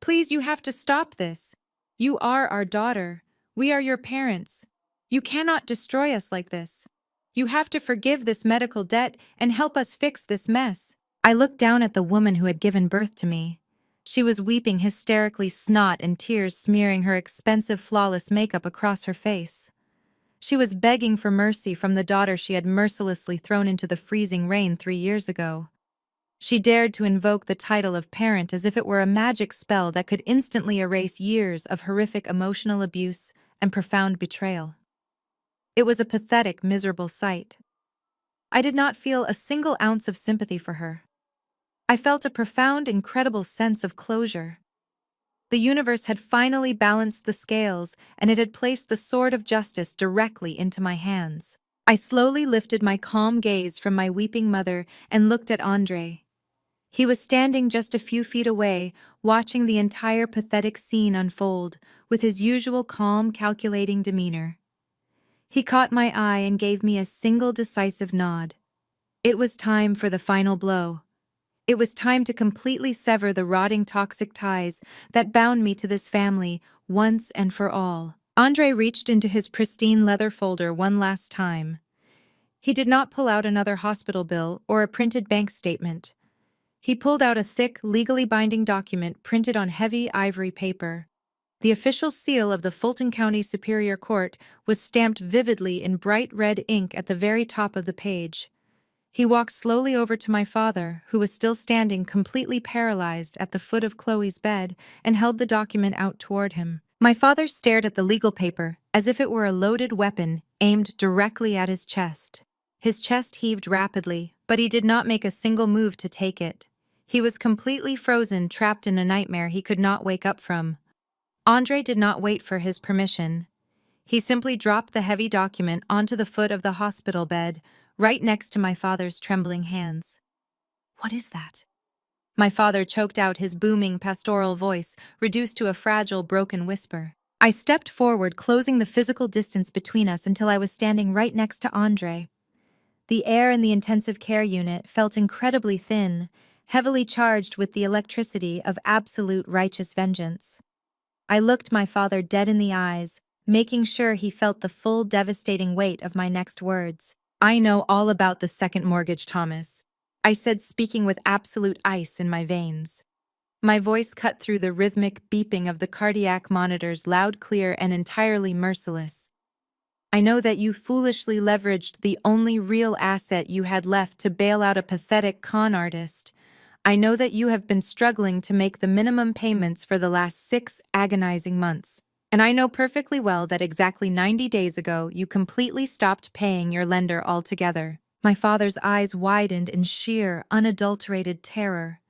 Please, you have to stop this. You are our daughter. We are your parents. You cannot destroy us like this. You have to forgive this medical debt and help us fix this mess." I looked down at the woman who had given birth to me. She was weeping hysterically, snot and tears smearing her expensive, flawless makeup across her face. She was begging for mercy from the daughter she had mercilessly thrown into the freezing rain 3 years ago. She dared to invoke the title of parent as if it were a magic spell that could instantly erase years of horrific emotional abuse and profound betrayal. It was a pathetic, miserable sight. I did not feel a single ounce of sympathy for her. I felt a profound, incredible sense of closure. The universe had finally balanced the scales, and it had placed the sword of justice directly into my hands. I slowly lifted my calm gaze from my weeping mother and looked at Andre. He was standing just a few feet away, watching the entire pathetic scene unfold, with his usual calm, calculating demeanor. He caught my eye and gave me a single decisive nod. It was time for the final blow. It was time to completely sever the rotting, toxic ties that bound me to this family once and for all. Andre reached into his pristine leather folder one last time. He did not pull out another hospital bill or a printed bank statement. He pulled out a thick, legally binding document printed on heavy ivory paper. The official seal of the Fulton County Superior Court was stamped vividly in bright red ink at the very top of the page. He walked slowly over to my father, who was still standing completely paralyzed at the foot of Chloe's bed, and held the document out toward him. My father stared at the legal paper as if it were a loaded weapon aimed directly at his chest. His chest heaved rapidly, but he did not make a single move to take it. He was completely frozen, trapped in a nightmare he could not wake up from. Andre did not wait for his permission. He simply dropped the heavy document onto the foot of the hospital bed, right next to my father's trembling hands. "What is that?" My father choked out, his booming pastoral voice reduced to a fragile, broken whisper. I stepped forward, closing the physical distance between us until I was standing right next to Andre. The air in the intensive care unit felt incredibly thin, heavily charged with the electricity of absolute righteous vengeance. I looked my father dead in the eyes, making sure he felt the full devastating weight of my next words. "I know all about the second mortgage, Thomas," I said, speaking with absolute ice in my veins. My voice cut through the rhythmic beeping of the cardiac monitors, loud, clear, and entirely merciless. "I know that you foolishly leveraged the only real asset you had left to bail out a pathetic con artist. I know that you have been struggling to make the minimum payments for the last 6 agonizing months. And I know perfectly well that exactly 90 days ago you completely stopped paying your lender altogether." My father's eyes widened in sheer, unadulterated terror.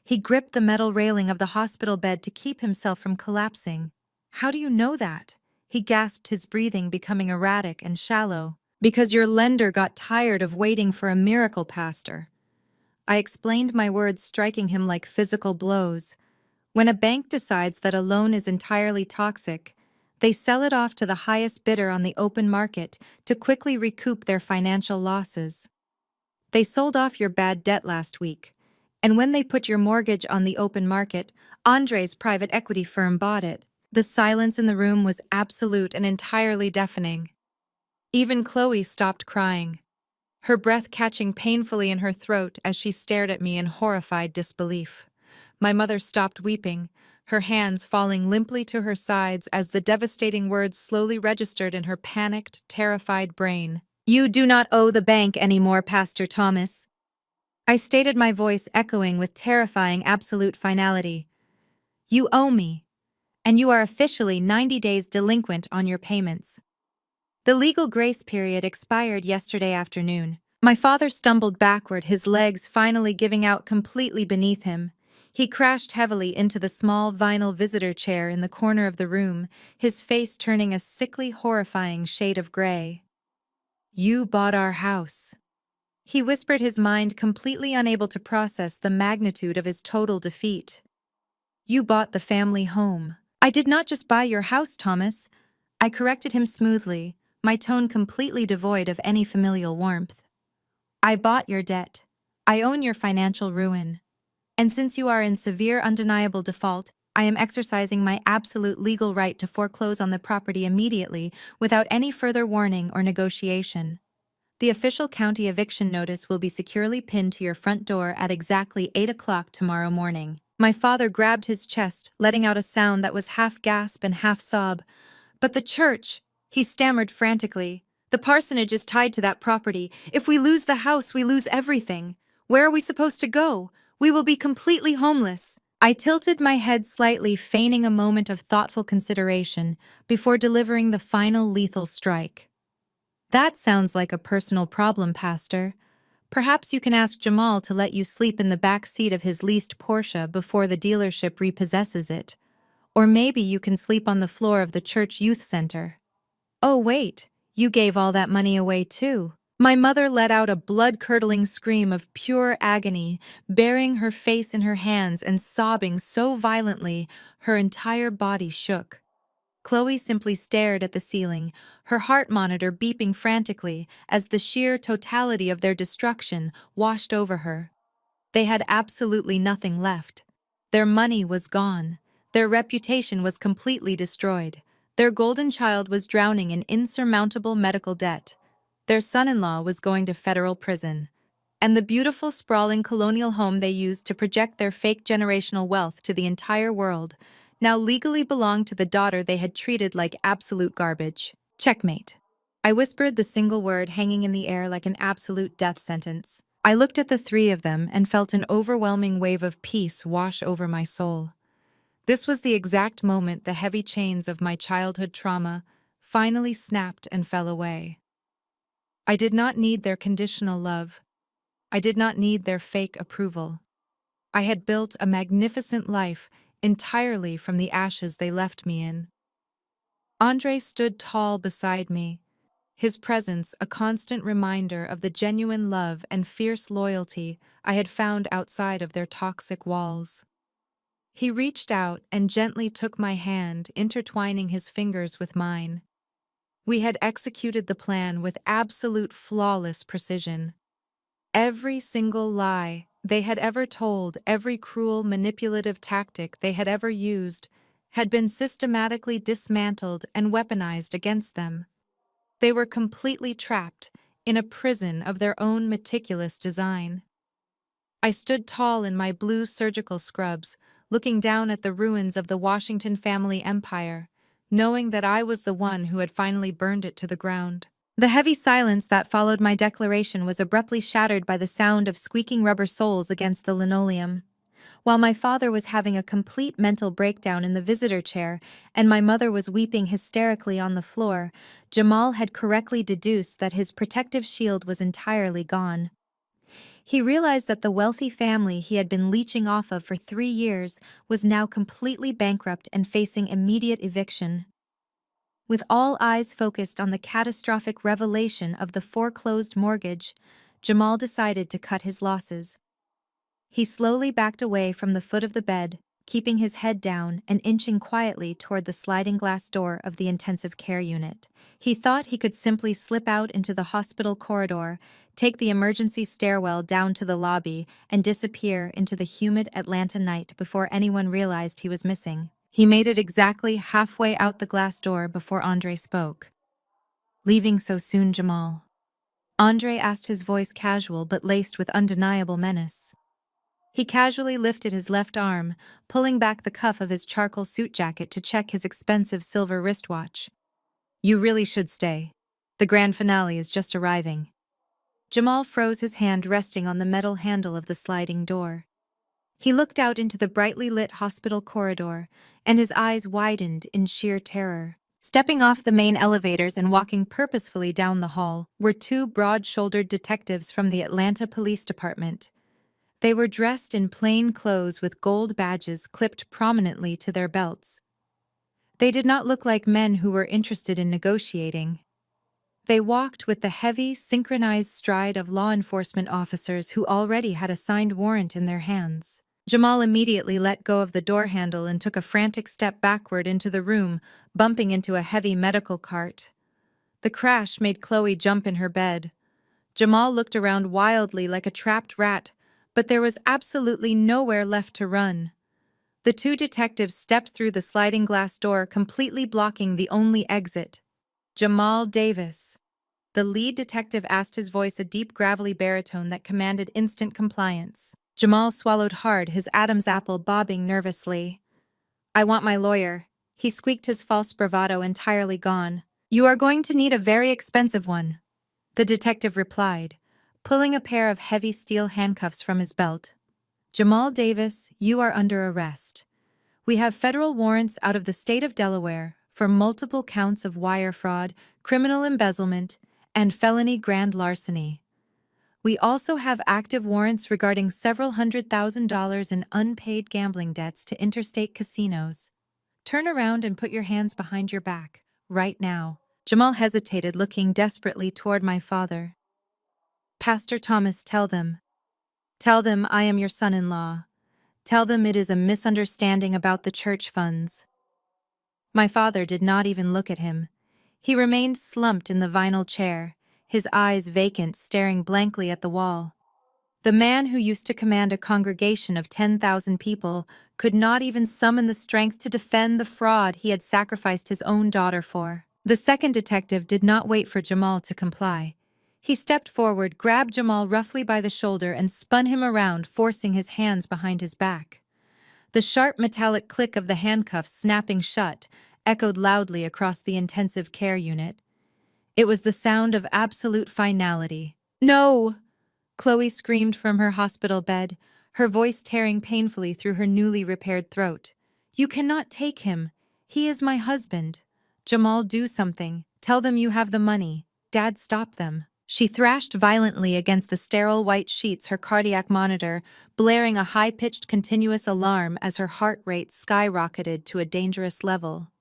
He gripped the metal railing of the hospital bed to keep himself from collapsing. "How do you know that?" He gasped, his breathing becoming erratic and shallow. "Because your lender got tired of waiting for a miracle, Pastor." I explained, my words striking him like physical blows. When a bank decides that a loan is entirely toxic, they sell it off to the highest bidder on the open market to quickly recoup their financial losses. They sold off your bad debt last week, and when they put your mortgage on the open market, Andre's private equity firm bought it. The silence in the room was absolute and entirely deafening. Even Chloe stopped crying, her breath catching painfully in her throat as she stared at me in horrified disbelief. My mother stopped weeping, her hands falling limply to her sides as the devastating words slowly registered in her panicked, terrified brain. "You do not owe the bank anymore, Pastor Thomas," I stated, my voice echoing with terrifying absolute finality. "You owe me, and you are officially 90 days delinquent on your payments." The legal grace period expired yesterday afternoon. My father stumbled backward, his legs finally giving out completely beneath him. He crashed heavily into the small vinyl visitor chair in the corner of the room, his face turning a sickly, horrifying shade of gray. "You bought our house," he whispered, his mind completely unable to process the magnitude of his total defeat. "You bought the family home." "I did not just buy your house, Thomas," I corrected him smoothly, my tone completely devoid of any familial warmth. "I bought your debt. I own your financial ruin. And since you are in severe, undeniable default, I am exercising my absolute legal right to foreclose on the property immediately without any further warning or negotiation. The official county eviction notice will be securely pinned to your front door at exactly 8 o'clock tomorrow morning." My father grabbed his chest, letting out a sound that was half gasp and half sob. "But the church," he stammered frantically. "The parsonage is tied to that property. If we lose the house, we lose everything. Where are we supposed to go? We will be completely homeless." I tilted my head slightly, feigning a moment of thoughtful consideration before delivering the final lethal strike. "That sounds like a personal problem, Pastor. Perhaps you can ask Jamal to let you sleep in the back seat of his leased Porsche before the dealership repossesses it. Or maybe you can sleep on the floor of the church youth center." "Oh wait, you gave all that money away too." My mother let out a blood-curdling scream of pure agony, burying her face in her hands and sobbing so violently her entire body shook. Chloe simply stared at the ceiling, her heart monitor beeping frantically as the sheer totality of their destruction washed over her. They had absolutely nothing left. Their money was gone. Their reputation was completely destroyed. Their golden child was drowning in insurmountable medical debt. Their son-in-law was going to federal prison. And the beautiful, sprawling colonial home they used to project their fake generational wealth to the entire world now legally belonged to the daughter they had treated like absolute garbage. Checkmate. I whispered, the single word hanging in the air like an absolute death sentence. I looked at the three of them and felt an overwhelming wave of peace wash over my soul. This was the exact moment the heavy chains of my childhood trauma finally snapped and fell away. I did not need their conditional love. I did not need their fake approval. I had built a magnificent life entirely from the ashes they left me in. Andre stood tall beside me, his presence a constant reminder of the genuine love and fierce loyalty I had found outside of their toxic walls. He reached out and gently took my hand, intertwining his fingers with mine. We had executed the plan with absolute flawless precision. Every single lie they had ever told, every cruel, manipulative tactic they had ever used, had been systematically dismantled and weaponized against them. They were completely trapped in a prison of their own meticulous design. I stood tall in my blue surgical scrubs, looking down at the ruins of the Washington family empire, knowing that I was the one who had finally burned it to the ground. The heavy silence that followed my declaration was abruptly shattered by the sound of squeaking rubber soles against the linoleum. While my father was having a complete mental breakdown in the visitor chair and my mother was weeping hysterically on the floor, Jamal had correctly deduced that his protective shield was entirely gone. He realized that the wealthy family he had been leeching off of for 3 years was now completely bankrupt and facing immediate eviction. With all eyes focused on the catastrophic revelation of the foreclosed mortgage, Jamal decided to cut his losses. He slowly backed away from the foot of the bed, keeping his head down and inching quietly toward the sliding glass door of the intensive care unit. He thought he could simply slip out into the hospital corridor, take the emergency stairwell down to the lobby, and disappear into the humid Atlanta night before anyone realized he was missing. He made it exactly halfway out the glass door before Andre spoke. "Leaving so soon, Jamal?" Andre asked, his voice casual but laced with undeniable menace. He casually lifted his left arm, pulling back the cuff of his charcoal suit jacket to check his expensive silver wristwatch. "You really should stay. The grand finale is just arriving." Jamal froze, his hand resting on the metal handle of the sliding door. He looked out into the brightly lit hospital corridor, and his eyes widened in sheer terror. Stepping off the main elevators and walking purposefully down the hall were two broad-shouldered detectives from the Atlanta Police Department. They were dressed in plain clothes with gold badges clipped prominently to their belts. They did not look like men who were interested in negotiating. They walked with the heavy, synchronized stride of law enforcement officers who already had a signed warrant in their hands. Jamal immediately let go of the door handle and took a frantic step backward into the room, bumping into a heavy medical cart. The crash made Chloe jump in her bed. Jamal looked around wildly like a trapped rat, but there was absolutely nowhere left to run. The two detectives stepped through the sliding glass door, completely blocking the only exit. "Jamal Davis." The lead detective asked, his voice a deep, gravelly baritone that commanded instant compliance. Jamal swallowed hard, his Adam's apple bobbing nervously. "I want my lawyer." He squeaked, his false bravado entirely gone. "You are going to need a very expensive one," the detective replied, pulling a pair of heavy steel handcuffs from his belt. "Jamal Davis, you are under arrest. We have federal warrants out of the state of Delaware for multiple counts of wire fraud, criminal embezzlement, and felony grand larceny. We also have active warrants regarding several $100,000 in unpaid gambling debts to interstate casinos. Turn around and put your hands behind your back, right now." Jamal hesitated, looking desperately toward my father. "Pastor Thomas, tell them. Tell them I am your son-in-law. Tell them it is a misunderstanding about the church funds." My father did not even look at him. He remained slumped in the vinyl chair, his eyes vacant, staring blankly at the wall. The man who used to command a congregation of 10,000 people could not even summon the strength to defend the fraud he had sacrificed his own daughter for. The second detective did not wait for Jamal to comply. He stepped forward, grabbed Jamal roughly by the shoulder, and spun him around, forcing his hands behind his back. The sharp metallic click of the handcuffs snapping shut echoed loudly across the intensive care unit. It was the sound of absolute finality. "No!" Chloe screamed from her hospital bed, her voice tearing painfully through her newly repaired throat. "You cannot take him. He is my husband. Jamal, do something. Tell them you have the money. Dad, stop them. She thrashed violently against the sterile white sheets, her cardiac monitor, blaring a high-pitched continuous alarm as her heart rate skyrocketed to a dangerous level.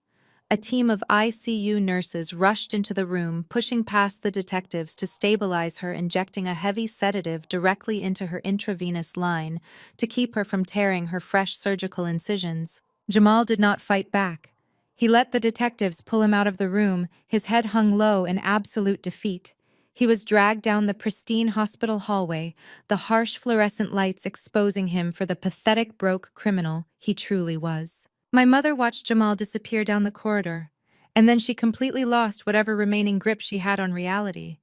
A team of ICU nurses rushed into the room, pushing past the detectives to stabilize her, injecting a heavy sedative directly into her intravenous line to keep her from tearing her fresh surgical incisions. Jamal did not fight back. He let the detectives pull him out of the room, his head hung low in absolute defeat. He was dragged down the pristine hospital hallway, the harsh fluorescent lights exposing him for the pathetic broke criminal he truly was. My mother watched Jamal disappear down the corridor, and then she completely lost whatever remaining grip she had on reality.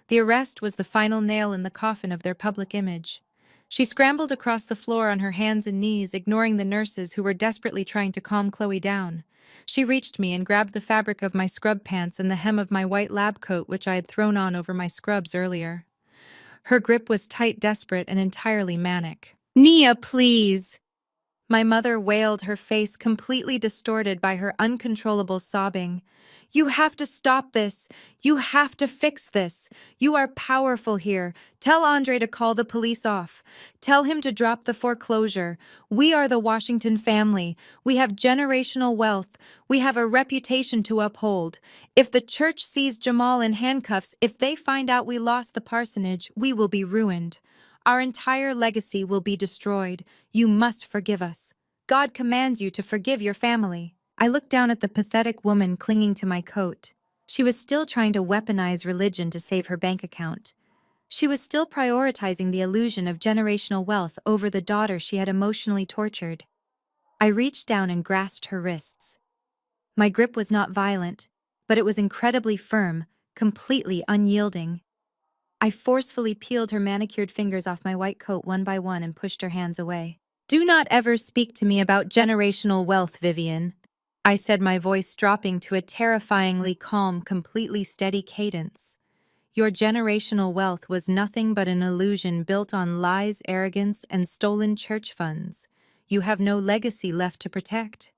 The arrest was the final nail in the coffin of their public image. She scrambled across the floor on her hands and knees, ignoring the nurses who were desperately trying to calm Chloe down. She reached me and grabbed the fabric of my scrub pants and the hem of my white lab coat, which I had thrown on over my scrubs earlier. Her grip was tight, desperate, and entirely manic. "Nia, please!" My mother wailed, her face completely distorted by her uncontrollable sobbing. "You have to stop this. You have to fix this. You are powerful here. Tell Andre to call the police off. Tell him to drop the foreclosure. We are the Washington family. We have generational wealth. We have a reputation to uphold. If the church sees Jamal in handcuffs, if they find out we lost the parsonage, we will be ruined. Our entire legacy will be destroyed. You must forgive us. God commands you to forgive your family." I looked down at the pathetic woman clinging to my coat. She was still trying to weaponize religion to save her bank account. She was still prioritizing the illusion of generational wealth over the daughter she had emotionally tortured. I reached down and grasped her wrists. My grip was not violent, but it was incredibly firm, completely unyielding. I forcefully peeled her manicured fingers off my white coat one by one and pushed her hands away. "Do not ever speak to me about generational wealth, Vivian," I said, my voice dropping to a terrifyingly calm, completely steady cadence. "Your generational wealth was nothing but an illusion built on lies, arrogance, and stolen church funds. You have no legacy left to protect."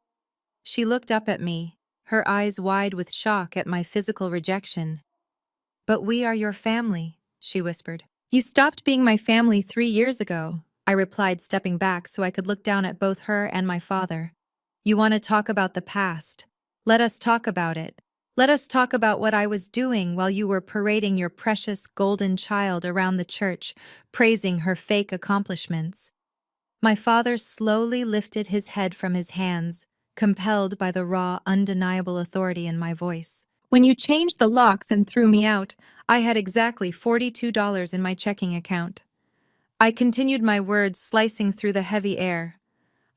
She looked up at me, her eyes wide with shock at my physical rejection. "But we are your family," she whispered. "You stopped being my family 3 years ago," I replied, stepping back so I could look down at both her and my father. "You want to talk about the past? Let us talk about it. Let us talk about what I was doing while you were parading your precious golden child around the church, praising her fake accomplishments." My father slowly lifted his head from his hands, compelled by the raw, undeniable authority in my voice. "When you changed the locks and threw me out, I had exactly $42 in my checking account." I continued, my words slicing through the heavy air.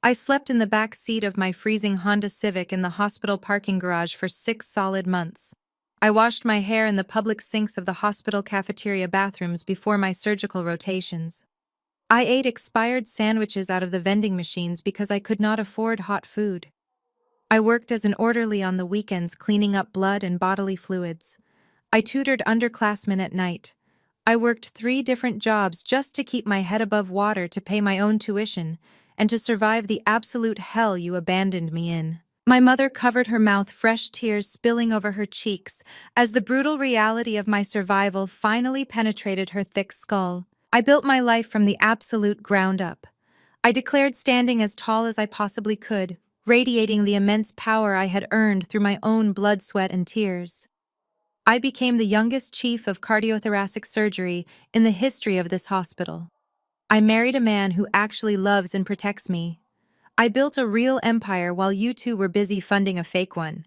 "I slept in the back seat of my freezing Honda Civic in the hospital parking garage for 6 solid months. I washed my hair in the public sinks of the hospital cafeteria bathrooms before my surgical rotations. I ate expired sandwiches out of the vending machines because I could not afford hot food. I worked as an orderly on the weekends, cleaning up blood and bodily fluids. I tutored underclassmen at night. I worked 3 different jobs just to keep my head above water, to pay my own tuition, and to survive the absolute hell you abandoned me in." My mother covered her mouth, fresh tears spilling over her cheeks, as the brutal reality of my survival finally penetrated her thick skull. "I built my life from the absolute ground up," I declared, standing as tall as I possibly could, radiating the immense power I had earned through my own blood, sweat, and tears. "I became the youngest chief of cardiothoracic surgery in the history of this hospital. I married a man who actually loves and protects me. I built a real empire while you two were busy funding a fake one."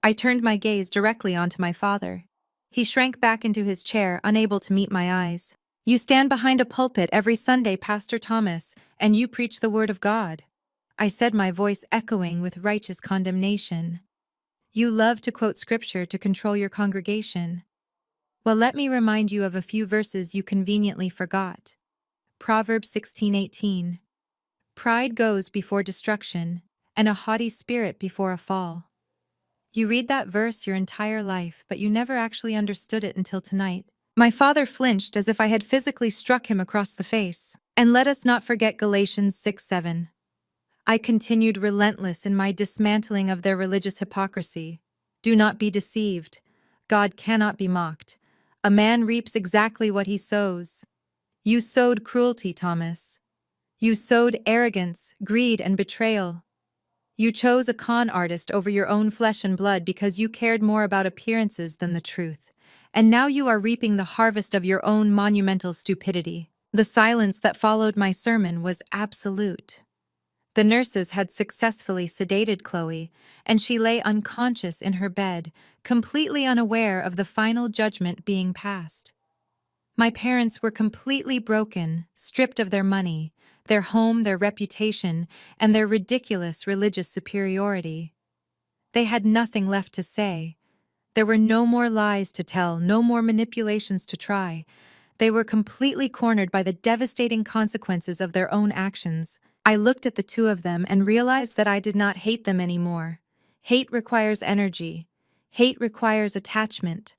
I turned my gaze directly onto my father. He shrank back into his chair, unable to meet my eyes. "You stand behind a pulpit every Sunday, Pastor Thomas, and you preach the word of God," I said, my voice echoing with righteous condemnation. "You love to quote scripture to control your congregation. Well, let me remind you of a few verses you conveniently forgot. Proverbs 16:18. Pride goes before destruction, and a haughty spirit before a fall. You read that verse your entire life, but you never actually understood it until tonight." My father flinched as if I had physically struck him across the face. "And let us not forget Galatians 6:7. I continued, relentless in my dismantling of their religious hypocrisy. Do not be deceived. God cannot be mocked. A man reaps exactly what he sows. You sowed cruelty, Thomas. You sowed arrogance, greed, and betrayal. You chose a con artist over your own flesh and blood because you cared more about appearances than the truth. And now you are reaping the harvest of your own monumental stupidity. The silence that followed my sermon was absolute. The nurses had successfully sedated Chloe, and she lay unconscious in her bed, completely unaware of the final judgment being passed. My parents were completely broken, stripped of their money, their home, their reputation, and their ridiculous religious superiority. They had nothing left to say. There were no more lies to tell, no more manipulations to try. They were completely cornered by the devastating consequences of their own actions. I looked at the two of them and realized that I did not hate them anymore. Hate requires energy. Hate requires attachment.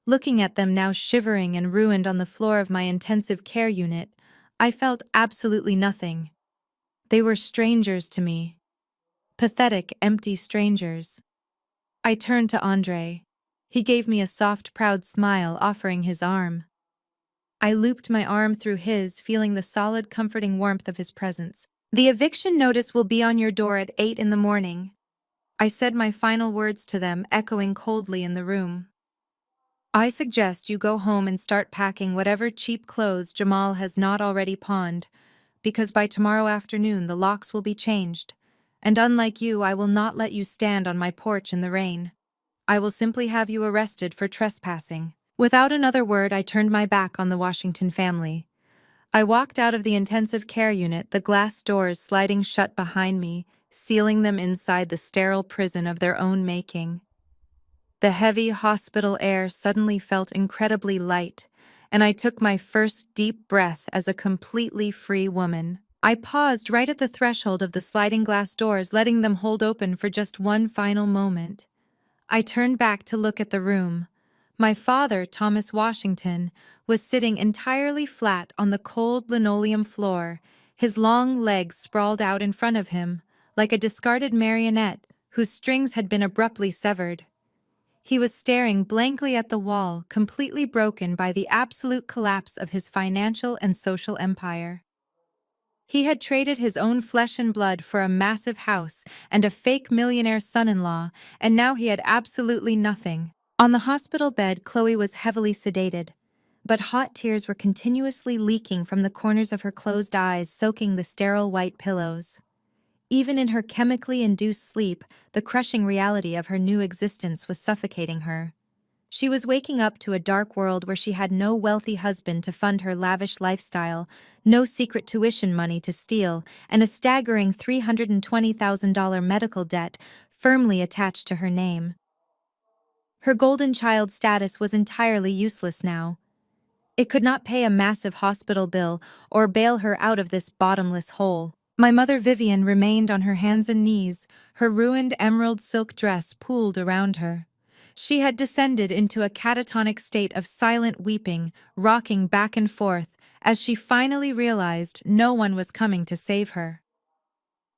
Looking at them now shivering and ruined on the floor of my intensive care unit, I felt absolutely nothing. They were strangers to me. Pathetic, empty strangers. I turned to Andre. He gave me a soft, proud smile, offering his arm. I looped my arm through his, feeling the solid, comforting warmth of his presence. The eviction notice will be on your door at 8 in the morning. I said my final words to them, echoing coldly in the room. I suggest you go home and start packing whatever cheap clothes Jamal has not already pawned, because by tomorrow afternoon the locks will be changed, and unlike you, I will not let you stand on my porch in the rain. I will simply have you arrested for trespassing. Without another word, I turned my back on the Washington family. I walked out of the intensive care unit, the glass doors sliding shut behind me, sealing them inside the sterile prison of their own making. The heavy hospital air suddenly felt incredibly light, and I took my first deep breath as a completely free woman. I paused right at the threshold of the sliding glass doors, letting them hold open for just one final moment. I turned back to look at the room. My father, Thomas Washington, was sitting entirely flat on the cold linoleum floor, his long legs sprawled out in front of him, like a discarded marionette whose strings had been abruptly severed. He was staring blankly at the wall, completely broken by the absolute collapse of his financial and social empire. He had traded his own flesh and blood for a massive house and a fake millionaire son-in-law, and now he had absolutely nothing. On the hospital bed, Chloe was heavily sedated, but hot tears were continuously leaking from the corners of her closed eyes, soaking the sterile white pillows. Even in her chemically induced sleep, the crushing reality of her new existence was suffocating her. She was waking up to a dark world where she had no wealthy husband to fund her lavish lifestyle, no secret tuition money to steal, and a staggering $320,000 medical debt firmly attached to her name. Her golden child status was entirely useless now. It could not pay a massive hospital bill or bail her out of this bottomless hole. My mother Vivian remained on her hands and knees, her ruined emerald silk dress pooled around her. She had descended into a catatonic state of silent weeping, rocking back and forth, as she finally realized no one was coming to save her.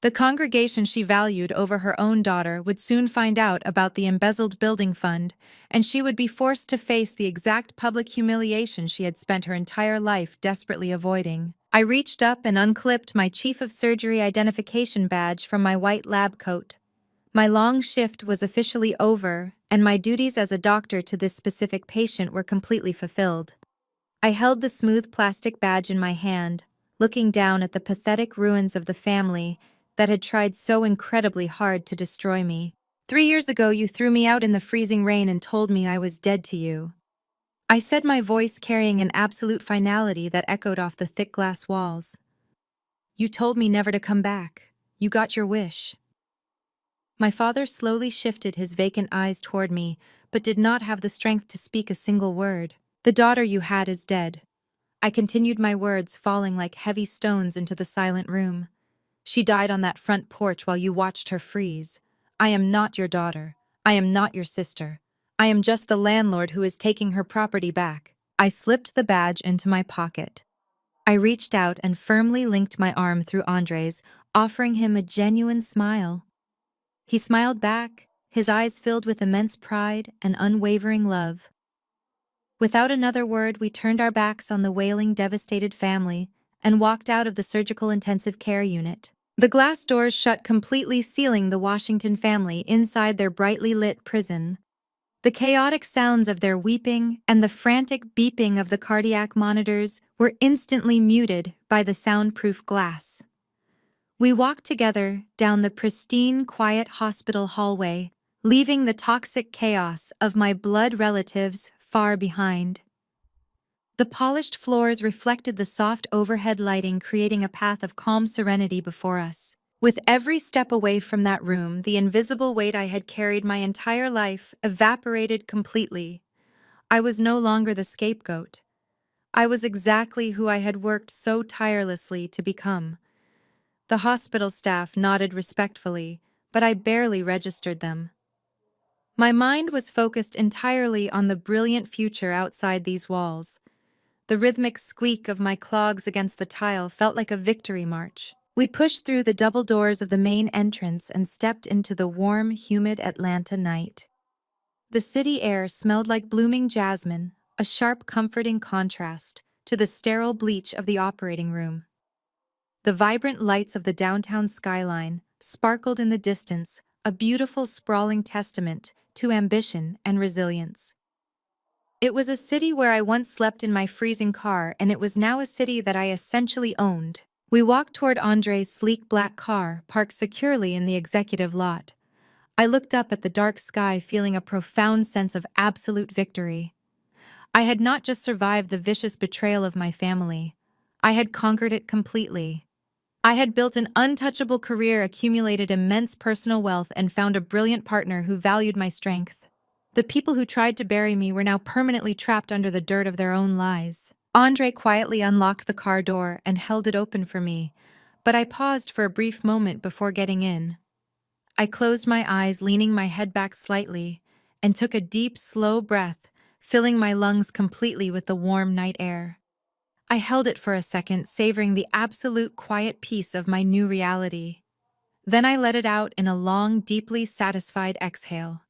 The congregation she valued over her own daughter would soon find out about the embezzled building fund, and she would be forced to face the exact public humiliation she had spent her entire life desperately avoiding. I reached up and unclipped my Chief of Surgery identification badge from my white lab coat. My long shift was officially over, and my duties as a doctor to this specific patient were completely fulfilled. I held the smooth plastic badge in my hand, looking down at the pathetic ruins of the family that had tried so incredibly hard to destroy me. 3 years ago, you threw me out in the freezing rain and told me I was dead to you. I said, my voice carrying an absolute finality that echoed off the thick glass walls. You told me never to come back. You got your wish. My father slowly shifted his vacant eyes toward me, but did not have the strength to speak a single word. The daughter you had is dead. I continued, my words falling like heavy stones into the silent room. She died on that front porch while you watched her freeze. I am not your daughter. I am not your sister. I am just the landlord who is taking her property back. I slipped the badge into my pocket. I reached out and firmly linked my arm through Andre's, offering him a genuine smile. He smiled back, his eyes filled with immense pride and unwavering love. Without another word, we turned our backs on the wailing, devastated family and walked out of the surgical intensive care unit. The glass doors shut completely, sealing the Washington family inside their brightly lit prison. The chaotic sounds of their weeping and the frantic beeping of the cardiac monitors were instantly muted by the soundproof glass. We walked together down the pristine, quiet hospital hallway, leaving the toxic chaos of my blood relatives far behind. The polished floors reflected the soft overhead lighting, creating a path of calm serenity before us. With every step away from that room, the invisible weight I had carried my entire life evaporated completely. I was no longer the scapegoat. I was exactly who I had worked so tirelessly to become. The hospital staff nodded respectfully, but I barely registered them. My mind was focused entirely on the brilliant future outside these walls. The rhythmic squeak of my clogs against the tile felt like a victory march. We pushed through the double doors of the main entrance and stepped into the warm, humid Atlanta night. The city air smelled like blooming jasmine, a sharp, comforting contrast to the sterile bleach of the operating room. The vibrant lights of the downtown skyline sparkled in the distance, a beautiful, sprawling testament to ambition and resilience. It was a city where I once slept in my freezing car, and it was now a city that I essentially owned. We walked toward Andre's sleek black car, parked securely in the executive lot. I looked up at the dark sky, feeling a profound sense of absolute victory. I had not just survived the vicious betrayal of my family. I had conquered it completely. I had built an untouchable career, accumulated immense personal wealth, and found a brilliant partner who valued my strength. The people who tried to bury me were now permanently trapped under the dirt of their own lies. Andre quietly unlocked the car door and held it open for me, but I paused for a brief moment before getting in. I closed my eyes, leaning my head back slightly, and took a deep, slow breath, filling my lungs completely with the warm night air. I held it for a second, savoring the absolute quiet peace of my new reality. Then I let it out in a long, deeply satisfied exhale.